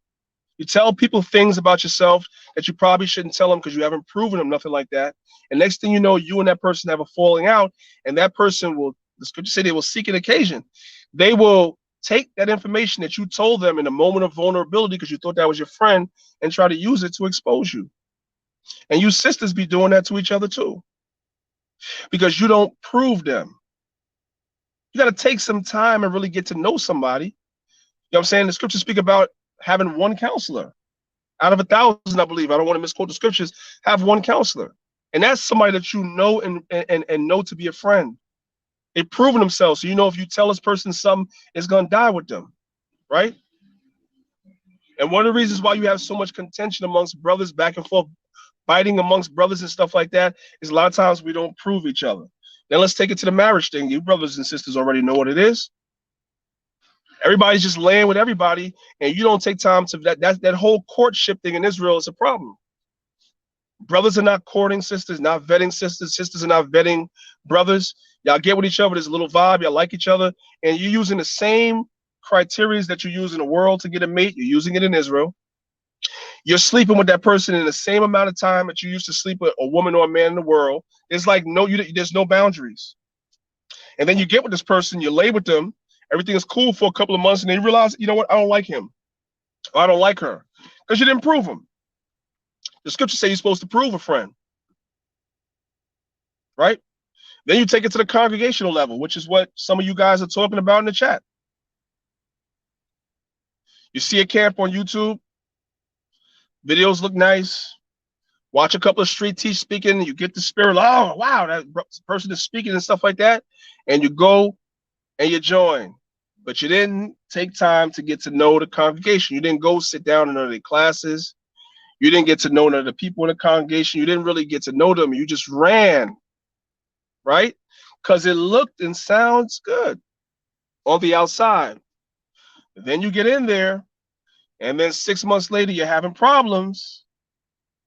A: You tell people things about yourself that you probably shouldn't tell them because you haven't proven them, nothing like that. And next thing you know, you and that person have a falling out, and that person will, the scripture say, they will seek an occasion. They will take that information that you told them in a moment of vulnerability because you thought that was your friend and try to use it to expose you. And you sisters be doing that to each other too because you don't prove them. You got to take some time and really get to know somebody. You know what I'm saying? The scriptures speak about having one counselor out of 1,000, I believe. I don't want to misquote the scriptures. Have one counselor. And that's somebody that you know and know to be a friend. They've proven themselves. So you know if you tell this person something, it's going to die with them, right? And one of the reasons why you have so much contention amongst brothers back and forth, fighting amongst brothers and stuff like that, is a lot of times we don't prove each other. Then let's take it to the marriage thing. You brothers and sisters already know what it is. Everybody's just laying with everybody, and you don't take time to that whole courtship thing in Israel is a problem. Brothers are not courting sisters, not vetting sisters. Sisters are not vetting brothers. Y'all get with each other. There's a little vibe. Y'all like each other, and you're using the same criteria that you use in the world to get a mate. You're using it in Israel. You're sleeping with that person in the same amount of time that you used to sleep with a woman or a man in the world. There's like there's no boundaries. And then you get with this person, you lay with them, everything is cool for a couple of months, and then you realize, you know what, I don't like him, or I don't like her, because you didn't prove him. The scriptures say you're supposed to prove a friend, right? Then you take it to the congregational level, which is what some of you guys are talking about in the chat. You see a camp on YouTube, videos look nice, watch a couple of street teach speaking, you get the spirit, oh, wow, that person is speaking and stuff like that, and you go and you join. But you didn't take time to get to know the congregation. You didn't go sit down in none of their classes. You didn't get to know none of the people in the congregation. You didn't really get to know them. You just ran, right? Because it looked and sounds good on the outside. Then you get in there, and then 6 months later, you're having problems.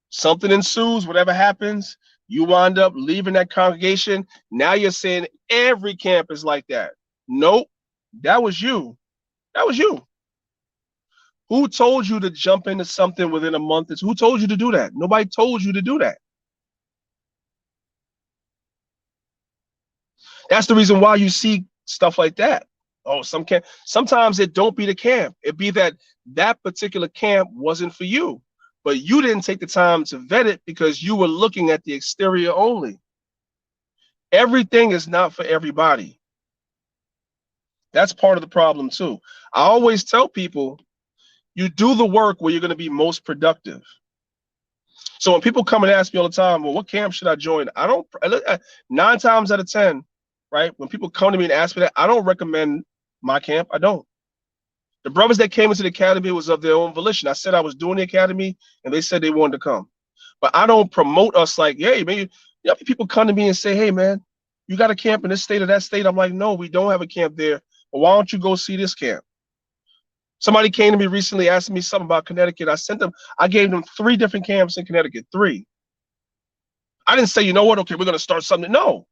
A: Something ensues, whatever happens, you wind up leaving that congregation. Now you're saying every camp is like that. Nope, that was you. That was you. Who told you to jump into something within a month? Who told you to do that? Nobody told you to do that. That's the reason why you see stuff like that. Oh, sometimes it don't be the camp. It be that particular camp wasn't for you, but you didn't take the time to vet it because you were looking at the exterior only. Everything is not for everybody. That's part of the problem too. I always tell people, you do the work where you're going to be most productive. So when people come and ask me all the time, well, what camp should I join? 9 times out of 10, right? When people come to me and ask me that, I don't recommend my camp. I don't. The brothers that came into the academy was of their own volition. I said I was doing the academy, and they said they wanted to come. But I don't promote us like, hey, man, people come to me and say, hey, man, you got a camp in this state or that state? I'm like, no, we don't have a camp there. But why don't you go see this camp? Somebody came to me recently asking me something about Connecticut. I gave them 3 different camps in Connecticut, 3. I didn't say, you know what, okay, we're going to start something. No,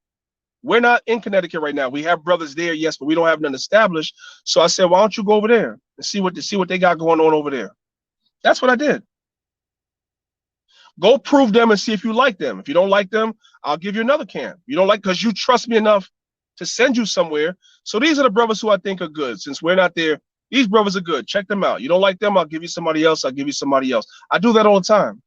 A: we're not in Connecticut right now. We have brothers there, yes, but we don't have none established. So I said, why don't you go over there and see what they got going on over there? That's what I did. Go prove them and see if you like them. If you don't like them, I'll give you another camp. You don't like, because you trust me enough to send you somewhere. So these are the brothers who I think are good. Since we're not there, these brothers are good. Check them out. You don't like them, I'll give you somebody else. I'll give you somebody else. I do that all the time.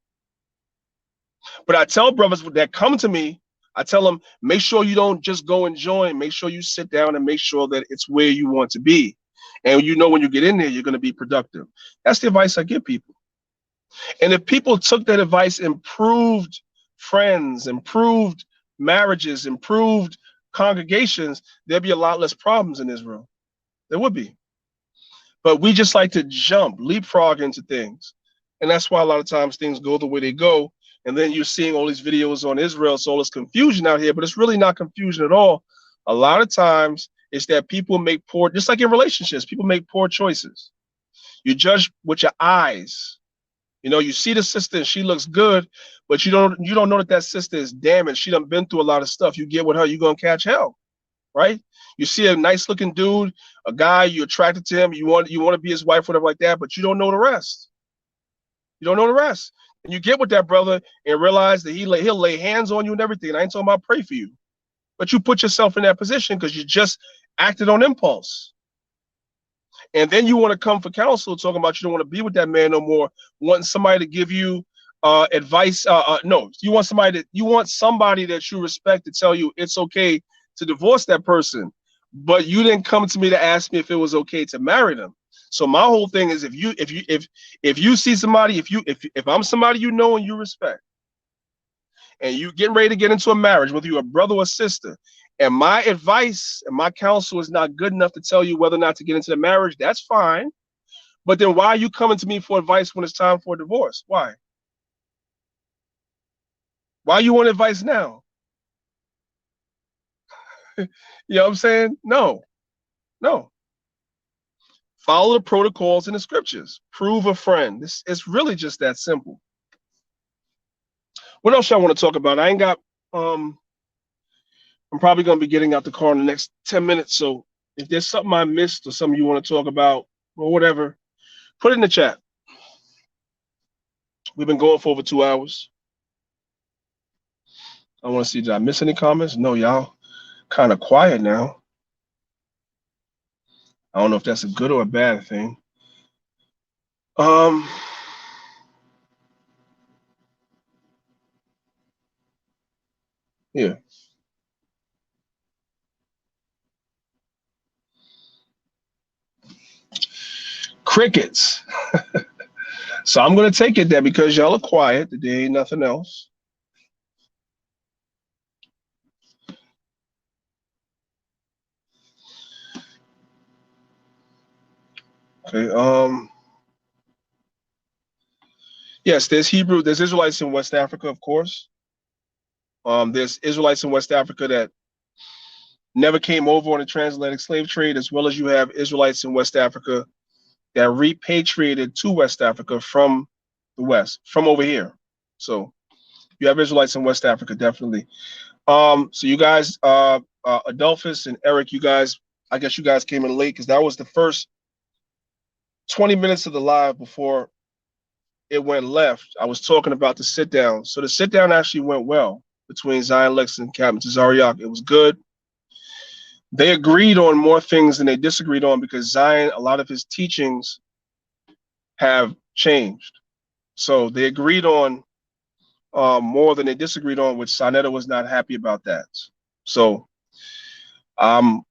A: But I tell brothers that come to me, I tell them, make sure you don't just go and join. Make sure you sit down and make sure that it's where you want to be. And you know when you get in there, you're going to be productive. That's the advice I give people. And if people took that advice, improved friends, improved marriages, improved congregations, there'd be a lot less problems in Israel. There would be. But we just like to leapfrog into things. And that's why a lot of times things go the way they go. And then you're seeing all these videos on Israel, so all this confusion out here, but it's really not confusion at all. A lot of times it's that people make just like in relationships, people make poor choices. You judge with your eyes. You know, you see the sister and she looks good, but you don't know that sister is damaged. She done been through a lot of stuff. You get with her, you're going to catch hell, right? You see a nice looking dude, a guy, you're attracted to him, you want to be his wife, whatever like that, but you don't know the rest. You don't know the rest. And you get with that brother and realize that he'll lay hands on you and everything. And I ain't talking about pray for you. But you put yourself in that position because you just acted on impulse. And then you want to come for counsel talking about you don't want to be with that man no more, wanting somebody to give you advice. No, you want somebody that you respect to tell you it's okay to divorce that person. But you didn't come to me to ask me if it was okay to marry them. So my whole thing is if you see somebody, if I'm somebody you know and you respect, and you getting ready to get into a marriage, whether you're a brother or sister, and my advice and my counsel is not good enough to tell you whether or not to get into the marriage, that's fine. But then why are you coming to me for advice when it's time for a divorce? Why? Why you want advice now? You know what I'm saying? No. Follow the protocols in the scriptures. Prove a friend. It's really just that simple. What else y'all want to talk about? I ain't got I'm probably gonna be getting out the car in the next 10 minutes. So if there's something I missed or something you want to talk about or whatever, put it in the chat. We've been going for over 2 hours. I want to see, did I miss any comments? No, y'all kind of quiet now. I don't know if that's a good or a bad thing. Yeah. Crickets. So I'm going to take it that because y'all are quiet, that there ain't nothing else. Okay. Yes, there's Israelites in West Africa, of course. There's Israelites in West Africa that never came over on the transatlantic slave trade, as well as you have Israelites in West Africa that repatriated to West Africa from the West, from over here. So you have Israelites in West Africa, definitely. So you guys, Adolphus and Eric, I guess you guys came in late because that was the first 20 minutes of the live before it went left, I was talking about the sit down. So the sit down actually went well between Zion Lexx and Captain Tazaryach. It was good. They agreed on more things than they disagreed on because Zion, a lot of his teachings have changed. So they agreed on more than they disagreed on, which Sonetta was not happy about that. So um,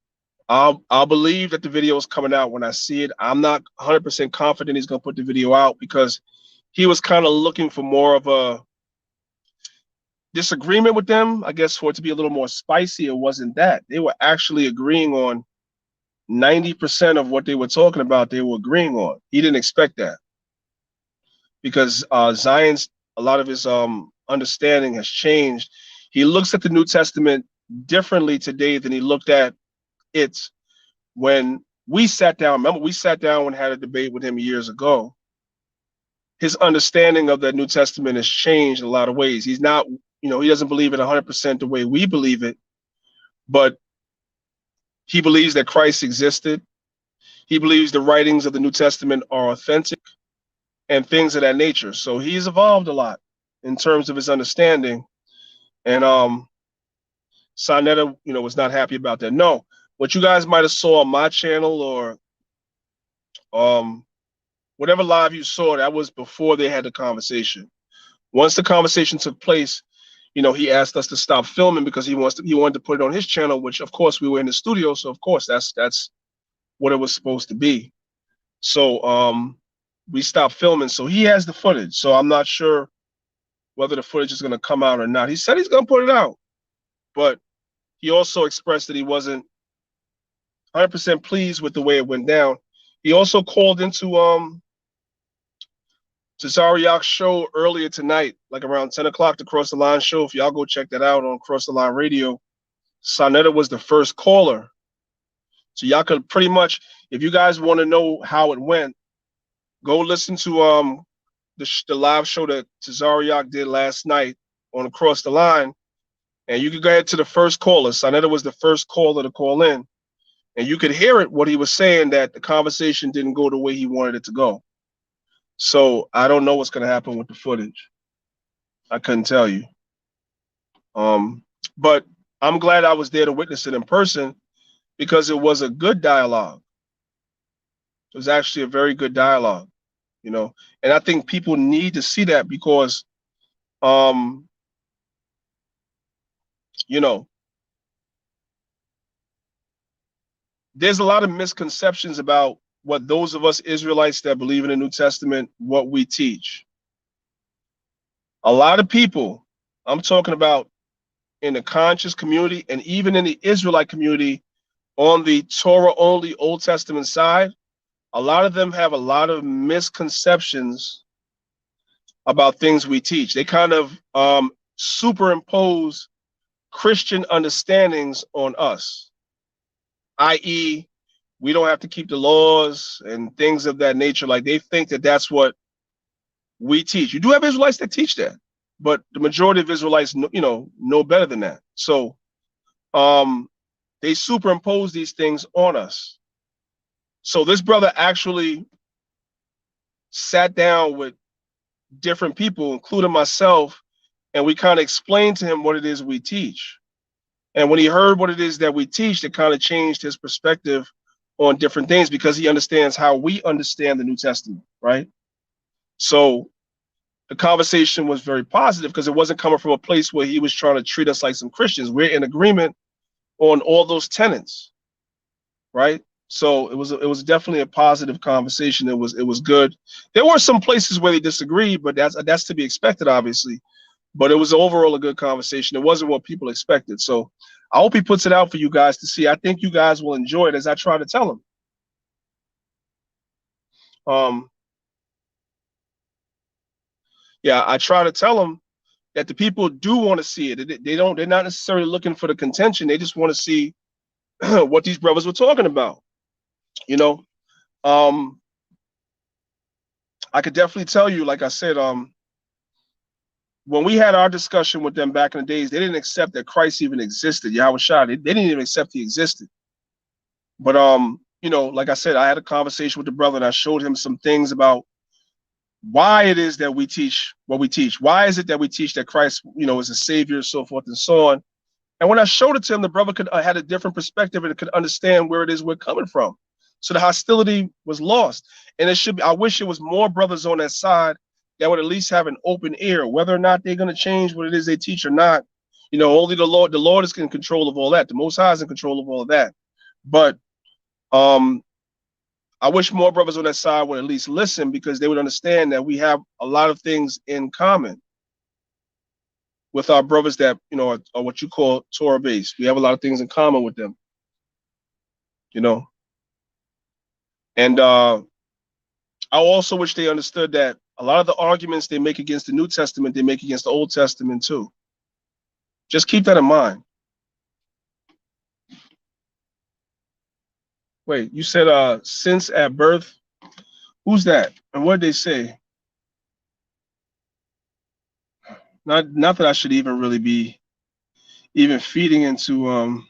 A: I'll believe that the video is coming out when I see it. I'm not 100% confident he's going to put the video out because he was kind of looking for more of a disagreement with them, I guess, for it to be a little more spicy. It wasn't that. They were actually agreeing on 90% of what they were talking about. They were agreeing on. He didn't expect that because Zion's, a lot of his understanding has changed. He looks at the New Testament differently today than he looked at it when we sat down. Remember, we sat down and had a debate with him years ago. His understanding of the New Testament has changed in a lot of ways. He's not, he doesn't believe it 100% the way we believe it, but he believes that Christ existed. He believes the writings of the New Testament are authentic and things of that nature. So he's evolved a lot in terms of his understanding. And Sonetta, was not happy about that. No, what you guys might have saw on my channel or whatever live you saw, that was before they had the conversation. Once the conversation took place, he asked us to stop filming because he wanted to put it on his channel, which of course we were in the studio, so of course that's what it was supposed to be. So we stopped filming. So he has the footage. So I'm not sure whether the footage is going to come out or not. He said he's going to put it out, but he also expressed that he wasn't 100% pleased with the way it went down. He also called into Tazaryach's show earlier tonight, like around 10 o'clock, the Cross the Line show. If y'all go check that out on Cross the Line Radio, Sonetta was the first caller. So y'all could pretty much, if you guys want to know how it went, go listen to the live show that Tazaryach did last night on Across the Line, and you could go ahead to the first caller. Sonetta was the first caller to call in, and you could hear it, what he was saying, that the conversation didn't go the way he wanted it to go. So I don't know what's going to happen with the footage. I couldn't tell you. But I'm glad I was there to witness it in person because it was a good dialogue. It was actually a very good dialogue, and I think people need to see that because, there's a lot of misconceptions about what those of us Israelites that believe in the New Testament, what we teach. A lot of people, I'm talking about in the conscious community and even in the Israelite community on the Torah-only Old Testament side, a lot of them have a lot of misconceptions about things we teach. They kind of superimpose Christian understandings on us, i.e., we don't have to keep the laws and things of that nature. Like they think that that's what we teach. You do have Israelites that teach that, but the majority of Israelites, know better than that. So they superimpose these things on us. So this brother actually sat down with different people, including myself, and we kind of explained to him what it is we teach. And when he heard what it is that we teach, it kind of changed his perspective on different things because he understands how we understand the New Testament, right? So the conversation was very positive because it wasn't coming from a place where he was trying to treat us like some Christians. We're in agreement on all those tenets, right? So it was definitely a positive conversation. It was good. There were some places where they disagreed, but that's to be expected, obviously. But it was overall a good conversation. It wasn't what people expected. So I hope he puts it out for you guys to see. I think you guys will enjoy it as I try to tell him. Yeah, I try to tell them that the people do want to see it. They're not necessarily looking for the contention. They just want to see what these brothers were talking about. I could definitely tell you, like I said, when we had our discussion with them back in the days, they didn't accept that Christ even existed. Yahweh Shah, they didn't even accept he existed. But like I said, I had a conversation with the brother and I showed him some things about why it is that we teach what we teach. Why is it that we teach that Christ, is a savior, so forth and so on. And when I showed it to him, the brother had a different perspective and could understand where it is we're coming from. So the hostility was lost. And I wish it was more brothers on that side that would at least have an open ear, whether or not they're going to change what it is they teach or not. Only the Lord is in control of all that. The Most High is in control of all of that. But I wish more brothers on that side would at least listen, because they would understand that we have a lot of things in common with our brothers that, are what you call Torah based. We have a lot of things in common with them, And I also wish they understood that a lot of the arguments they make against the New Testament, they make against the Old Testament too. Just keep that in mind. Wait, you said since at birth? Who's that? And what did they say? Not that I should even really be even feeding into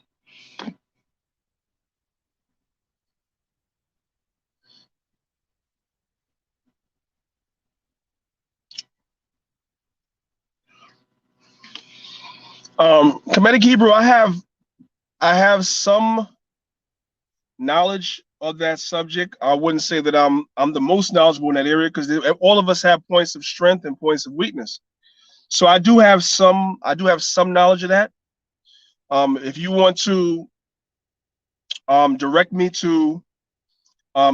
A: Kemetic Hebrew. I have some knowledge of that subject. I wouldn't say that I'm the most knowledgeable in that area, because all of us have points of strength and points of weakness. So I do have some knowledge of that. If you want to direct me to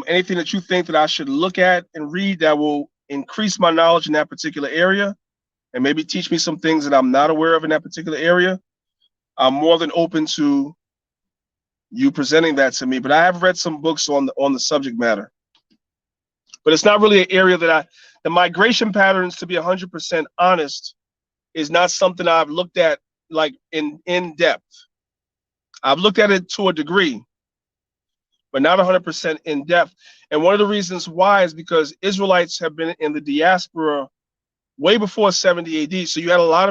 A: anything that you think that I should look at and read that will increase my knowledge in that particular area, and maybe teach me some things that I'm not aware of in that particular area, I'm more than open to you presenting that to me. But I have read some books on the subject matter. But it's not really an area that the migration patterns, to be 100% honest, is not something I've looked at like in depth. I've looked at it to a degree, but not 100% in depth. And one of the reasons why is because Israelites have been in the diaspora way before 70 AD. So you had a lot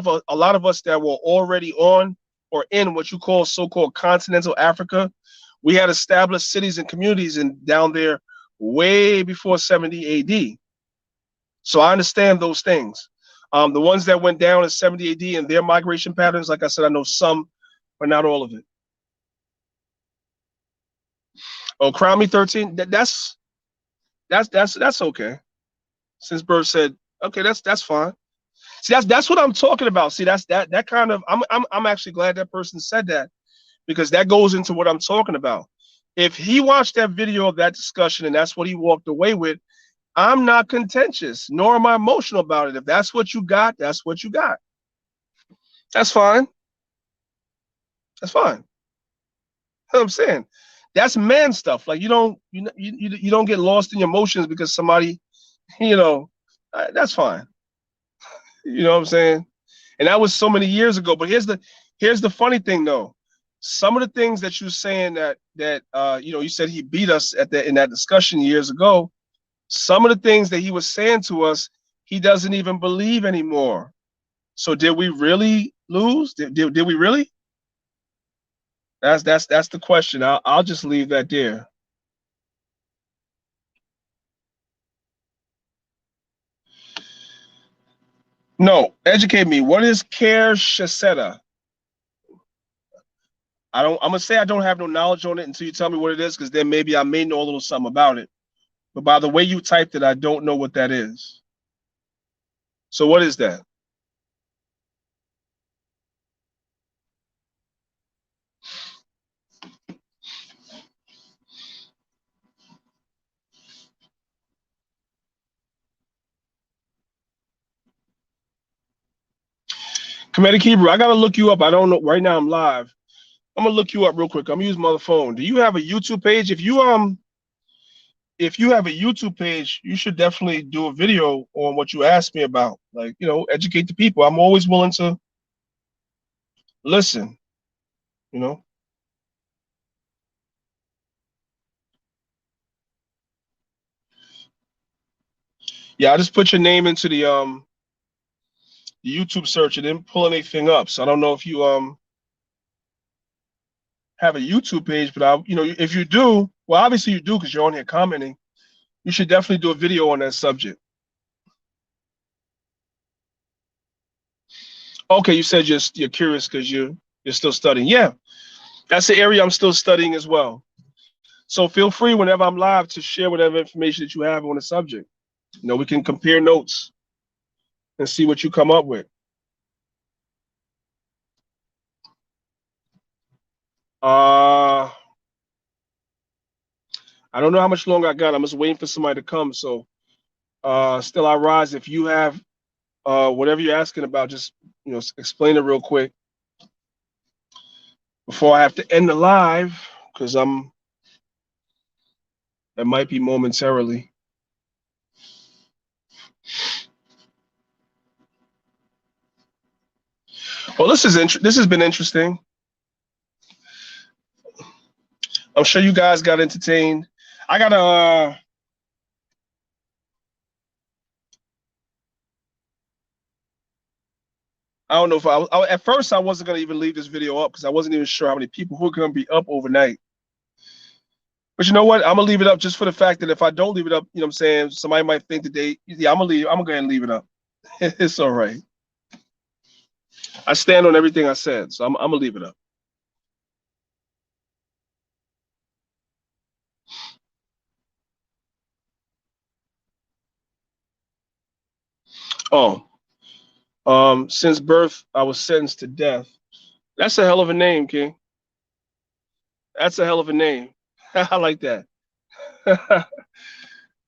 A: of us that were already on or in what you call so-called continental Africa. We had established cities and communities down there way before 70 AD. So I understand those things. The ones that went down in 70 AD and their migration patterns, like I said, I know some, but not all of it. Oh, Crown Me 13. That's okay. Since Bird said, okay, that's fine. See, that's what I'm talking about. See, that kind of. I'm actually glad that person said that, because that goes into what I'm talking about. If he watched that video of that discussion and that's what he walked away with, I'm not contentious, nor am I emotional about it. If that's what you got, that's what you got. That's fine. That's fine. You know what I'm saying? That's man stuff. Like you don't get lost in your emotions because somebody, that's fine. You know what I'm saying? And that was so many years ago. But here's the funny thing though. Some of the things that you're saying that you said he beat us in that discussion years ago. Some of the things that he was saying to us, he doesn't even believe anymore. So did we really lose? Did we really? That's the question. I'll just leave that there. No, educate me. What is Ker Shaseta? I'm gonna say I don't have no knowledge on it until you tell me what it is, because then maybe I may know a little something about it. But by the way you typed it, I don't know what that is. So what is that? Comedic Hebrew, I gotta look you up. I don't know. Right now I'm live. I'm gonna look you up real quick. I'm using my phone. Do you have a YouTube page? If you have a YouTube page, you should definitely do a video on what you asked me about. Like, educate the people. I'm always willing to listen, Yeah, I just put your name into the YouTube search and didn't pull anything up. So I don't know if you have a YouTube page, but if you do, Well, obviously you do because you're on here commenting. You should definitely do a video on that subject. Okay, you said you're curious because you're still studying. Yeah, that's the area I'm still studying as well. So feel free whenever I'm live to share whatever information that you have on the subject. We can compare notes and see what you come up with. I don't know how much longer I got. I'm just waiting for somebody to come. So still I rise. If you have whatever you're asking about, just explain it real quick before I have to end the live because that might be momentarily. Well, this has been interesting. I'm sure you guys got entertained. I gotta I don't know if at first I wasn't gonna even leave this video up because I wasn't even sure how many people were gonna be up overnight. But you know what? I'm gonna leave it up just for the fact that if I don't leave it up, what I'm saying, somebody might think that I'm gonna go ahead and leave it up. It's all right. I stand on everything I said, so I'm gonna leave it up. Oh, since birth I was sentenced to death. That's a hell of a name, King. That's a hell of a name. I like that.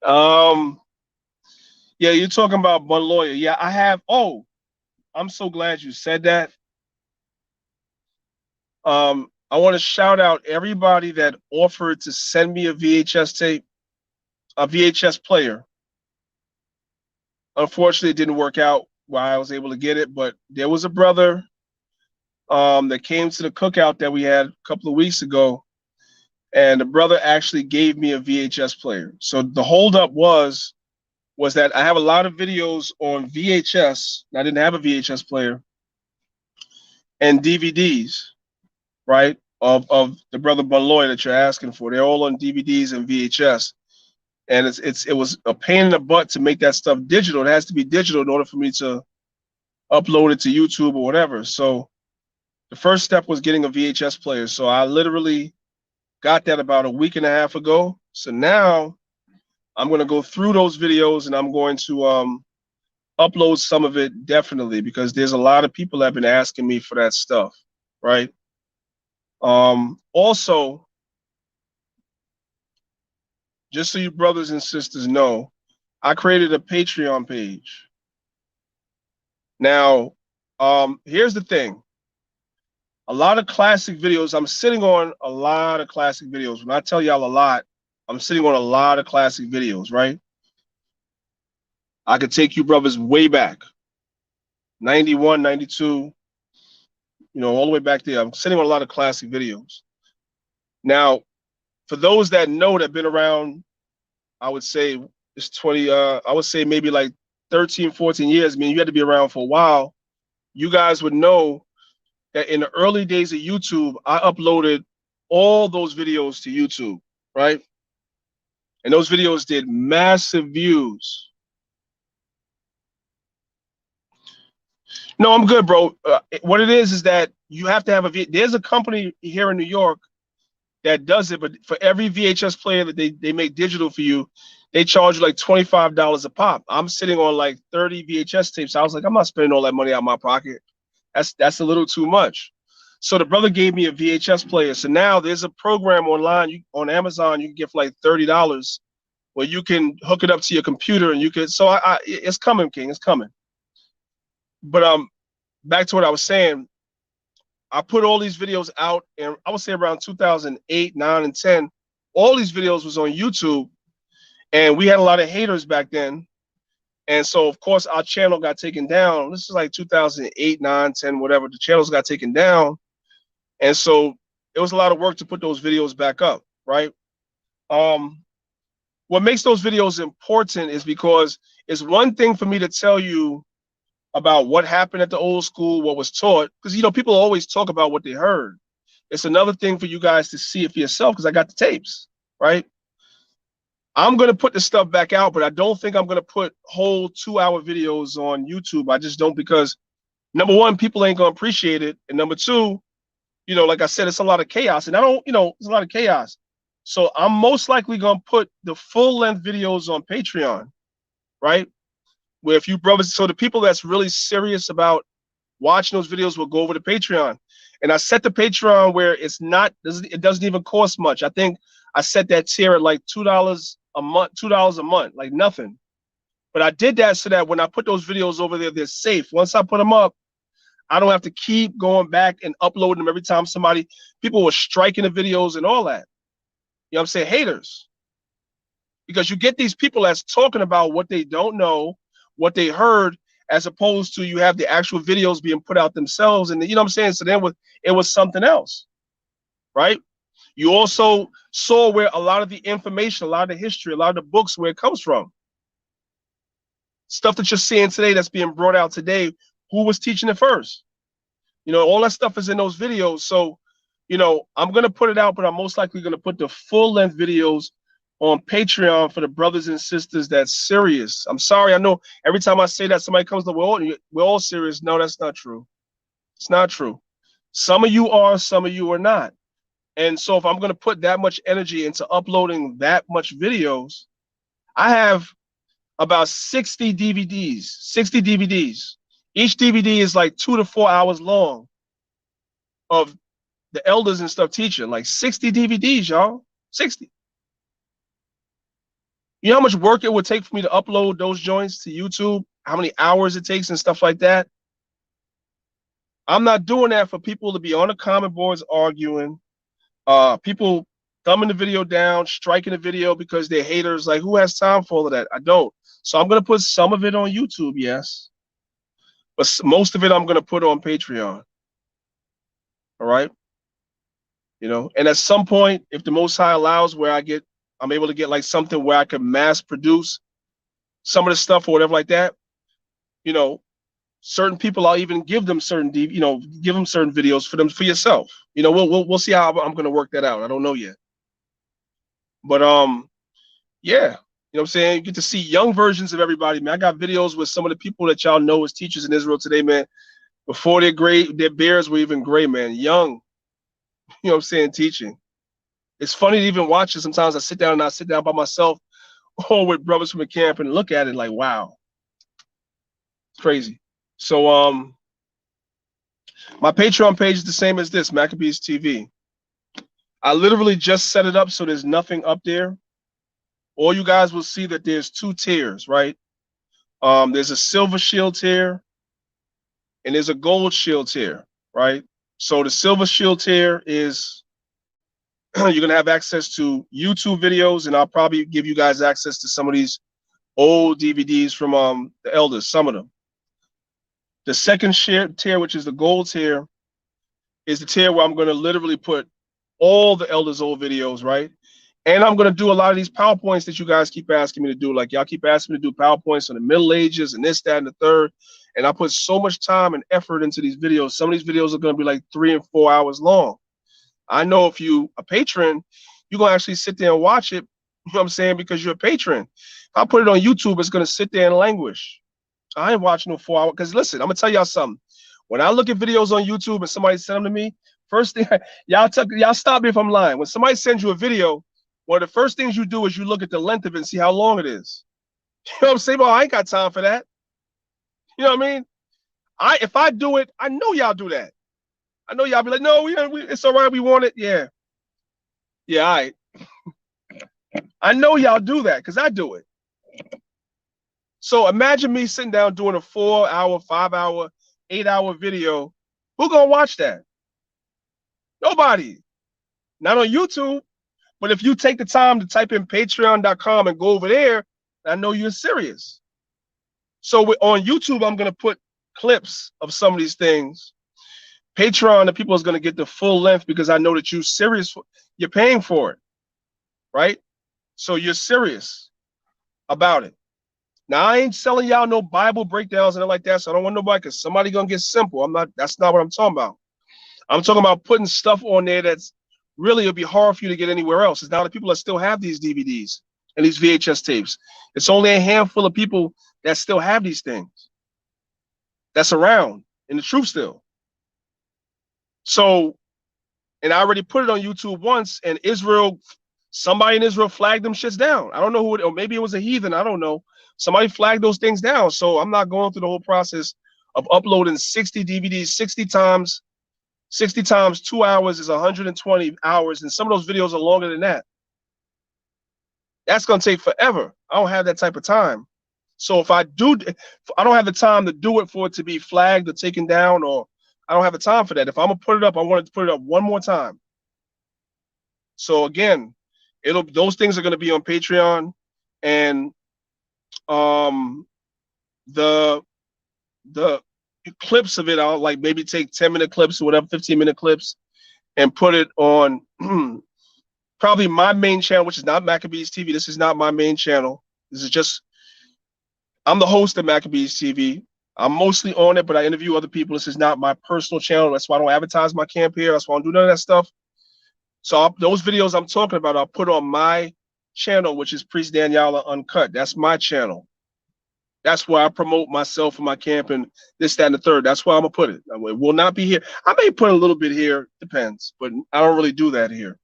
A: um, yeah, you're talking about one lawyer. Yeah, I have. Oh, I'm so glad you said that. I want to shout out everybody that offered to send me a VHS tape, a VHS player. Unfortunately, it didn't work out while I was able to get it, but there was a brother that came to the cookout that we had a couple of weeks ago, and the brother actually gave me a VHS player. So the holdup was that I have a lot of videos on VHS. I didn't have a VHS player and DVDs, right? Of the brother Bunloy that you're asking for. They're all on DVDs and VHS. And it was a pain in the butt to make that stuff digital. It has to be digital in order for me to upload it to YouTube or whatever. So the first step was getting a VHS player. So I literally got that about a week and a half ago. So now I'm going to go through those videos and I'm going to upload some of it definitely because there's a lot of people that have been asking me for that stuff, right? Also, just so you brothers and sisters know, I created a Patreon page. Now, here's the thing. A lot of classic videos, I'm sitting on a lot of classic videos. When I tell y'all a lot, I'm sitting on a lot of classic videos, right? I could take you brothers way back. 91, 92, all the way back there. I'm sitting on a lot of classic videos. Now, for those that know that have been around, I would say it's 20, I would say maybe like 13, 14 years. I mean, you had to be around for a while. You guys would know that in the early days of YouTube, I uploaded all those videos to YouTube, right? And those videos did massive views. No, I'm good, bro. What it is that you have to have there's a company here in New York that does it, but for every VHS player that they make digital for you, they charge you like $25 a pop. I'm sitting on like 30 VHS tapes. I was like, I'm not spending all that money out of my pocket. That's a little too much. So the brother gave me a VHS player. So now there's a program online on Amazon you can get for like $30 where you can hook it up to your computer and you can. So it's coming, King. It's coming. But back to what I was saying. I put all these videos out, and I would say around 2008, 9, and 10. All these videos was on YouTube, and we had a lot of haters back then. And so, of course, our channel got taken down. This is like 2008, 9, 10, whatever. The channels got taken down. And so it was a lot of work to put those videos back up, right? What makes those videos important is because it's one thing for me to tell you about what happened at the old school, what was taught, because people always talk about what they heard. It's another thing for you guys to see it for yourself because I got the tapes. right? I'm going to put the stuff back out, but I don't think I'm going to put whole 2-hour videos on YouTube. I just don't, because number one, people ain't going to appreciate it. And number two, like I said, it's a lot of chaos. And I don't, it's a lot of chaos. So I'm most likely going to put the full length videos on Patreon, right? Where if you brothers, so the people that's really serious about watching those videos will go over to Patreon. And I set the Patreon where it doesn't even cost much. I think I set that tier at like $2 a month, like nothing. But I did that so that when I put those videos over there, they're safe. Once I put them up, I don't have to keep going back and uploading them every time people were striking the videos and all that. You know what I'm saying? Haters. Because you get these people that's talking about what they don't know, what they heard, as opposed to you have the actual videos being put out themselves. And you know what I'm saying? So then it was something else, right? You also saw where a lot of the information, a lot of the history, a lot of the books, where it comes from. Stuff that you're seeing today that's being brought out today, who was teaching it first? All that stuff is in those videos. So, I'm going to put it out, but I'm most likely going to put the full length videos on Patreon for the brothers and sisters that's serious. I'm sorry. I know every time I say that, somebody comes to, we're all serious. No, that's not true. It's not true. Some of you are, some of you are not. And so if I'm going to put that much energy into uploading that much videos, I have about 60 DVDs. Each DVD is like 2 to 4 hours long of the elders and stuff teaching, like 60 DVDs, y'all. 60. You know how much work it would take for me to upload those joints to YouTube? How many hours it takes and stuff like that? I'm not doing that for people to be on the comment boards arguing, people thumbing the video down, striking the video because they're haters. Like, who has time for all of that? I don't. So I'm going to put some of it on YouTube, yes. But most of it I'm going to put on Patreon. All right? And at some point, if the Most High allows, where I'm able to get like something where I can mass produce some of the stuff or whatever like that, certain people, I'll even give them certain videos for yourself. We'll see how I'm going to work that out. I don't know yet. But yeah, what I'm saying? You get to see young versions of everybody, man. I got videos with some of the people that y'all know as teachers in Israel today, man. Before they're gray, their beards were even gray, man. Young, what I'm saying, teaching. It's funny to even watch it. Sometimes I sit down by myself or with brothers from the camp and look at it like, wow. It's crazy. So my Patreon page is the same as this, Maccabeestv. I literally just set it up so there's nothing up there. All you guys will see that there's 2 tiers, right? There's a silver shield tier and there's a gold shield tier, right? So the silver shield tier is you're going to have access to YouTube videos, and I'll probably give you guys access to some of these old DVDs from the elders, some of them. The second tier, which is the gold tier, is the tier where I'm going to literally put all the elders' old videos, right? And I'm going to do a lot of these PowerPoints that you guys keep asking me to do. Like, y'all keep asking me to do PowerPoints on the Middle Ages and this, that, and the third. And I put so much time and effort into these videos. Some of these videos are going to be like 3 and 4 hours long. I know if you a patron, you're going to actually sit there and watch it, you know what I'm saying, because you're a patron. If I put it on YouTube, it's going to sit there and languish. I ain't watching no 4 hours. Because listen, I'm going to tell y'all something. When I look at videos on YouTube and somebody send them to me, first thing, y'all stop me if I'm lying. When somebody sends you a video, one of the first things you do is you look at the length of it and see how long it is. You know what I'm saying? Well, I ain't got time for that. You know what I mean? If I do it, I know y'all do that. I know y'all be like, no, it's all right. We want it. Yeah. Yeah, all right. I know y'all do that because I do it. So imagine me sitting down doing a 4-hour, 5-hour, 8-hour video. Who gonna watch that? Nobody. Not on YouTube. But if you take the time to type in patreon.com and go over there, I know you're serious. So on YouTube, I'm going to put clips of some of these things. Patreon, the people is going to get the full length because I know that you're serious. You're paying for it, right? So you're serious about it. Now, I ain't selling y'all no Bible breakdowns and like that, so I don't want nobody, because somebody going to get simple. That's not what I'm talking about. I'm talking about putting stuff on there that's really it'll be hard for you to get anywhere else. It's now the people that still have these DVDs and these VHS tapes. It's only a handful of people that still have these things that's around in the truth still. So, and I already put it on YouTube once, and Israel, somebody in Israel flagged them shits down. I don't know who it, or maybe it was a heathen. I don't know. Somebody flagged those things down. So I'm not going through the whole process of uploading 60 DVDs 60 times. 60 times 2 hours is 120 hours, and some of those videos are longer than that. That's going to take forever. I don't have that type of time. So if I do, I don't have the time to do it for it to be flagged or taken down, or I don't have the time for that. If I'm going to put it up, I want to put it up one more time. So again, those things are going to be on Patreon, and the clips of it, I'll like maybe take 10-minute clips or whatever, 15-minute clips, and put it on probably my main channel, which is not Maccabeestv. This is not my main channel. This is just, I'm the host of Maccabeestv. I'm mostly on it, but I interview other people. This is not my personal channel. That's why I don't advertise my camp here. That's why I don't do none of that stuff. So those videos I'm talking about, I'll put on my channel, which is Priest Danyaahla Uncut. That's my channel. That's where I promote myself and my camp and this, that, and the third. That's where I'm going to put it. It will not be here. I may put a little bit here, depends, but I don't really do that here.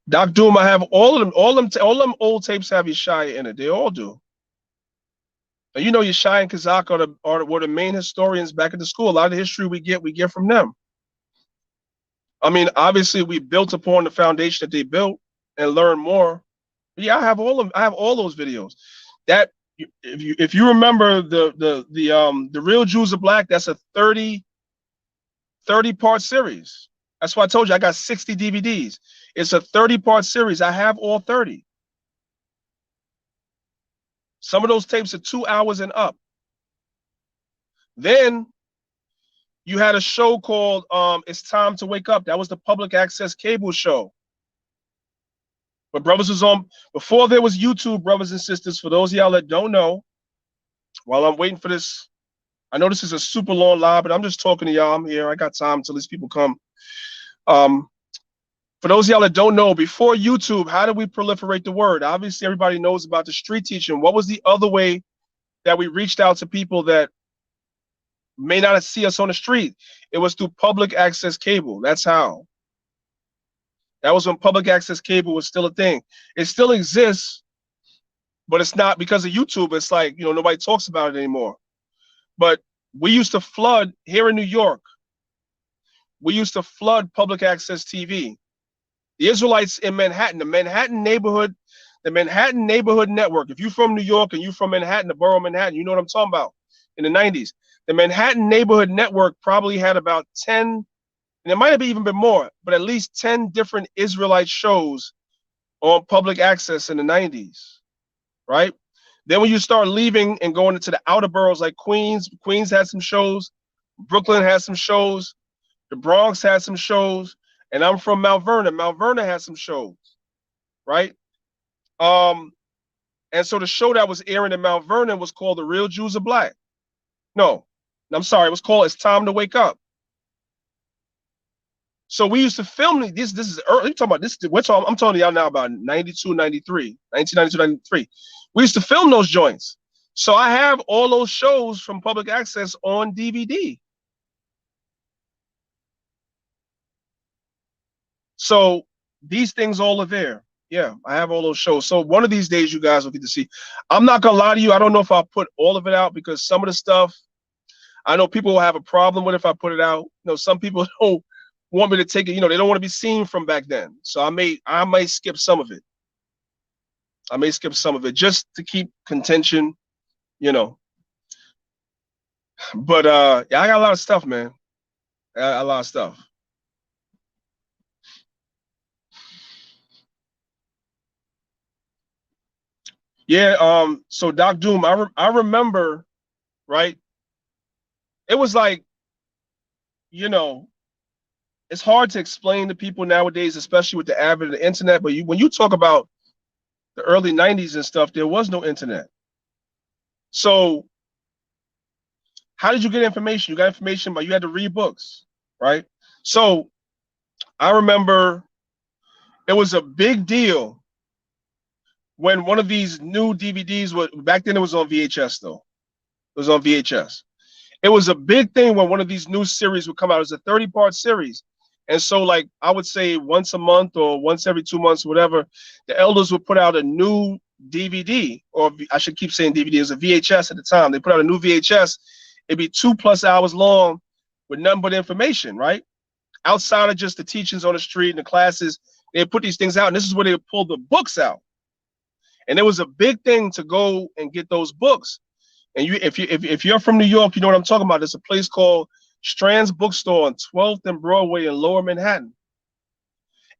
A: Doc Doom, I have all them old tapes have Yeshaya in it. They all do. And you know, Yeshaya and Kazak were the main historians back at the school. A lot of the history we get from them. I mean, obviously we built upon the foundation that they built and learned more. But yeah, I have all those videos. That if you remember the Real Jews Are Black, that's a 30-part series. That's why I told you I got 60 DVDs. It's a 30-part series. I have all 30. Some of those tapes are 2 hours and up. Then you had a show called It's Time to Wake Up. That was the public access cable show. But brothers was on, before there was YouTube, brothers and sisters, for those of y'all that don't know, while I'm waiting for this, I know this is a super long live, but I'm just talking to y'all. I'm here. I got time until these people come. For those of y'all that don't know, before YouTube, how did we proliferate the word? Obviously, everybody knows about the street teaching. What was the other way that we reached out to people that may not see us on the street? It was through public access cable. That's how. That was when public access cable was still a thing. It still exists, but it's not because of YouTube. It's like, you know, nobody talks about it anymore. But we used to flood here in New York. We used to flood public access TV. The Israelites in Manhattan, the Manhattan neighborhood network. If you're from New York and you're from Manhattan, the borough of Manhattan, you know what I'm talking about. In the 90s, the Manhattan neighborhood network probably had about 10, and it might have even been more, but at least 10 different Israelite shows on public access in the 90s, right? Then when you start leaving and going into the outer boroughs like Queens had some shows, Brooklyn had some shows, the Bronx had some shows, and I'm from Mount Vernon. Mount Vernon had some shows, right? And so the show that was airing in Mount Vernon was called The Real Jews Are Black. No, I'm sorry, it was called It's Time to Wake Up. So we used to film this. This is early. I'm talking about this. I'm telling y'all now about 92, 93, 1992, 93. We used to film those joints. So I have all those shows from public access on DVD. So these things all are there. Yeah, I have all those shows. So one of these days you guys will get to see. I'm not going to lie to you. I don't know if I'll put all of it out because some of the stuff, I know people will have a problem with if I put it out. You know, some people don't want me to take it. You know, they don't want to be seen from back then. So I may skip some of it. I may skip some of it just to keep contention, you know. But yeah, I got a lot of stuff, man. I got a lot of stuff. Yeah, so Doc Doom, I remember, right? It was like, you know, it's hard to explain to people nowadays, especially with the advent of the internet. But when you talk about the early 90s and stuff, there was no internet. So how did you get information? You got information, but you had to read books, right? So I remember it was a big deal when one of these new DVDs was back then. It was on VHS though. It was on VHS. It was a big thing when one of these new series would come out. It was a 30-part series. And so, like, I would say once a month or once every 2 months, whatever, the elders would put out a new DVD, or I should keep saying DVD. It was a VHS at the time. They put out a new VHS. It'd be 2+ hours long with nothing but information, right? Outside of just the teachings on the street and the classes, they'd put these things out. And this is where they would pull the books out. And it was a big thing to go and get those books. And if you're from New York, you know what I'm talking about. There's a place called Strand's Bookstore on 12th and Broadway in Lower Manhattan.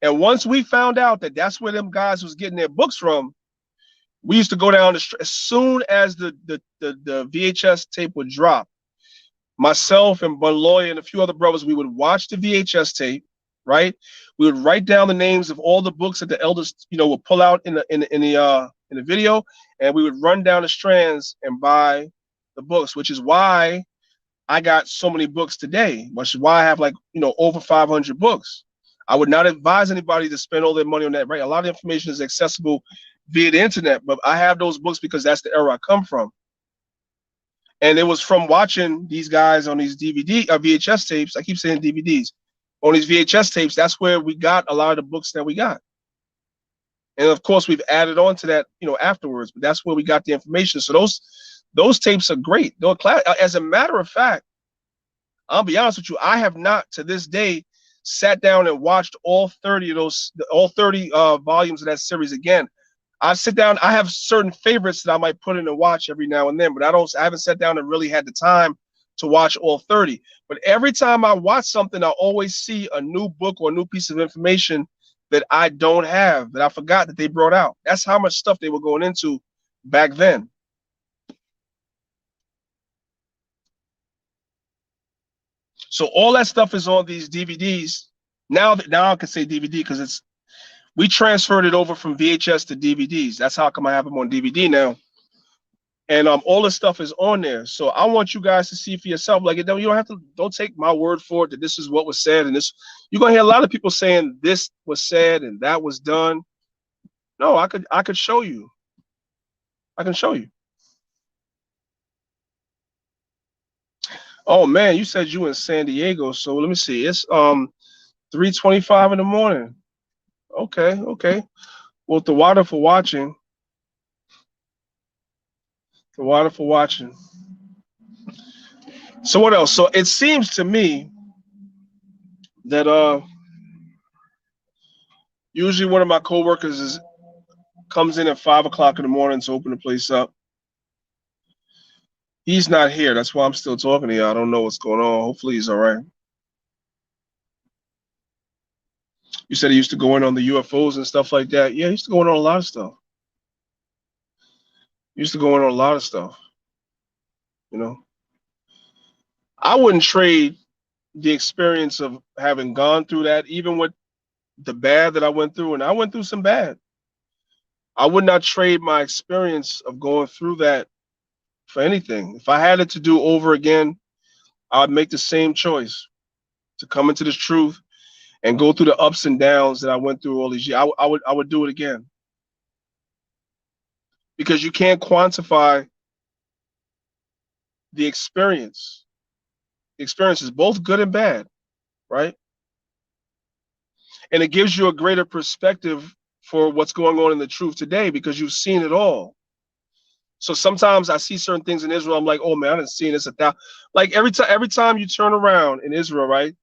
A: And once we found out that that's where them guys was getting their books from, we used to go down as soon as the VHS tape would drop. Myself and Bun Lawyer and a few other brothers, we would watch the VHS tape, right? We would write down the names of all the books that the elders, would pull out in the video, and we would run down the Strands and buy the books, which is why I got so many books today, which is why I have over 500 books. I would not advise anybody to spend all their money on that, right? A lot of information is accessible via the internet, but I have those books because that's the era I come from. And it was from watching these guys on these VHS tapes. I keep saying DVDs. On these VHS tapes, that's where we got a lot of the books that we got. And of course, we've added on to that, afterwards. But that's where we got the information. So those tapes are great. As a matter of fact, I'll be honest with you, I have not to this day sat down and watched all 30 volumes of that series again. I sit down. I have certain favorites that I might put in and watch every now and then, but I haven't sat down and really had the time to watch all 30. But every time I watch something, I always see a new book or a new piece of information that I don't have, that I forgot that they brought out. That's how much stuff they were going into back then. So all that stuff is on these DVDs. Now I can say DVD because we transferred it over from VHS to DVDs. That's how come I have them on DVD now. And all this stuff is on there. So I want you guys to see for yourself. Like, don't take my word for it that this is what was said. And this, you're gonna hear a lot of people saying this was said and that was done. No, I could show you. I can show you. Oh man, you said you in San Diego. So let me see. It's 3:25 in the morning. Okay. Well, the water for watching. The water for watching. So what else? So it seems to me that usually one of my coworkers comes in at 5 o'clock in the morning to open the place up. He's not here. That's why I'm still talking to you. I don't know what's going on. Hopefully he's all right. You said he used to go in on the UFOs and stuff like that. Yeah, he used to go in on a lot of stuff. He used to go in on a lot of stuff. I wouldn't trade the experience of having gone through that, even with the bad that I went through, and I went through some bad. I would not trade my experience of going through that for anything. If I had it to do over again, I would make the same choice to come into this truth and go through the ups and downs that I went through all these years. I would do it again. Because you can't quantify the experience. The experience is both good and bad, right? And it gives you a greater perspective for what's going on in the truth today because you've seen it all. So sometimes I see certain things in Israel. I'm like, oh man, I didn't see this. Like every time you turn around in Israel, right?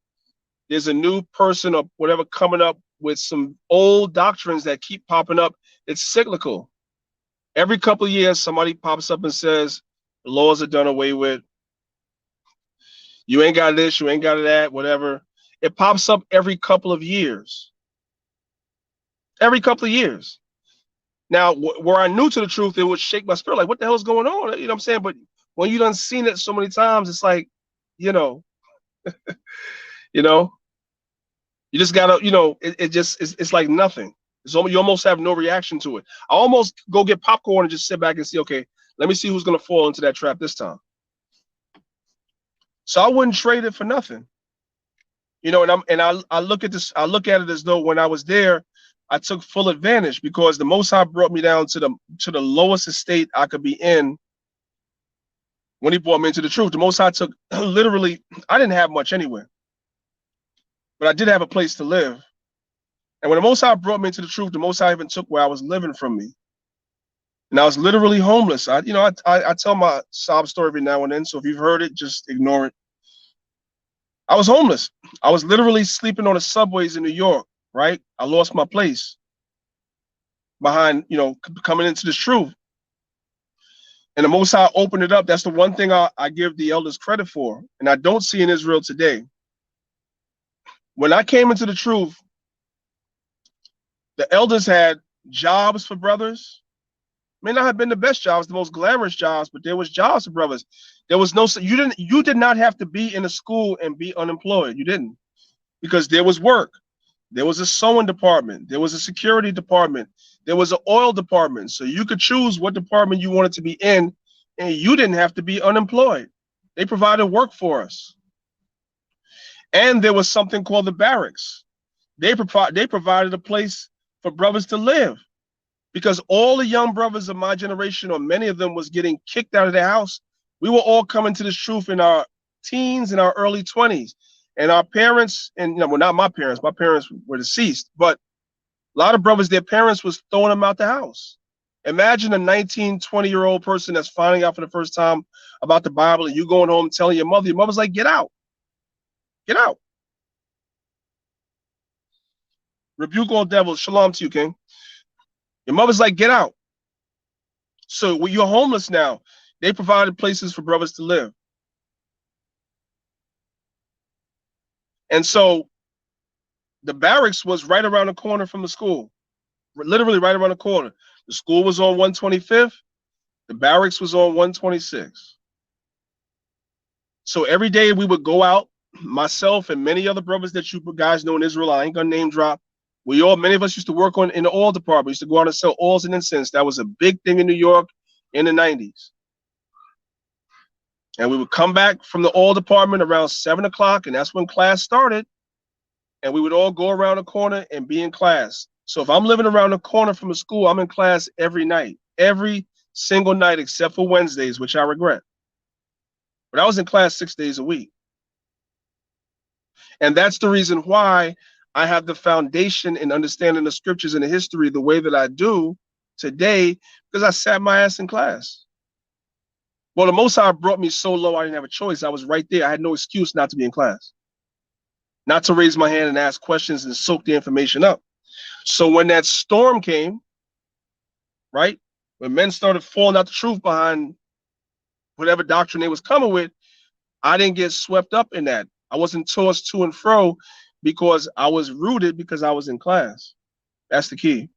A: There's a new person or whatever coming up with some old doctrines that keep popping up. It's cyclical. Every couple of years, somebody pops up and says, the laws are done away with. You ain't got this, you ain't got that, whatever. It pops up every couple of years. Every couple of years. Now, where I'm new to the truth, it would shake my spirit. Like, what the hell is going on? You know what I'm saying? But when you done seen it so many times, it's like, you just gotta, it's like nothing. You almost have no reaction to it. I almost go get popcorn and just sit back and see, okay, let me see who's gonna fall into that trap this time. So I wouldn't trade it for nothing. You know, I look at this, I look at it as though when I was there, I took full advantage because the Most High brought me down to the lowest estate I could be in when he brought me into the truth. The Most High took literally, I didn't have much anyway, but I did have a place to live. And when the Most High brought me into the truth, the Most High even took where I was living from me. And I was literally homeless. I tell my sob story every now and then. So if you've heard it, just ignore it. I was homeless. I was literally sleeping on the subways in New York, right? I lost my place behind, coming into this truth. And the Most High opened it up. That's the one thing I give the elders credit for. And I don't see in Israel today. When I came into the truth, the elders had jobs for brothers. May not have been the best jobs, the most glamorous jobs, but there was jobs for brothers. There was you did not have to be in a school and be unemployed. You didn't, because there was work. There was a sewing department. There was a security department. There was an oil department. So you could choose what department you wanted to be in, and you didn't have to be unemployed. They provided work for us. And there was something called the barracks. They provided a place for brothers to live, because all the young brothers of my generation, or many of them, was getting kicked out of their house. We were all coming to this truth in our teens and our early 20s. And our parents, and well, not my parents were deceased, but a lot of brothers, their parents was throwing them out the house. Imagine a 19, 20-year-old person that's finding out for the first time about the Bible, and you going home telling your mother's like, get out. Get out. Rebuke all devils. Shalom to you, King. Your mother's like, get out. So when you're homeless now, they provided places for brothers to live. And so the barracks was right around the corner from the school, literally right around the corner. The school was on 125th. The barracks was on 126th. So every day we would go out, myself and many other brothers that you guys know in Israel, I ain't gonna name drop. Many of us used to work in the oil department. We used to go out and sell oils and incense. That was a big thing in New York in the 90s. And we would come back from the oil department around 7 o'clock, and that's when class started. And we would all go around the corner and be in class. So if I'm living around the corner from a school, I'm in class every night, every single night except for Wednesdays, which I regret. But I was in class 6 days a week. And that's the reason why I have the foundation in understanding the scriptures and the history the way that I do today, because I sat my ass in class. Well, the Most High brought me so low, I didn't have a choice. I was right there. I had no excuse not to be in class, not to raise my hand and ask questions and soak the information up. So when that storm came, right, when men started falling out the truth behind whatever doctrine they was coming with, I didn't get swept up in that. I wasn't tossed to and fro because I was rooted, because I was in class. That's the key.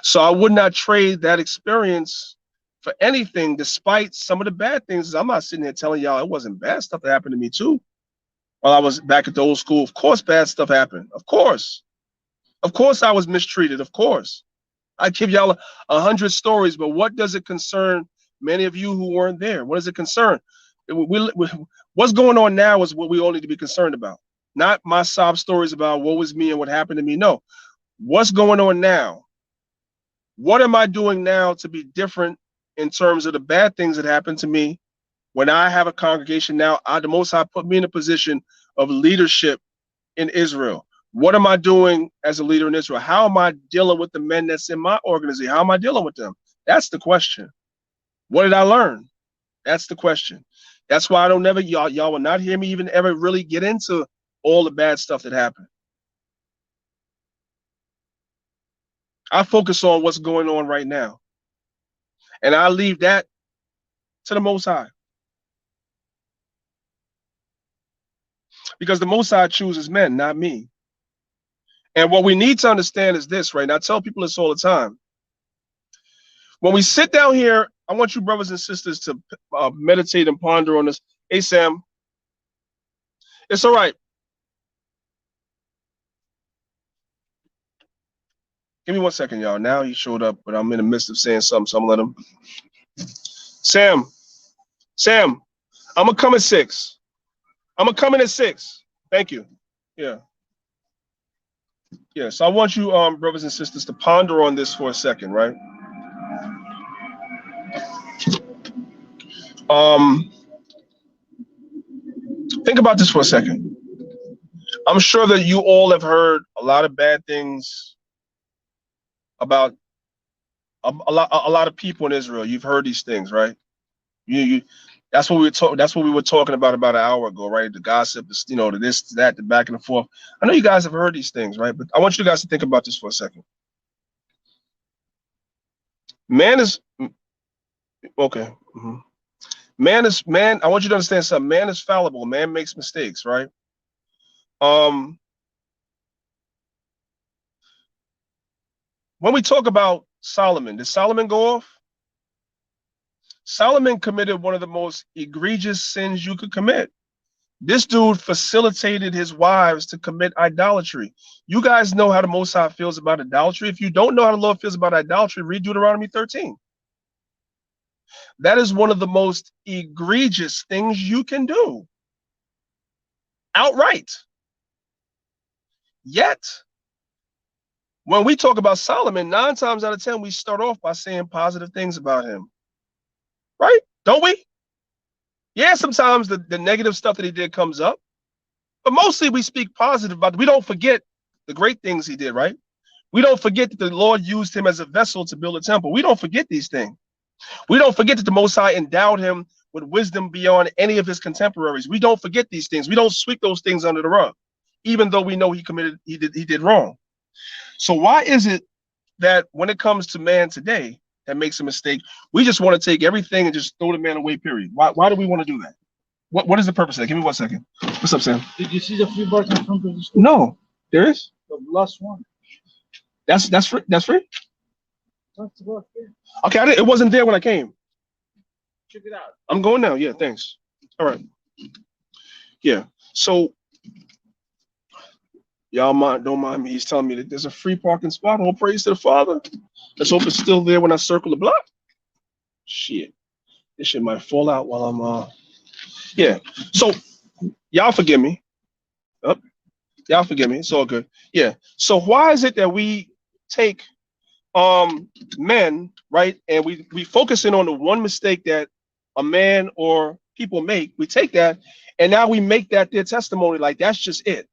A: So I would not trade that experience for anything, despite some of the bad things. I'm not sitting here telling y'all it wasn't bad stuff that happened to me too. While I was back at the old school, of course, bad stuff happened. Of course I was mistreated. Of course, I give y'all 100 stories, but what does it concern many of you who weren't there? What does it concern? What's going on now is what we all need to be concerned about. Not my sob stories about what was me and what happened to me. No, what's going on now? What am I doing now to be different in terms of the bad things that happened to me? When I have a congregation now, the Most High put me in a position of leadership in Israel. What am I doing as a leader in Israel? How am I dealing with the men that's in my organization? How am I dealing with them? That's the question. What did I learn? That's the question. That's why I don't never, y'all will not hear me even ever really get into all the bad stuff that happened. I focus on what's going on right now. And I leave that to the Most High. Because the Most High chooses men, not me. And what we need to understand is this, right? And I tell people this all the time. When we sit down here, I want you brothers and sisters to meditate and ponder on this. Hey, Sam. It's all right. Give me 1 second, y'all. Now he showed up, but I'm in the midst of saying something, so I'm going to let him. Sam, I'm going to come at 6. I'm going to come in at 6. Thank you. Yeah. Yeah. So I want you, brothers and sisters, to ponder on this for a second, right? Um, think about this for a second. I'm sure that you all have heard a lot of bad things about a lot of people in Israel. You've heard these things, right? You that's what we were talking. That's what we were talking about an hour ago, right? The gossip, the this, that, the back and forth. I know you guys have heard these things, right? But I want you guys to think about this for a second. Man is okay. Man. I want you to understand something. Man is fallible. Man makes mistakes, right? Um, when we talk about Solomon, did Solomon go off? Solomon committed one of the most egregious sins you could commit. This dude facilitated his wives to commit idolatry. You guys know how the Most High feels about idolatry. If you don't know how the Lord feels about idolatry, read Deuteronomy 13. That is one of the most egregious things you can do outright. Yet, when we talk about Solomon, 9 times out of 10, we start off by saying positive things about him. Right? Don't we? Yeah, sometimes the negative stuff that he did comes up, but mostly we speak positive about it. We don't forget the great things he did, right? We don't forget that the Lord used him as a vessel to build a temple. We don't forget these things. We don't forget that the Most High endowed him with wisdom beyond any of his contemporaries. We don't forget these things. We don't sweep those things under the rug, even though we know he did wrong. So why is it that when it comes to man today that makes a mistake, we just want to take everything and just throw the man away, period? Why do we want to do that? What is the purpose of that? Give me 1 second. What's up, Sam?
C: Did you see the free bars in front of the school?
A: No, there is.
C: The last one.
A: That's free. That's free.
C: That's about it.
A: Okay, it wasn't there when I came.
C: Check it out.
A: I'm going now. Yeah, thanks. All right. Yeah. So y'all don't mind me. He's telling me that there's a free parking spot. All praise to the Father. Let's hope it's still there when I circle the block. Shit. This shit might fall out while I'm yeah. So y'all forgive me. Oh, y'all forgive me. It's all good. Yeah. So why is it that we take men, right, and we focus in on the one mistake that a man or people make? We take that and now we make that their testimony, like that's just it.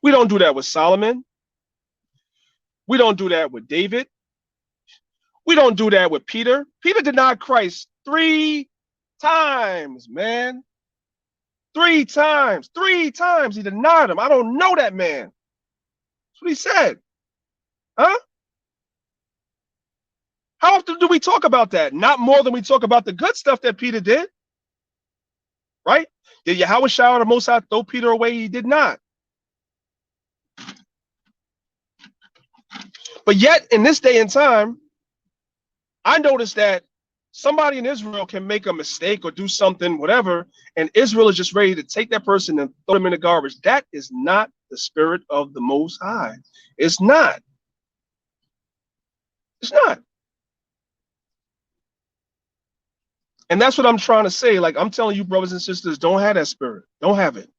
A: We don't do that with Solomon. We don't do that with David. We don't do that with Peter. Peter denied Christ 3 times, man. 3 times. 3 times he denied him. I don't know that man. That's what he said. Huh? How often do we talk about that? Not more than we talk about the good stuff that Peter did. Right? Did Yahweh Shah the Most High throw Peter away? He did not. But yet, in this day and time, I noticed that somebody in Israel can make a mistake or do something, whatever, and Israel is just ready to take that person and throw them in the garbage. That is not the spirit of the Most High. It's not. It's not. And that's what I'm trying to say. Like, I'm telling you, brothers and sisters, don't have that spirit. Don't have it.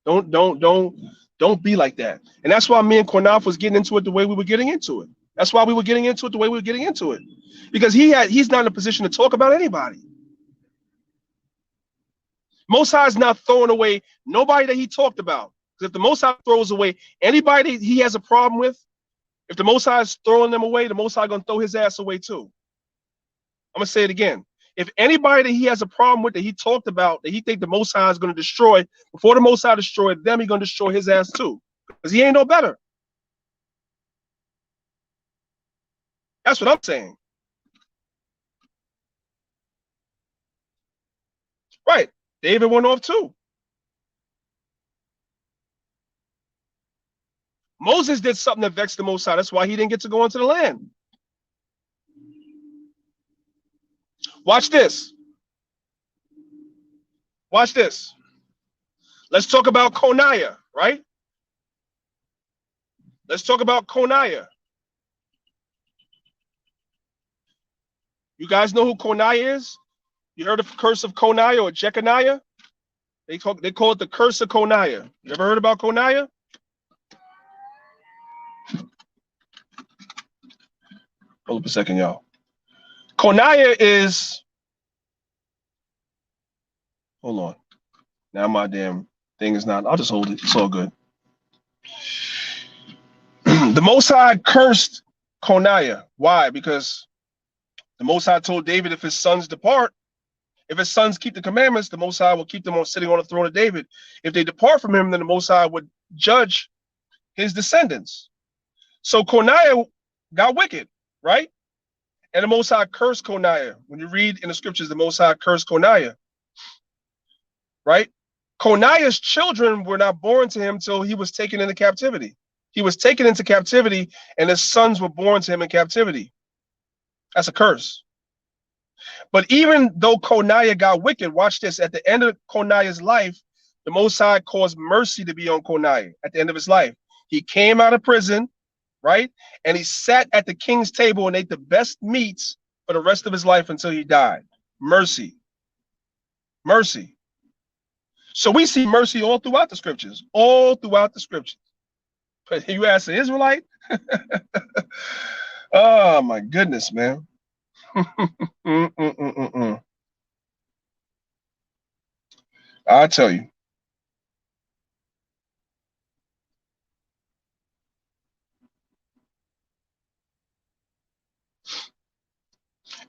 A: Don't be like that. And that's why me and Kornaf was getting into it the way we were getting into it. That's why we were getting into it the way we were getting into it. Because he's not in a position to talk about anybody. Most High is not throwing away nobody that he talked about. Because if the Most High throws away anybody he has a problem with, if the Most High is throwing them away, the Most High gonna throw his ass away too. I'm gonna say it again. If anybody that he has a problem with that he talked about that he think the Most High is gonna destroy, before the Most High destroyed them, he's gonna destroy his ass too. Because he ain't no better. That's what I'm saying. Right. David went off too. Moses did something that vexed the Most High. That's why he didn't get to go into the land. Watch this. Watch this. Let's talk about Coniah, right? Let's talk about Coniah. You guys know who Coniah is? You heard of the curse of Coniah or Jeconiah? They call it the curse of Koniah. You ever heard about Koniah? Hold up a second, y'all. Koniah is, hold on. Now my damn thing is not, I'll just hold it. It's all good. The Most High cursed Koniah. Why? Because the Most High told David if his sons depart, if his sons keep the commandments, the Most High will keep them sitting on the throne of David. If they depart from him, then the Most High would judge his descendants. So Koniah got wicked, right? And the Most High cursed Koniah. When you read in the scriptures, the Most High cursed Koniah, right? Koniah's children were not born to him till he was taken into captivity. He was taken into captivity, and his sons were born to him in captivity. That's a curse. But even though Koniah got wicked, watch this. At the end of Koniah's life, the Most High caused mercy to be on Koniah at the end of his life. He came out of prison, right? And he sat at the king's table and ate the best meats for the rest of his life until he died. Mercy. Mercy. So we see mercy all throughout the scriptures. All throughout the scriptures. But you ask an Israelite? Oh, my goodness, man. I tell you.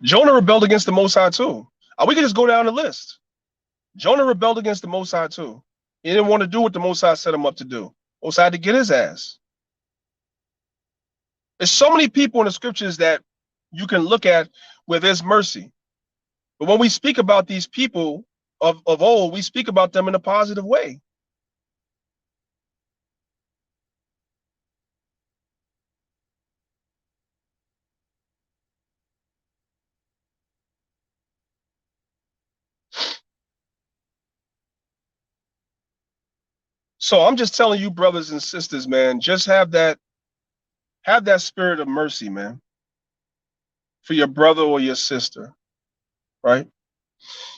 A: Jonah rebelled against the Most High too. We can just go down the list. Jonah rebelled against the Most High too. He didn't want to do what the Most High set him up to do. Most High had to get his ass. There's so many people in the scriptures that you can look at where there's mercy. But when we speak about these people of old, we speak about them in a positive way. So I'm just telling you, brothers and sisters, man, just have that spirit of mercy, man, for your brother or your sister, right?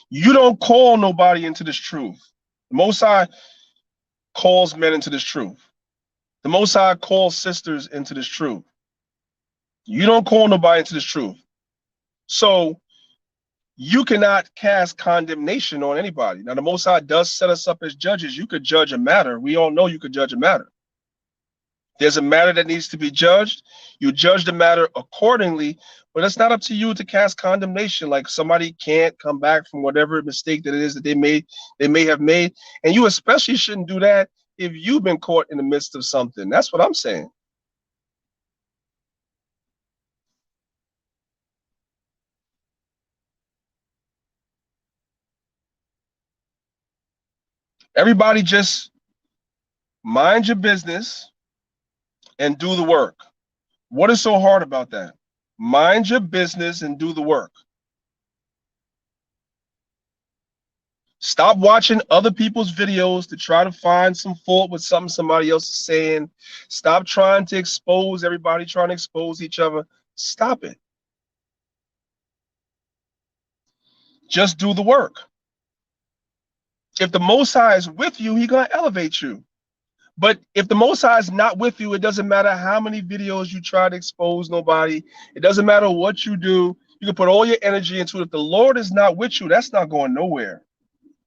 A: You don't call nobody into this truth. The Most High calls men into this truth. The Most High calls sisters into this truth. You don't call nobody into this truth. So you cannot cast condemnation on anybody. Now, the Most High does set us up as judges. You could judge a matter. We all know you could judge a matter. There's a matter that needs to be judged. You judge the matter accordingly, but it's not up to you to cast condemnation. Like somebody can't come back from whatever mistake that it is that they may have made. And you especially shouldn't do that if you've been caught in the midst of something. That's what I'm saying. Everybody just mind your business and do the work. What is so hard about that? Mind your business and do the work. Stop watching other people's videos to try to find some fault with something somebody else is saying. Stop trying to expose everybody, trying to expose each other. Stop it. Just do the work. If the Most High is with you, He's going to elevate you. But if the Most High is not with you, it doesn't matter how many videos you try to expose nobody. It doesn't matter what you do. You can put all your energy into it. If the Lord is not with you, that's not going nowhere.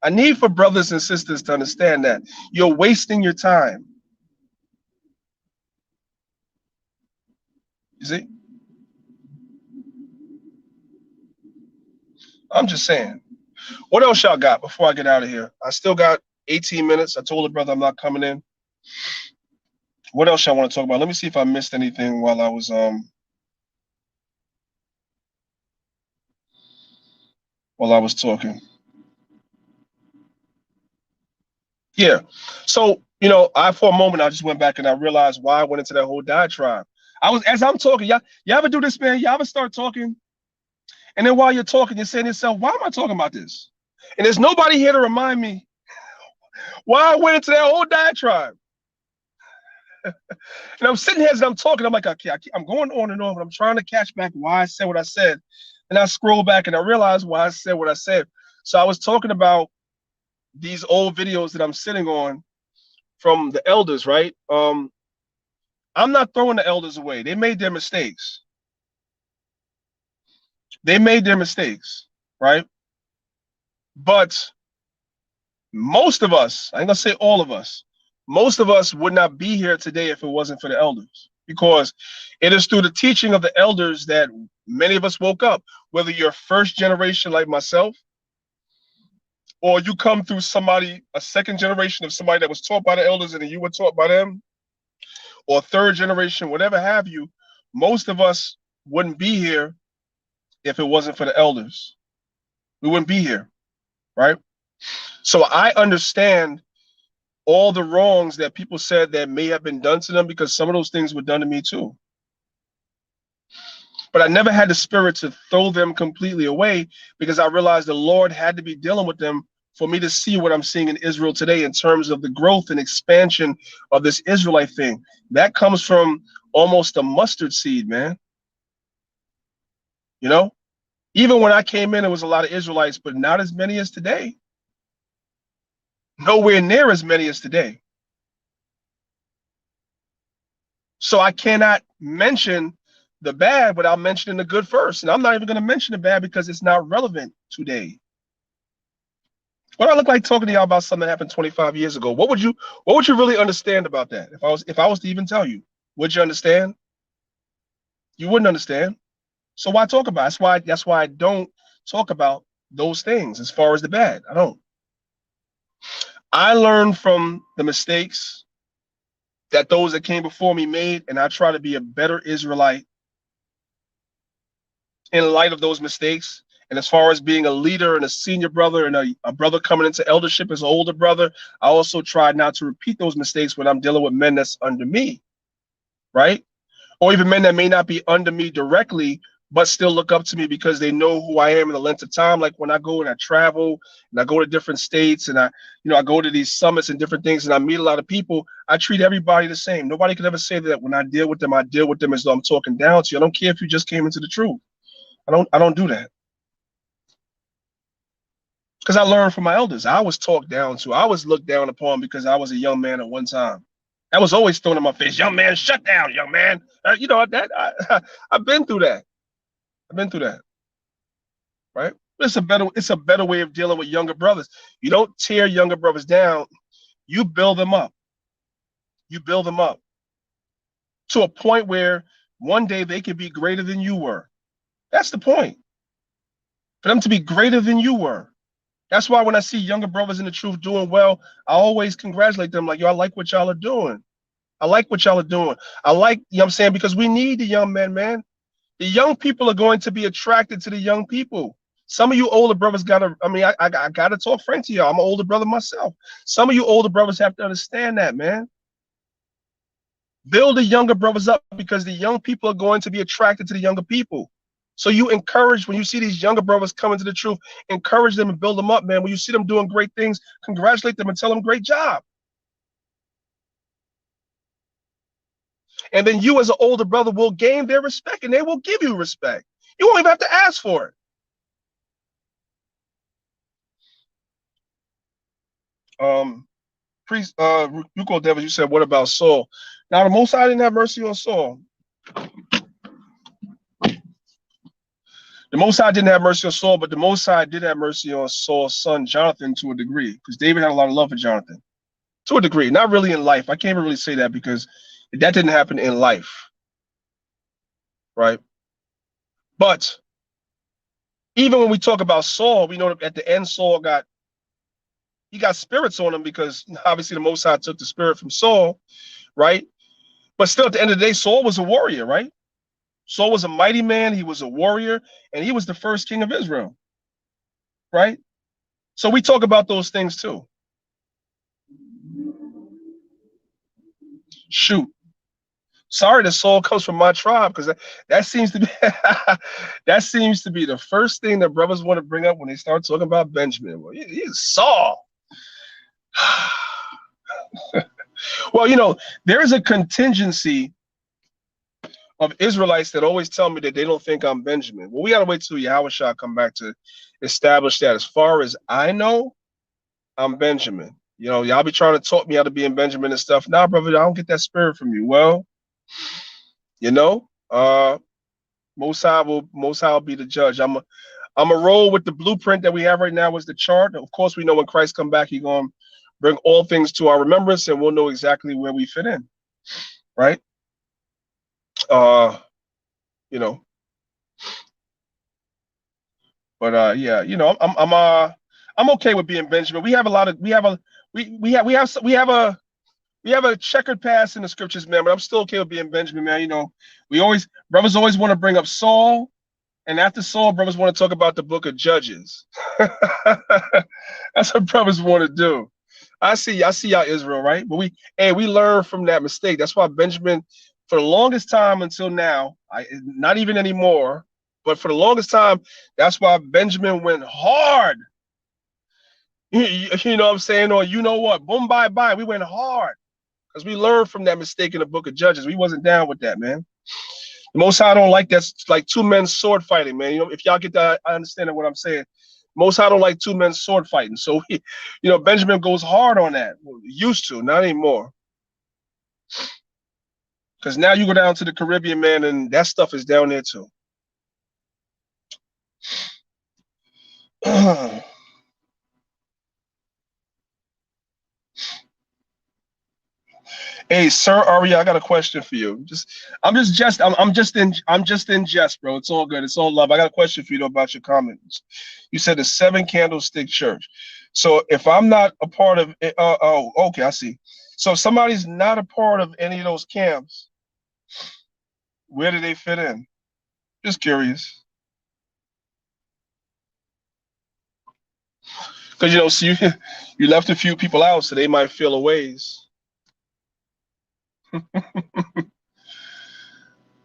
A: I need for brothers and sisters to understand that. You're wasting your time. You see? I'm just saying. What else y'all got before I get out of here? I still got 18 minutes. I told the brother I'm not coming in. What else y'all want to talk about? Let me see if I missed anything while I was talking. Yeah. So, you know, for a moment I just went back and I realized why I went into that whole diatribe. As I'm talking, y'all ever do this, man? Y'all ever start talking? And then while you're talking, you're saying to yourself, why am I talking about this? And there's nobody here to remind me why I went into that whole diatribe. And I'm sitting here as I'm talking, I'm like, okay, I'm going on and on, but I'm trying to catch back why I said what I said. And I scroll back and I realize why I said what I said. So I was talking about these old videos that I'm sitting on from the elders, right? I'm not throwing the elders away. They made their mistakes. They made their mistakes, right? But most of us, I ain't gonna say all of us, most of us would not be here today if it wasn't for the elders. Because it is through the teaching of the elders that many of us woke up, whether you're first generation like myself, or you come through somebody, a second generation of somebody that was taught by the elders and then you were taught by them, or third generation, whatever have you, most of us wouldn't be here if it wasn't for the elders. We wouldn't be here, right? So I understand all the wrongs that people said that may have been done to them, because some of those things were done to me too. But I never had the spirit to throw them completely away, because I realized the Lord had to be dealing with them for me to see what I'm seeing in Israel today in terms of the growth and expansion of this Israelite thing. That comes from almost a mustard seed, man. You know, even when I came in, there was a lot of Israelites, but not as many as today. Nowhere near as many as today. So I cannot mention the bad without mentioning the good first. And I'm not even going to mention the bad because it's not relevant today. What do I look like talking to y'all about something that happened 25 years ago? What would you really understand about that? If I was to even tell you, would you understand? You wouldn't understand. So why talk about it? That's why I don't talk about those things as far as the bad. I don't. I learned from the mistakes that those that came before me made, and I try to be a better Israelite in light of those mistakes. And as far as being a leader and a senior brother and a brother coming into eldership as an older brother, I also try not to repeat those mistakes when I'm dealing with men that's under me, right? Or even men that may not be under me directly, but still look up to me because they know who I am in the length of time. Like when I go and I travel and I go to different states and I go to these summits and different things and I meet a lot of people, I treat everybody the same. Nobody can ever say that when I deal with them as though I'm talking down to you. I don't care if you just came into the truth. I don't do that. Because I learned from my elders. I was talked down to. I was looked down upon because I was a young man at one time. That was always thrown in my face. Young man, shut down, young man. I've been through that. I've been through that. Right? It's a better way of dealing with younger brothers. You don't tear younger brothers down. You build them up. You build them up to a point where one day they can be greater than you were. That's the point. For them to be greater than you were. That's why when I see younger brothers in the truth doing well, I always congratulate them. Like, yo, I like what y'all are doing. I like what y'all are doing. I like, you know what I'm saying? Because we need the young men, man. The young people are going to be attracted to the young people. Some of you older brothers I gotta talk frank to y'all. I'm an older brother myself. Some of you older brothers have to understand that, man. Build the younger brothers up because the young people are going to be attracted to the younger people. So you encourage, when you see these younger brothers coming to the truth, encourage them and build them up, man. When you see them doing great things, congratulate them and tell them great job. And then you as an older brother will gain their respect and they will give you respect. You won't even have to ask for it. Priest, Ruko Devils, you said, what about Saul? Now, the Most High didn't have mercy on Saul. The Most High didn't have mercy on Saul, but the Most High did have mercy on Saul's son, Jonathan, to a degree, because David had a lot of love for Jonathan. To a degree, not really in life. I can't even really say that because that didn't happen in life, right? But even when we talk about Saul, we know that at the end, Saul got spirits on him because obviously the Most High took the spirit from Saul, right? But still, at the end of the day, Saul was a warrior, right? Saul was a mighty man. He was a warrior, and he was the first king of Israel, right? So we talk about those things too. Shoot. Sorry that Saul comes from my tribe, because that seems to be that seems to be the first thing that brothers want to bring up when they start talking about Benjamin. Well, he's Saul. Well, there is a contingency of Israelites that always tell me that they don't think I'm Benjamin. Well, we got to wait till Yahushua come back to establish that. As far as I know, I'm Benjamin. You know, y'all be trying to talk me out of being Benjamin and stuff. Nah, brother, I don't get that spirit from you. Well, you know, Most High will be the judge. I'm a roll with the blueprint that we have right now as the chart. Of course, we know when Christ come back, He's gonna bring all things to our remembrance, and we'll know exactly where we fit in, right? Uh, you know, but yeah, you know, I'm okay with being Benjamin. We have a lot of we have a checkered past in the scriptures, man. But I'm still okay with being Benjamin, man. You know, brothers always want to bring up Saul. And after Saul, brothers want to talk about the book of Judges. That's what brothers want to do. I see y'all Israel, right? But we learn from that mistake. That's why Benjamin, for the longest time until now, not even anymore, but for the longest time, that's why Benjamin went hard. You know what I'm saying? Or you know what? Boom, bye, bye. We went hard because we learned from that mistake in the book of Judges. We wasn't down with that, man. Most High don't like that. Like two men sword fighting, man. You know, if y'all get that, I understand what I'm saying. Most High don't like two men sword fighting. So, Benjamin goes hard on that. Well, used to, not anymore. Because now you go down to the Caribbean, man, and that stuff is down there too. Hey, Sir Arya, I got a question for you. I'm just in jest, bro. It's all good. It's all love. I got a question for you though about your comments. You said the seven candlestick church. So if I'm not a part of it, okay, I see. So if somebody's not a part of any of those camps, where do they fit in? Just curious. Because so you left a few people out, so they might feel a ways.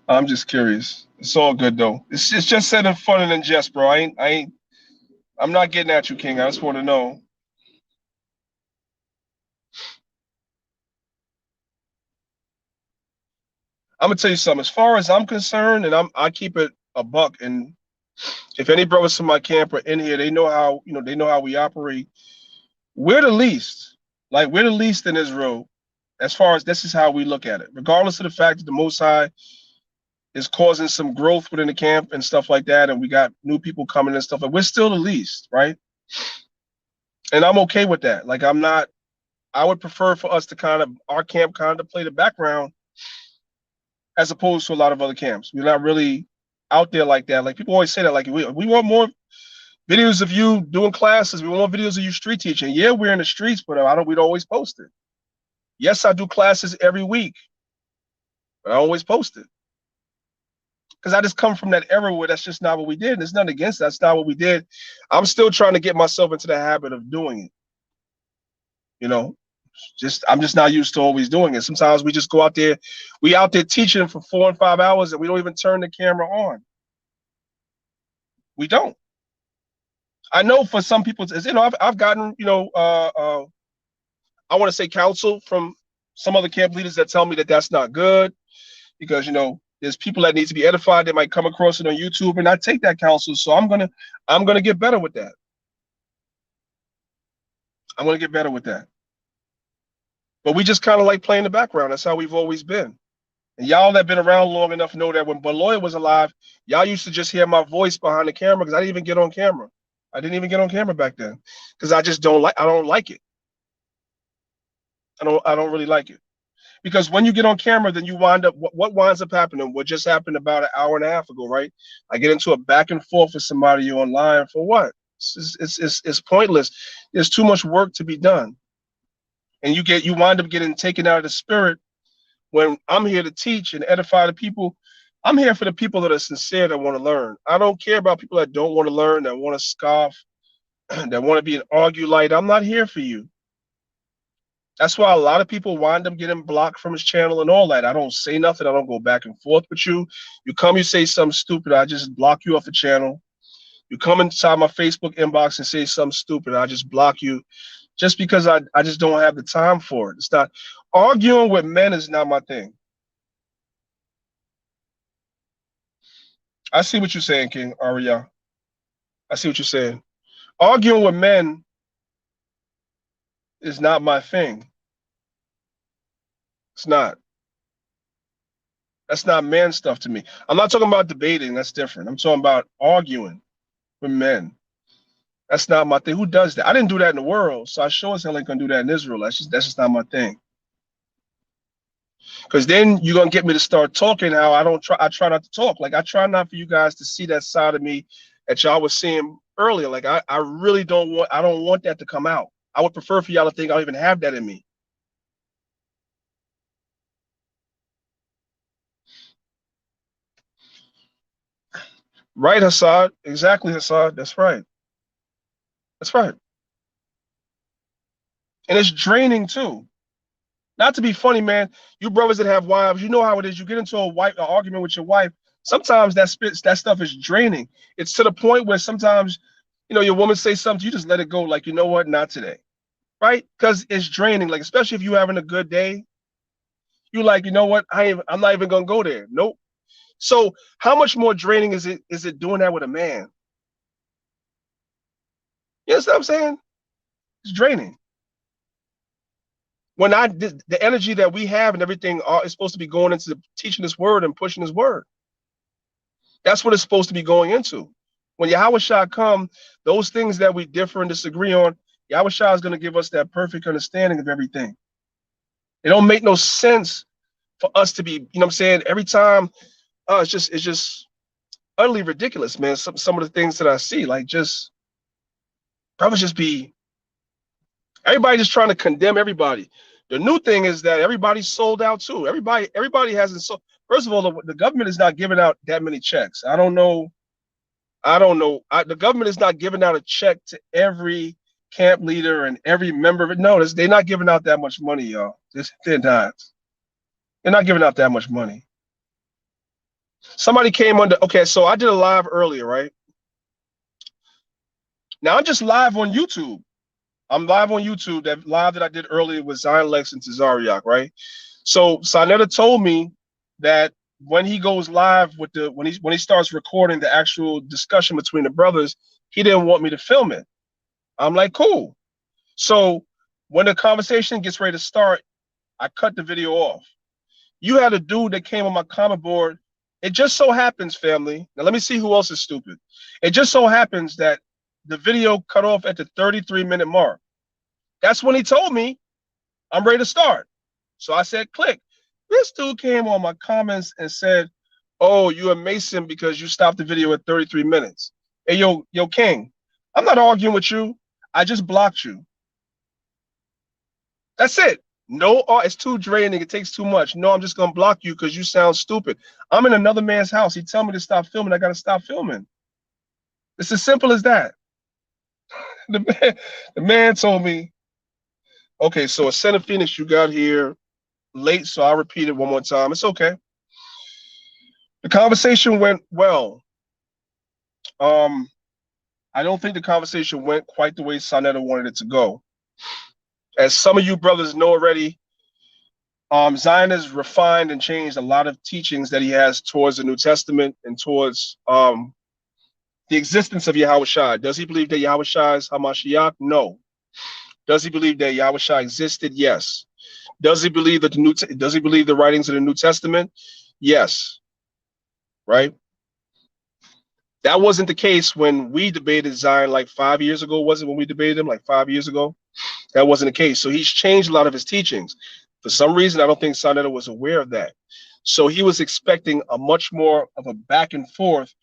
A: I'm just curious. It's all good though. It's just said in fun and in jest, bro. I'm not getting at you, King. I just want to know. I'm gonna tell you something. As far as I'm concerned, and I keep it a buck. And if any brothers from my camp are in here, they know how we operate. We're the least. Like we're the least in Israel. As far as this is how we look at it, regardless of the fact that the Most High is causing some growth within the camp and stuff like that, and we got new people coming and stuff. But we're still the least, right? And I'm okay with that. Like I'm not. I would prefer for us to our camp kind of play the background as opposed to a lot of other camps. We're not really out there like that. Like people always say that, like we want more videos of you doing classes. We want videos of you street teaching. Yeah, we're in the streets, but we don't always post it. Yes, I do classes every week, but I always post it. Because I just come from that era where that's just not what we did. There's nothing against that. That's not what we did. I'm still trying to get myself into the habit of doing it. I'm just not used to always doing it. Sometimes we just go out there, we out there teaching for 4 and 5 hours, and we don't even turn the camera on. We don't. I know for some people, I've gotten, I want to say counsel from some other camp leaders that tell me that that's not good because, there's people that need to be edified. They might come across it on YouTube, and I take that counsel. So I'm gonna get better with that. I'm gonna get better with that. But we just kind of like playing the background. That's how we've always been. And y'all that been around long enough know that when Beloya was alive, y'all used to just hear my voice behind the camera because I didn't even get on camera. I didn't even get on camera back then because I don't like it. I don't really like it. Because when you get on camera, then you wind up, what winds up happening? What just happened about an hour and a half ago, right? I get into a back and forth with somebody online for what? It's pointless. There's too much work to be done. And you wind up getting taken out of the spirit when I'm here to teach and edify the people. I'm here for the people that are sincere, that want to learn. I don't care about people that don't want to learn, that want to scoff, that want to be an argue-lite. I'm not here for you. That's why a lot of people wind up getting blocked from his channel and all that. I don't say nothing. I don't go back and forth with you. You come, you say something stupid, I just block you off the channel. You come inside my Facebook inbox and say something stupid, I just block you just because I just don't have the time for it. It's not arguing with men is not my thing. I see what you're saying, King Arya. I see what you're saying. Arguing with men is not my thing. It's not. That's not man stuff to me. I'm not talking about debating. That's different. I'm talking about arguing with men. That's not my thing. Who does that? I didn't do that in the world, so I sure as hell ain't gonna do that in Israel. That's just not my thing. Because then you're gonna get me to start talking how I try not to talk. Like I try not for you guys to see that side of me that y'all was seeing earlier. Like I really don't want that to come out. I would prefer for y'all to think I don't even have that in me. Right, Hassad? Exactly, Hassad. That's right. That's right. And it's draining too. Not to be funny, man. You brothers that have wives, you know how it is. You get into an argument with your wife. Sometimes that stuff is draining. It's to the point where sometimes, your woman say something, you just let it go. Like, you know what? Not today, right? Because it's draining. Like, especially if you're having a good day, you like, you know what? I'm not even gonna go there. Nope. So, how much more draining is it doing that with a man? You know what I'm saying? It's draining. When the energy that we have and everything is supposed to be going into teaching this word and pushing this word. That's what it's supposed to be going into. When Yahweh Shah come, those things that we differ and disagree on, Yahweh Shah is going to give us that perfect understanding of everything. It don't make no sense for us to be, what I'm saying, every time, it's just utterly ridiculous, man. Some of the things that I see, like just brothers just be everybody just trying to condemn everybody. The new thing is that everybody's sold out too. Everybody hasn't sold. First of all, the government is not giving out that many checks. I don't know. The government is not giving out a check to every camp leader and every member of it. No, they're not giving out that much money, y'all. They're not. They're not giving out that much money. Somebody came under. Okay, so I did a live earlier, right? Now I'm just live on YouTube. I'm live on YouTube. That live that I did earlier with Zion, Lexx, and Tazaryach, right? So Sanetta told me that when he goes live with when he starts recording the actual discussion between the brothers, he didn't want me to film it. I'm like, cool. So when the conversation gets ready to start, I cut the video off. You had a dude that came on my comment board. It just so happens, family. Now let me see who else is stupid. It just so happens that the video cut off at the 33-minute mark. That's when he told me I'm ready to start. So I said, click. This dude came on my comments and said, oh, you're a Mason because you stopped the video at 33 minutes. Hey, yo, King, I'm not arguing with you. I just blocked you. That's it. No, it's too draining. It takes too much. No, I'm just going to block you because you sound stupid. I'm in another man's house. He tell me to stop filming. I got to stop filming. It's as simple as that. The man told me, okay, so a Senate Phoenix you got here late, so I'll repeat it one more time. It's okay. The conversation went well. I don't think the conversation went quite the way Sanetta wanted it to go. As some of you brothers know already, Zion has refined and changed a lot of teachings that he has towards the New Testament and towards the existence of Yahweh Shai. Does he believe that Yahweh Shai is Hamashiach? No. Does he believe that Yahweh Shai existed? Yes. Does he believe that does he believe the writings of the New Testament? Yes. Right? That wasn't the case when we debated Zion like 5 years ago, was it? When we debated him like 5 years ago? That wasn't the case. So he's changed a lot of his teachings. For some reason, I don't think Sanetta was aware of that. So he was expecting a much more of a back and forth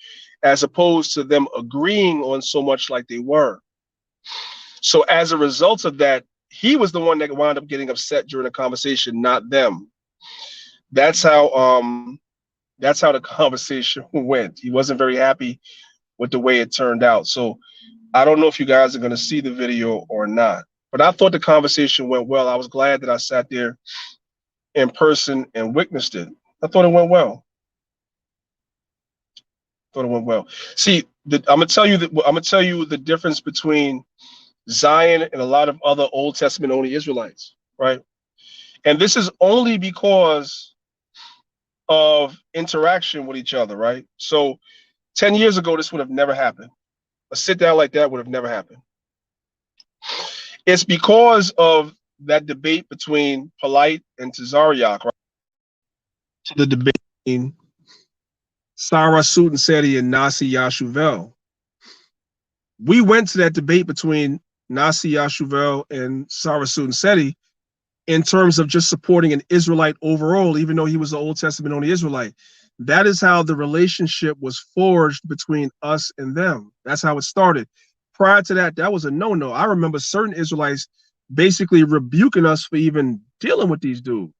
A: as opposed to them agreeing on so much like they were. So as a result of that, he was the one that wound up getting upset during the conversation, not them. That's how the conversation went. He wasn't very happy with the way it turned out. So I don't know if you guys are going to see the video or not, but I thought the conversation went well. I was glad that I sat there in person and witnessed it. I thought it went well. See, I'm gonna tell you the difference between Zion and a lot of other Old Testament only Israelites, right? And this is only because of interaction with each other, right? So 10 years ago, this would have never happened. A sit down like that would have never happened. It's because of that debate between Polite and Tazaryach, right? To the debate between Sarah Sutanseti and Nasi Yashuvel. We went to that debate between Nasi Yashuvel and Sarah Sutanseti in terms of just supporting an Israelite overall, even though he was an Old Testament only Israelite. That is how the relationship was forged between us and them. That's how it started. Prior to that, that was a no-no. I remember certain Israelites basically rebuking us for even dealing with these dudes.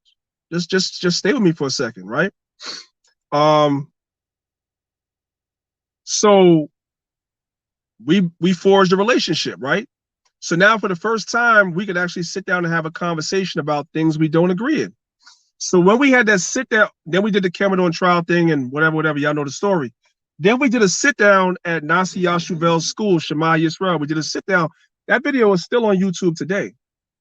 A: Just stay with me for a second, right? So we forged a relationship, right? So now for the first time, we could actually sit down and have a conversation about things we don't agree in. So when we had that sit down, then we did the Cameron trial thing and whatever, y'all know the story. Then we did a sit down at Nasi Yashuvel's school, Shema Yisrael. We did a sit down. That video is still on YouTube today.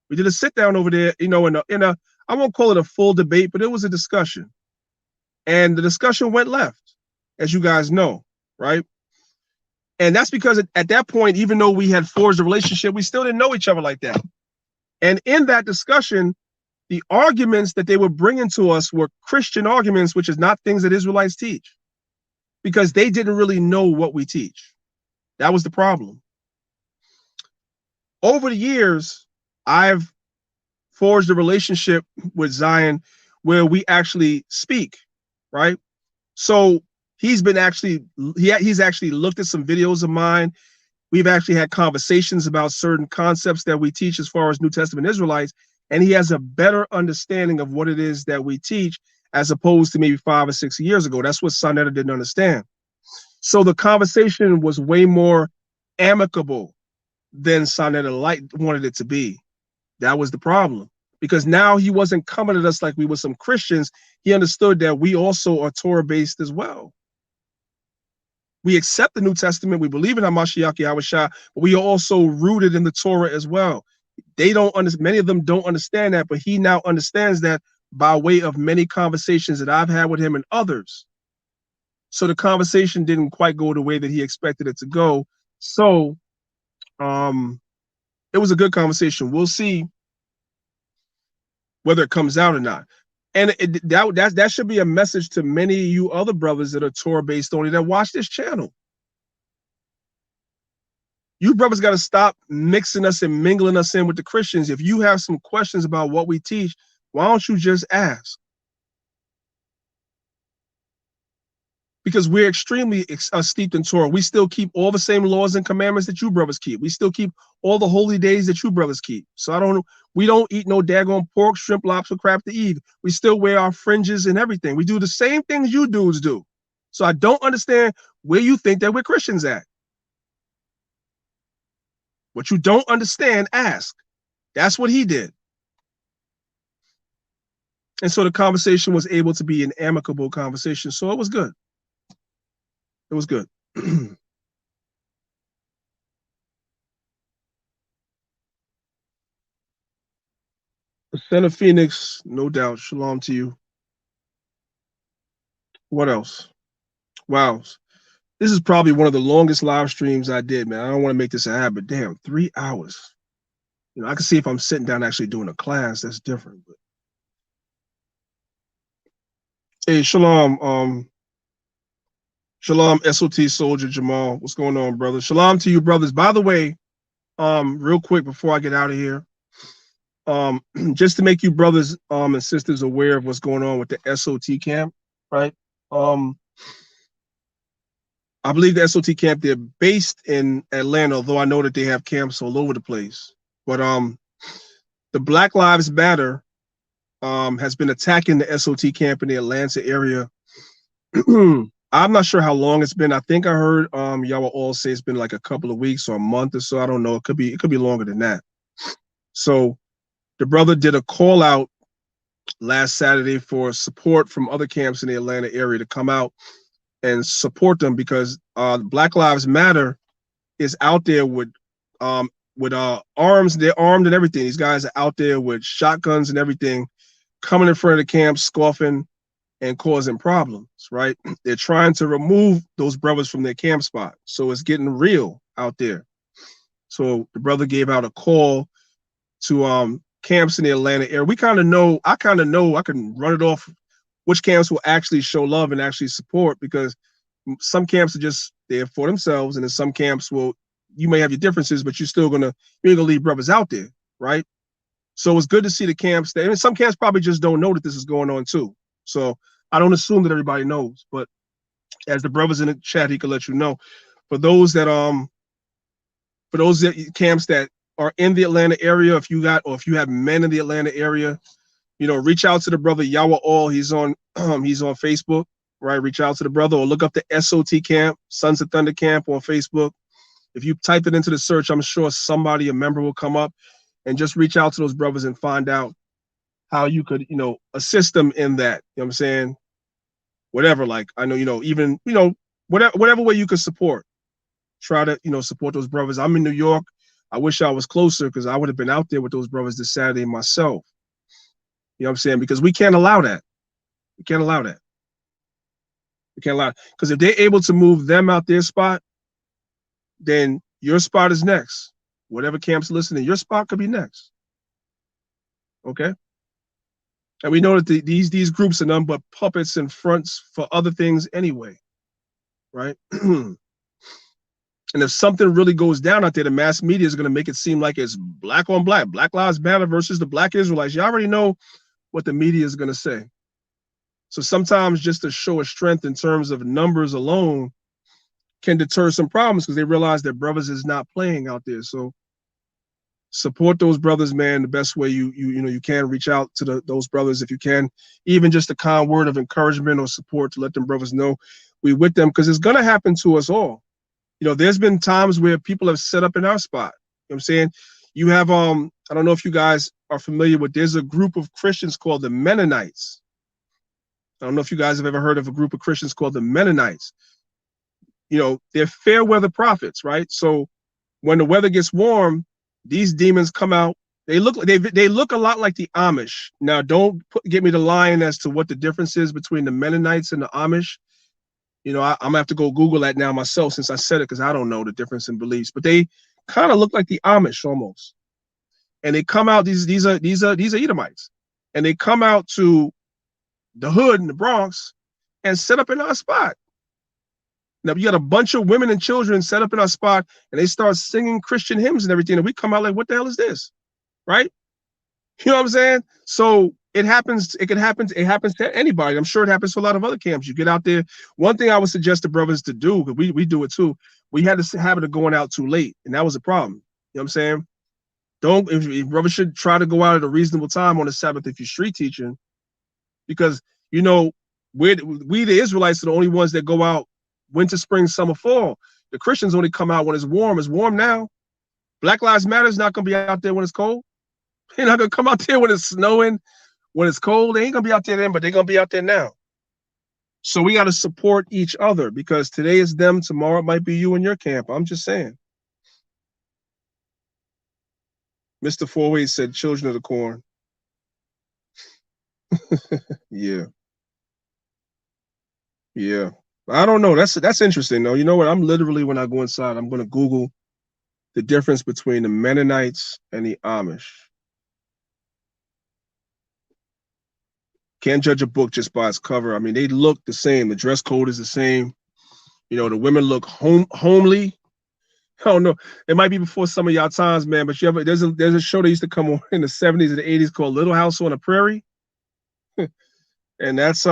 A: We did a sit down over there, you know, in a I won't call it a full debate, but it was a discussion. And the discussion went left, as you guys know, right? And that's because at that point, even though we had forged a relationship, we still didn't know each other like that. And in that discussion, the arguments that they were bringing to us were Christian arguments, which is not things that Israelites teach, because they didn't really know what we teach. That was the problem. Over the years, I've forged a relationship with Zion where we actually speak, right? So he's actually looked at some videos of mine. We've actually had conversations about certain concepts that we teach as far as New Testament Israelites, and he has a better understanding of what it is that we teach as opposed to maybe 5 or 6 years ago. That's what Sonetta didn't understand. So the conversation was way more amicable than Sonetta wanted it to be. That was the problem, because now he wasn't coming at us like we were some Christians. He understood that we also are Torah-based as well. We accept the New Testament. We believe in Hamashiach Yahushua, but we are also rooted in the Torah as well. They don't understand. Many of them don't understand that, but he now understands that by way of many conversations that I've had with him and others. So the conversation didn't quite go the way that he expected it to go. So it was a good conversation. We'll see whether it comes out or not. And that should be a message to many of you other brothers that are Torah-based only that watch this channel. You brothers got to stop mixing us and mingling us in with the Christians. If you have some questions about what we teach, why don't you just ask? Because we're extremely steeped in Torah. We still keep all the same laws and commandments that you brothers keep. We still keep all the holy days that you brothers keep. So we don't eat no daggone pork, shrimp, lobster, crab to eat. We still wear our fringes and everything. We do the same things you dudes do. So I don't understand where you think that we're Christians at. What you don't understand, ask. That's what he did. And so the conversation was able to be an amicable conversation. So it was good. It was good. The Son of Phoenix, no doubt. Shalom to you. What else? Wow. This is probably one of the longest live streams I did, man. I don't want to make this a habit. Damn, 3 hours. You know, I can see if I'm sitting down actually doing a class, that's different. But hey, shalom. Shalom, SOT Soldier Jamal. What's going on, brother? Shalom to you, brothers. By the way, real quick before I get out of here, just to make you brothers and sisters aware of what's going on with the SOT camp, right? I believe the SOT camp, they're based in Atlanta, although I know that they have camps all over the place. But the Black Lives Matter has been attacking the SOT camp in the Atlanta area. I'm not sure how long it's been. I think I heard y'all will all say it's been like a couple of weeks or a month or so. I don't know. It could be longer than that. So the brother did a call out last Saturday for support from other camps in the Atlanta area to come out and support them, because Black Lives Matter is out there with arms. They're armed and everything. These guys are out there with shotguns and everything, coming in front of the camp, scoffing and causing problems, right? They're trying to remove those brothers from their camp spot. So it's getting real out there. So the brother gave out a call to camps in the Atlanta area. We kind of know, I can run it off which camps will actually show love and actually support, because some camps are just there for themselves, and then some camps will, you may have your differences, but you're ain't gonna leave brothers out there, right? So it's good to see the camps that, and some camps probably just don't know that this is going on too. So I don't assume that everybody knows, but as the brothers in the chat, he could let you know. For those camps that are in the Atlanta area, if you have men in the Atlanta area, reach out to the brother Yahweh All. He's on Facebook, right? Reach out to the brother, or look up the SOT camp, Sons of Thunder camp, on Facebook. If you type it into the search, I'm sure a member will come up, and just reach out to those brothers and find out how you could, assist them in that. You know what I'm saying? Whatever, like, I know, even, whatever way you could support, try to, support those brothers. I'm in New York. I wish I was closer, because I would have been out there with those brothers this Saturday myself. You know what I'm saying? Because we can't allow that. We can't allow that. We can't allow it. Because if they're able to move them out their spot, then your spot is next. Whatever camp's listening, your spot could be next. Okay? And we know that these groups are none but puppets and fronts for other things anyway, right? And if something really goes down out there, the mass media is going to make it seem like it's black on black, Black Lives Matter versus the Black Israelites. You already know what the media is going to say. So sometimes just a show of strength in terms of numbers alone can deter some problems, because they realize that brothers is not playing out there. So support those brothers, man, the best way you can. Reach out to those brothers if you can, even just a kind word of encouragement or support to let them brothers know we with them, because it's going to happen to us all. There's been times where people have set up in our spot. You know what I'm saying? You have, I don't know if you guys are familiar with, there's a group of Christians called the Mennonites. I don't know if you guys have ever heard of a group of Christians called the Mennonites. They're fair weather prophets, right? So when the weather gets warm, these demons come out. They look a lot like the Amish. Now, don't get me to lying as to what the difference is between the Mennonites and the Amish. I'm gonna have to go Google that now myself, since I said it, because I don't know the difference in beliefs. But they kind of look like the Amish almost. And they come out. These are Edomites, and they come out to the hood in the Bronx and set up in our spot. Now, you got a bunch of women and children set up in our spot, and they start singing Christian hymns and everything, and we come out like, what the hell is this? Right? You know what I'm saying? So it happens. It happens to anybody. I'm sure it happens to a lot of other camps. You get out there. One thing I would suggest the brothers to do, because we do it too, we had this habit of going out too late, and that was a problem. You know what I'm saying? If brothers should try to go out at a reasonable time on the Sabbath if you're street teaching, because, we the Israelites are the only ones that go out winter, spring, summer, fall. The Christians only come out when it's warm. It's warm now. Black Lives Matter is not going to be out there when it's cold. They're not going to come out there when it's snowing, when it's cold. They ain't going to be out there then, but they're going to be out there now. So we got to support each other, because today is them, tomorrow it might be you in your camp. I'm just saying. Mr. Fourway said, children of the corn. Yeah. Yeah. I don't know. That's interesting, though. You know what? I'm literally, when I go inside, I'm going to Google the difference between the Mennonites and the Amish. Can't judge a book just by its cover. I mean, they look the same. The dress code is the same. The women look homely. I don't know. It might be before some of y'all times, man. But there's a show that used to come on in the 70s and the 80s called Little House on the Prairie, and that's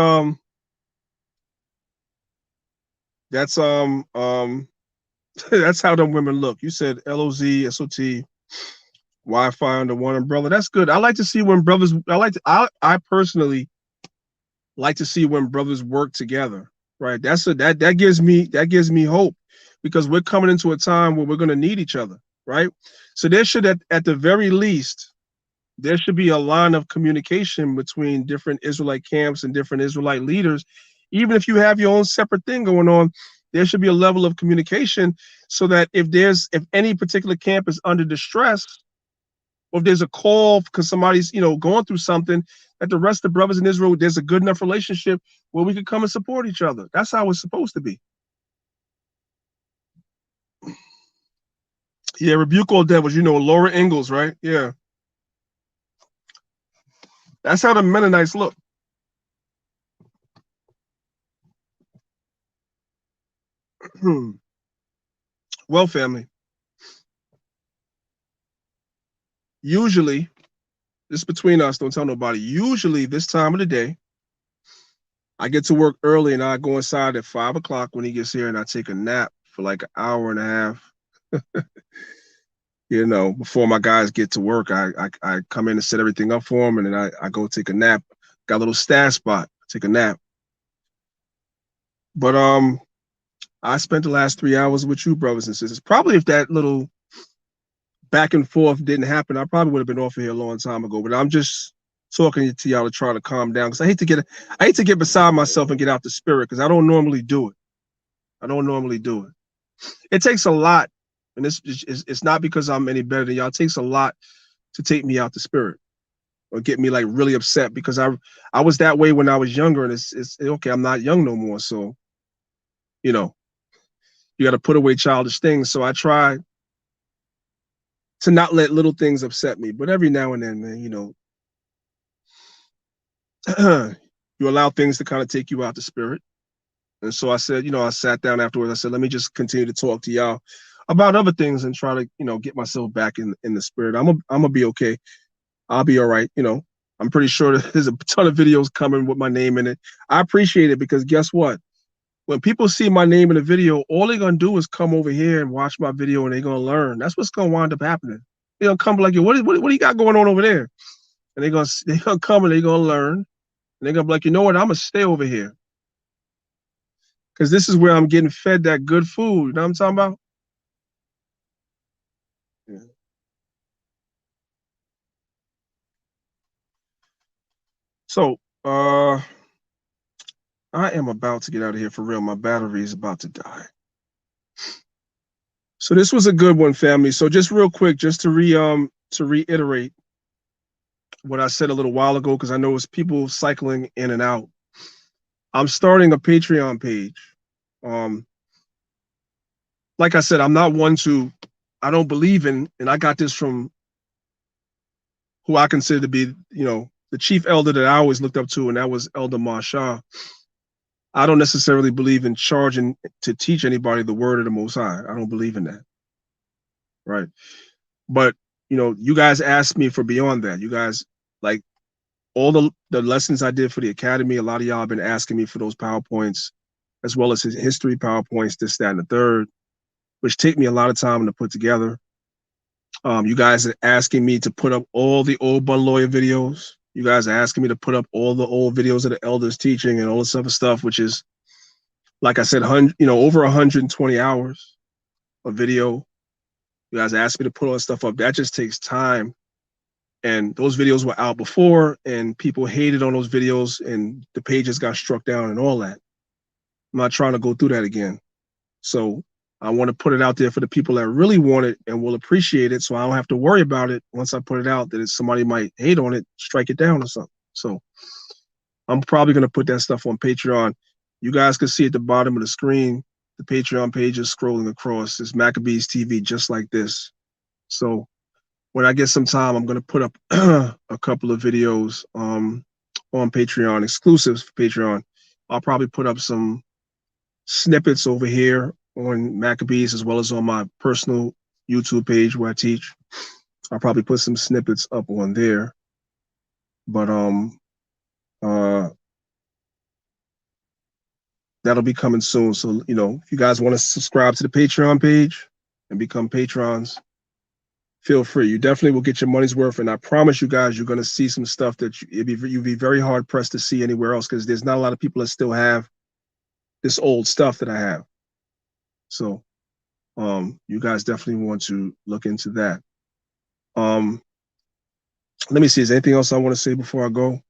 A: that's how them women look. You said LOZ, SOT, Wi-Fi under one umbrella. That's good. I like to see when brothers. I personally like to see when brothers work together. Right. That gives me hope, because we're coming into a time where we're going to need each other. Right. So there should, at the very least, there should be a line of communication between different Israelite camps and different Israelite leaders. Even if you have your own separate thing going on, there should be a level of communication, so that if any particular camp is under distress, or if there's a call because somebody's going through something, that the rest of the brothers in Israel, there's a good enough relationship where we can come and support each other. That's how it's supposed to be. Yeah, rebuke all devils. Laura Ingalls, right? Yeah. That's how the Mennonites look. Well, family, usually, this is between us, don't tell nobody. Usually, this time of the day, I get to work early and I go inside at 5 o'clock when he gets here and I take a nap for like an hour and a half. You know, before my guys get to work, I come in and set everything up for them, and then I go take a nap. Got a little stash spot, take a nap. But I spent the last 3 hours with you, brothers and sisters. Probably if that little back and forth didn't happen, I probably would have been off of here a long time ago. But I'm just talking to y'all to try to calm down because I hate to get beside myself and get out the spirit because I don't normally do it. I don't normally do it. It takes a lot, and it's not because I'm any better than y'all. It takes a lot to take me out the spirit or get me like really upset because I was that way when I was younger, and it's okay. I'm not young no more, so you know you got to put away childish things. So I try to not let little things upset me, but every now and then, man, you know, you allow things to kind of take you out the spirit. And so I said, you know, I sat down afterwards. I said, let me just continue to talk to y'all about other things and try to, you know, get myself back in the spirit. I'm gonna be okay. I'll be all right. You know, I'm pretty sure there's a ton of videos coming with my name in it. I appreciate it because guess what? When people see my name in a video, all they're gonna do is come over here and watch my video and they're gonna learn. That's what's gonna wind up happening. They're gonna come like, yo, what do you got going on over there? And they're gonna come and they're gonna learn. And they're gonna be like, you know what? I'm gonna stay over here. Because this is where I'm getting fed that good food. You know what I'm talking about? Yeah. So I am about to get out of here for real. My battery is about to die. So this was a good one, family. So just real quick, just to reiterate what I said a little while ago, because I know it's people cycling in and out. I'm starting a Patreon page. Like I said, I'm not one to, I don't believe in, and I got this from who I consider to be, you know, the chief elder that I always looked up to, and that was Elder Marshall. I don't necessarily believe in charging to teach anybody the word of the Most High. I don't believe in that. Right. But, you know, you guys asked me for beyond that. You guys, like, all the lessons I did for the academy, a lot of y'all have been asking me for those PowerPoints, as well as his history PowerPoints, this, that, and the third, which take me a lot of time to put together. You guys are asking me to put up all the old Bun Lawyer videos. You guys are asking me to put up all the old videos of the elders teaching and all this other stuff, which is, like I said, over 120 hours of video. You guys asked me to put all that stuff up. That just takes time. And those videos were out before, and people hated on those videos, and the pages got struck down and all that. I'm not trying to go through that again. So I want to put it out there for the people that really want it and will appreciate it, so I don't have to worry about it once I put it out that somebody might hate on it, strike it down or something. So I'm probably going to put that stuff on Patreon. You guys can see at the bottom of the screen, the Patreon page is scrolling across. It's Maccabeestv just like this. So when I get some time, I'm going to put up a couple of videos on Patreon, exclusives for Patreon. I'll probably put up some snippets over here on Maccabees as well as on my personal YouTube page where I teach. I'll probably put some snippets up on there. But that'll be coming soon. So, you know, if you guys want to subscribe to the Patreon page and become patrons, feel free. You definitely will get your money's worth. And I promise you guys, you're going to see some stuff that you'd be very hard pressed to see anywhere else because there's not a lot of people that still have this old stuff that I have. So you guys definitely want to look into that. Let me see. Is there anything else I want to say before I go?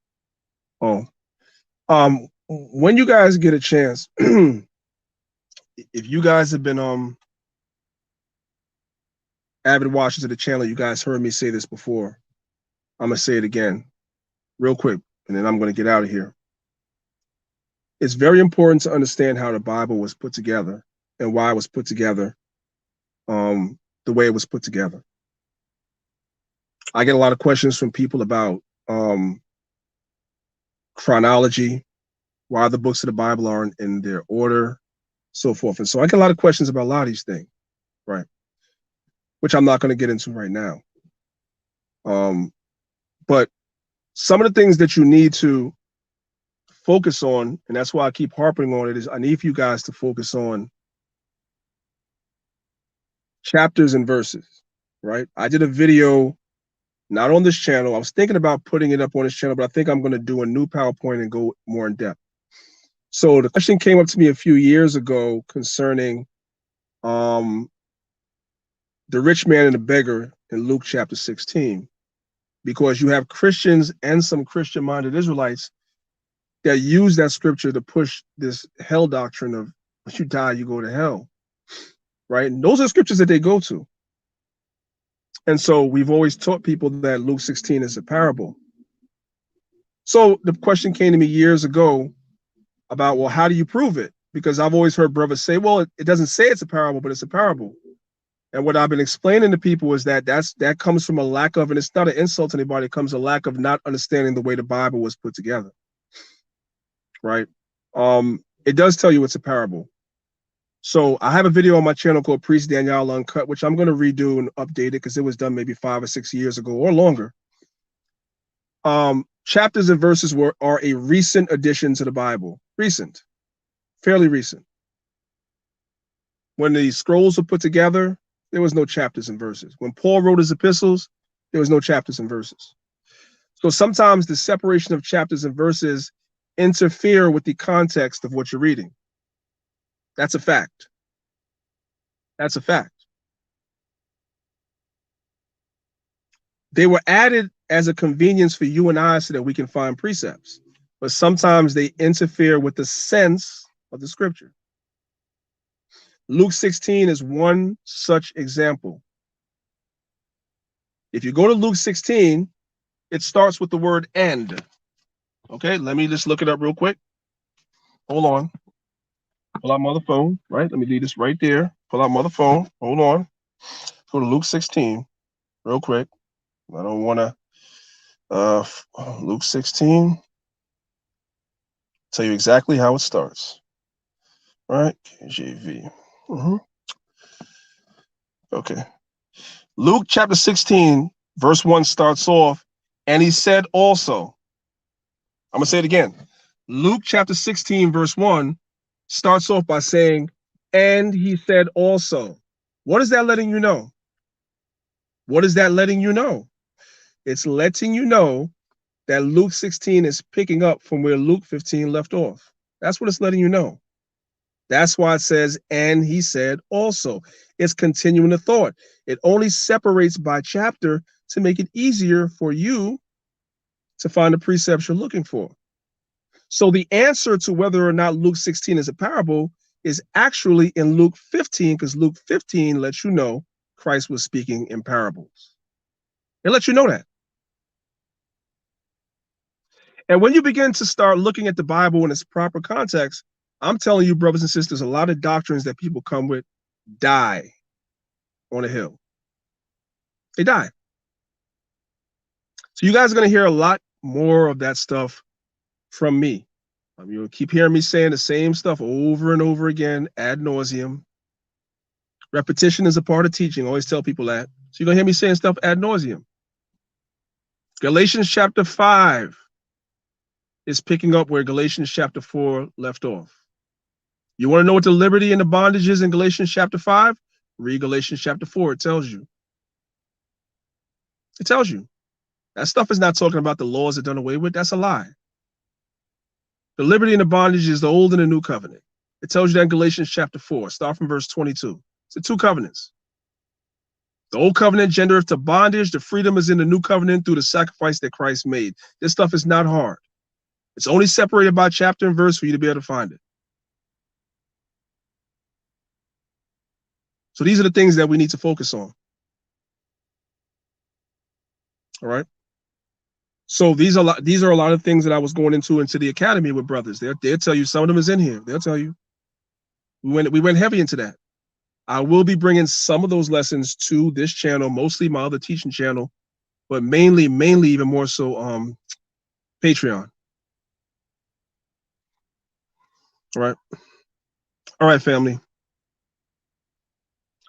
A: When you guys get a chance, if you guys have been avid watchers of the channel, you guys heard me say this before. I'm gonna say it again, real quick, and then I'm gonna get out of here. It's very important to understand how the Bible was put together and why it was put together, the way it was put together. I get a lot of questions from people about chronology, why the books of the Bible aren't in their order, so forth. And so I get a lot of questions about a lot of these things, right? Which I'm not going to get into right now. But some of the things that you need to focus on, and that's why I keep harping on it, is I need for you guys to focus on chapters and verses, right? I did a video, not on this channel. I was thinking about putting it up on this channel, but I think I'm going to do a new PowerPoint and go more in depth. So the question came up to me a few years ago concerning the rich man and the beggar in Luke chapter 16, because you have Christians and some Christian-minded Israelites that use that scripture to push this hell doctrine of once you die, you go to hell, right? And those are scriptures that they go to. And so we've always taught people that Luke 16 is a parable. So the question came to me years ago about, well, how do you prove it? Because I've always heard brothers say, well, it doesn't say it's a parable, but it's a parable. And what I've been explaining to people is that that comes from a lack of, and it's not an insult to anybody, it comes a lack of not understanding the way the Bible was put together, right? It does tell you it's a parable. So I have a video on my channel called Priest Danyaahla Uncut, which I'm going to redo and update it because it was done maybe 5 or 6 years ago or longer. Chapters and verses are a recent addition to the Bible. Recent, fairly recent. When the scrolls were put together, there was no chapters and verses. When Paul wrote his epistles, there was no chapters and verses. So sometimes the separation of chapters and verses interfere with the context of what you're reading. That's a fact. That's a fact. They were added as a convenience for you and I so that we can find precepts, but sometimes they interfere with the sense of the scripture. Luke 16 is one such example. If you go to Luke 16, it starts with the word "and." Okay, let me just look it up real quick. Hold on. Pull out my other phone, right? Let me leave this right there. Pull out my other phone. Hold on. Go to Luke 16 real quick. I don't want to, Luke 16, tell you exactly how it starts. All right, KJV. Okay. Luke chapter 16, verse 1 starts off, and he said also. I'm going to say it again. Luke chapter 16, verse 1 starts off by saying, and he said also. What is that letting you know? What is that letting you know? It's letting you know that Luke 16 is picking up from where Luke 15 left off. That's what it's letting you know. That's why it says, and he said also. It's continuing the thought. It only separates by chapter to make it easier for you to find the precepts you're looking for. So the answer to whether or not Luke 16 is a parable is actually in Luke 15, because Luke 15 lets you know Christ was speaking in parables. It lets you know that. And when you begin to start looking at the Bible in its proper context, I'm telling you, brothers and sisters, a lot of doctrines that people come with die on a hill. They die. So you guys are going to hear a lot more of that stuff from me. You'll keep hearing me saying the same stuff over and over again, ad nauseum. Repetition is a part of teaching. I always tell people that. So you're going to hear me saying stuff ad nauseum. Galatians chapter 5 is picking up where Galatians chapter 4 left off. You want to know what the liberty and the bondage is in Galatians chapter 5? Read Galatians chapter 4. It tells you. It tells you. That stuff is not talking about the laws that are done away with. That's a lie. The liberty and the bondage is the old and the new covenant. It tells you that in Galatians chapter 4. Start from verse 22. It's the two covenants. The old covenant gendereth to bondage. The freedom is in the new covenant through the sacrifice that Christ made. This stuff is not hard. It's only separated by chapter and verse for you to be able to find it. So these are the things that we need to focus on. All right. So these are a lot of things that I was going into the academy with brothers. They'll tell you some of them is in here. They'll tell you. We went heavy into that. I will be bringing some of those lessons to this channel, mostly my other teaching channel, but mainly even more so Patreon. All right. All right, family.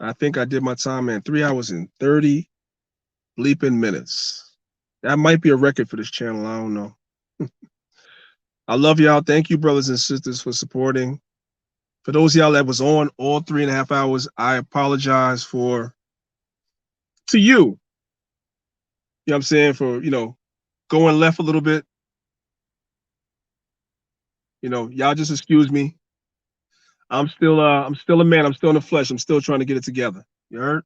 A: I think I did my time, man. 3 hours and 30 bleeping minutes. That might be a record for this channel. I don't know. I love y'all. Thank you, brothers and sisters, for supporting. For those of y'all that was on all 3.5 hours, I apologize to you. You know what I'm saying? For, going left a little bit. Y'all just excuse me. I'm still a man. I'm still in the flesh. I'm still trying to get it together. You heard?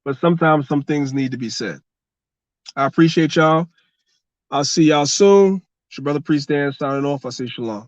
A: But sometimes some things need to be said. I appreciate y'all. I'll see y'all soon. It's your brother Priest Dan signing off. I say shalom.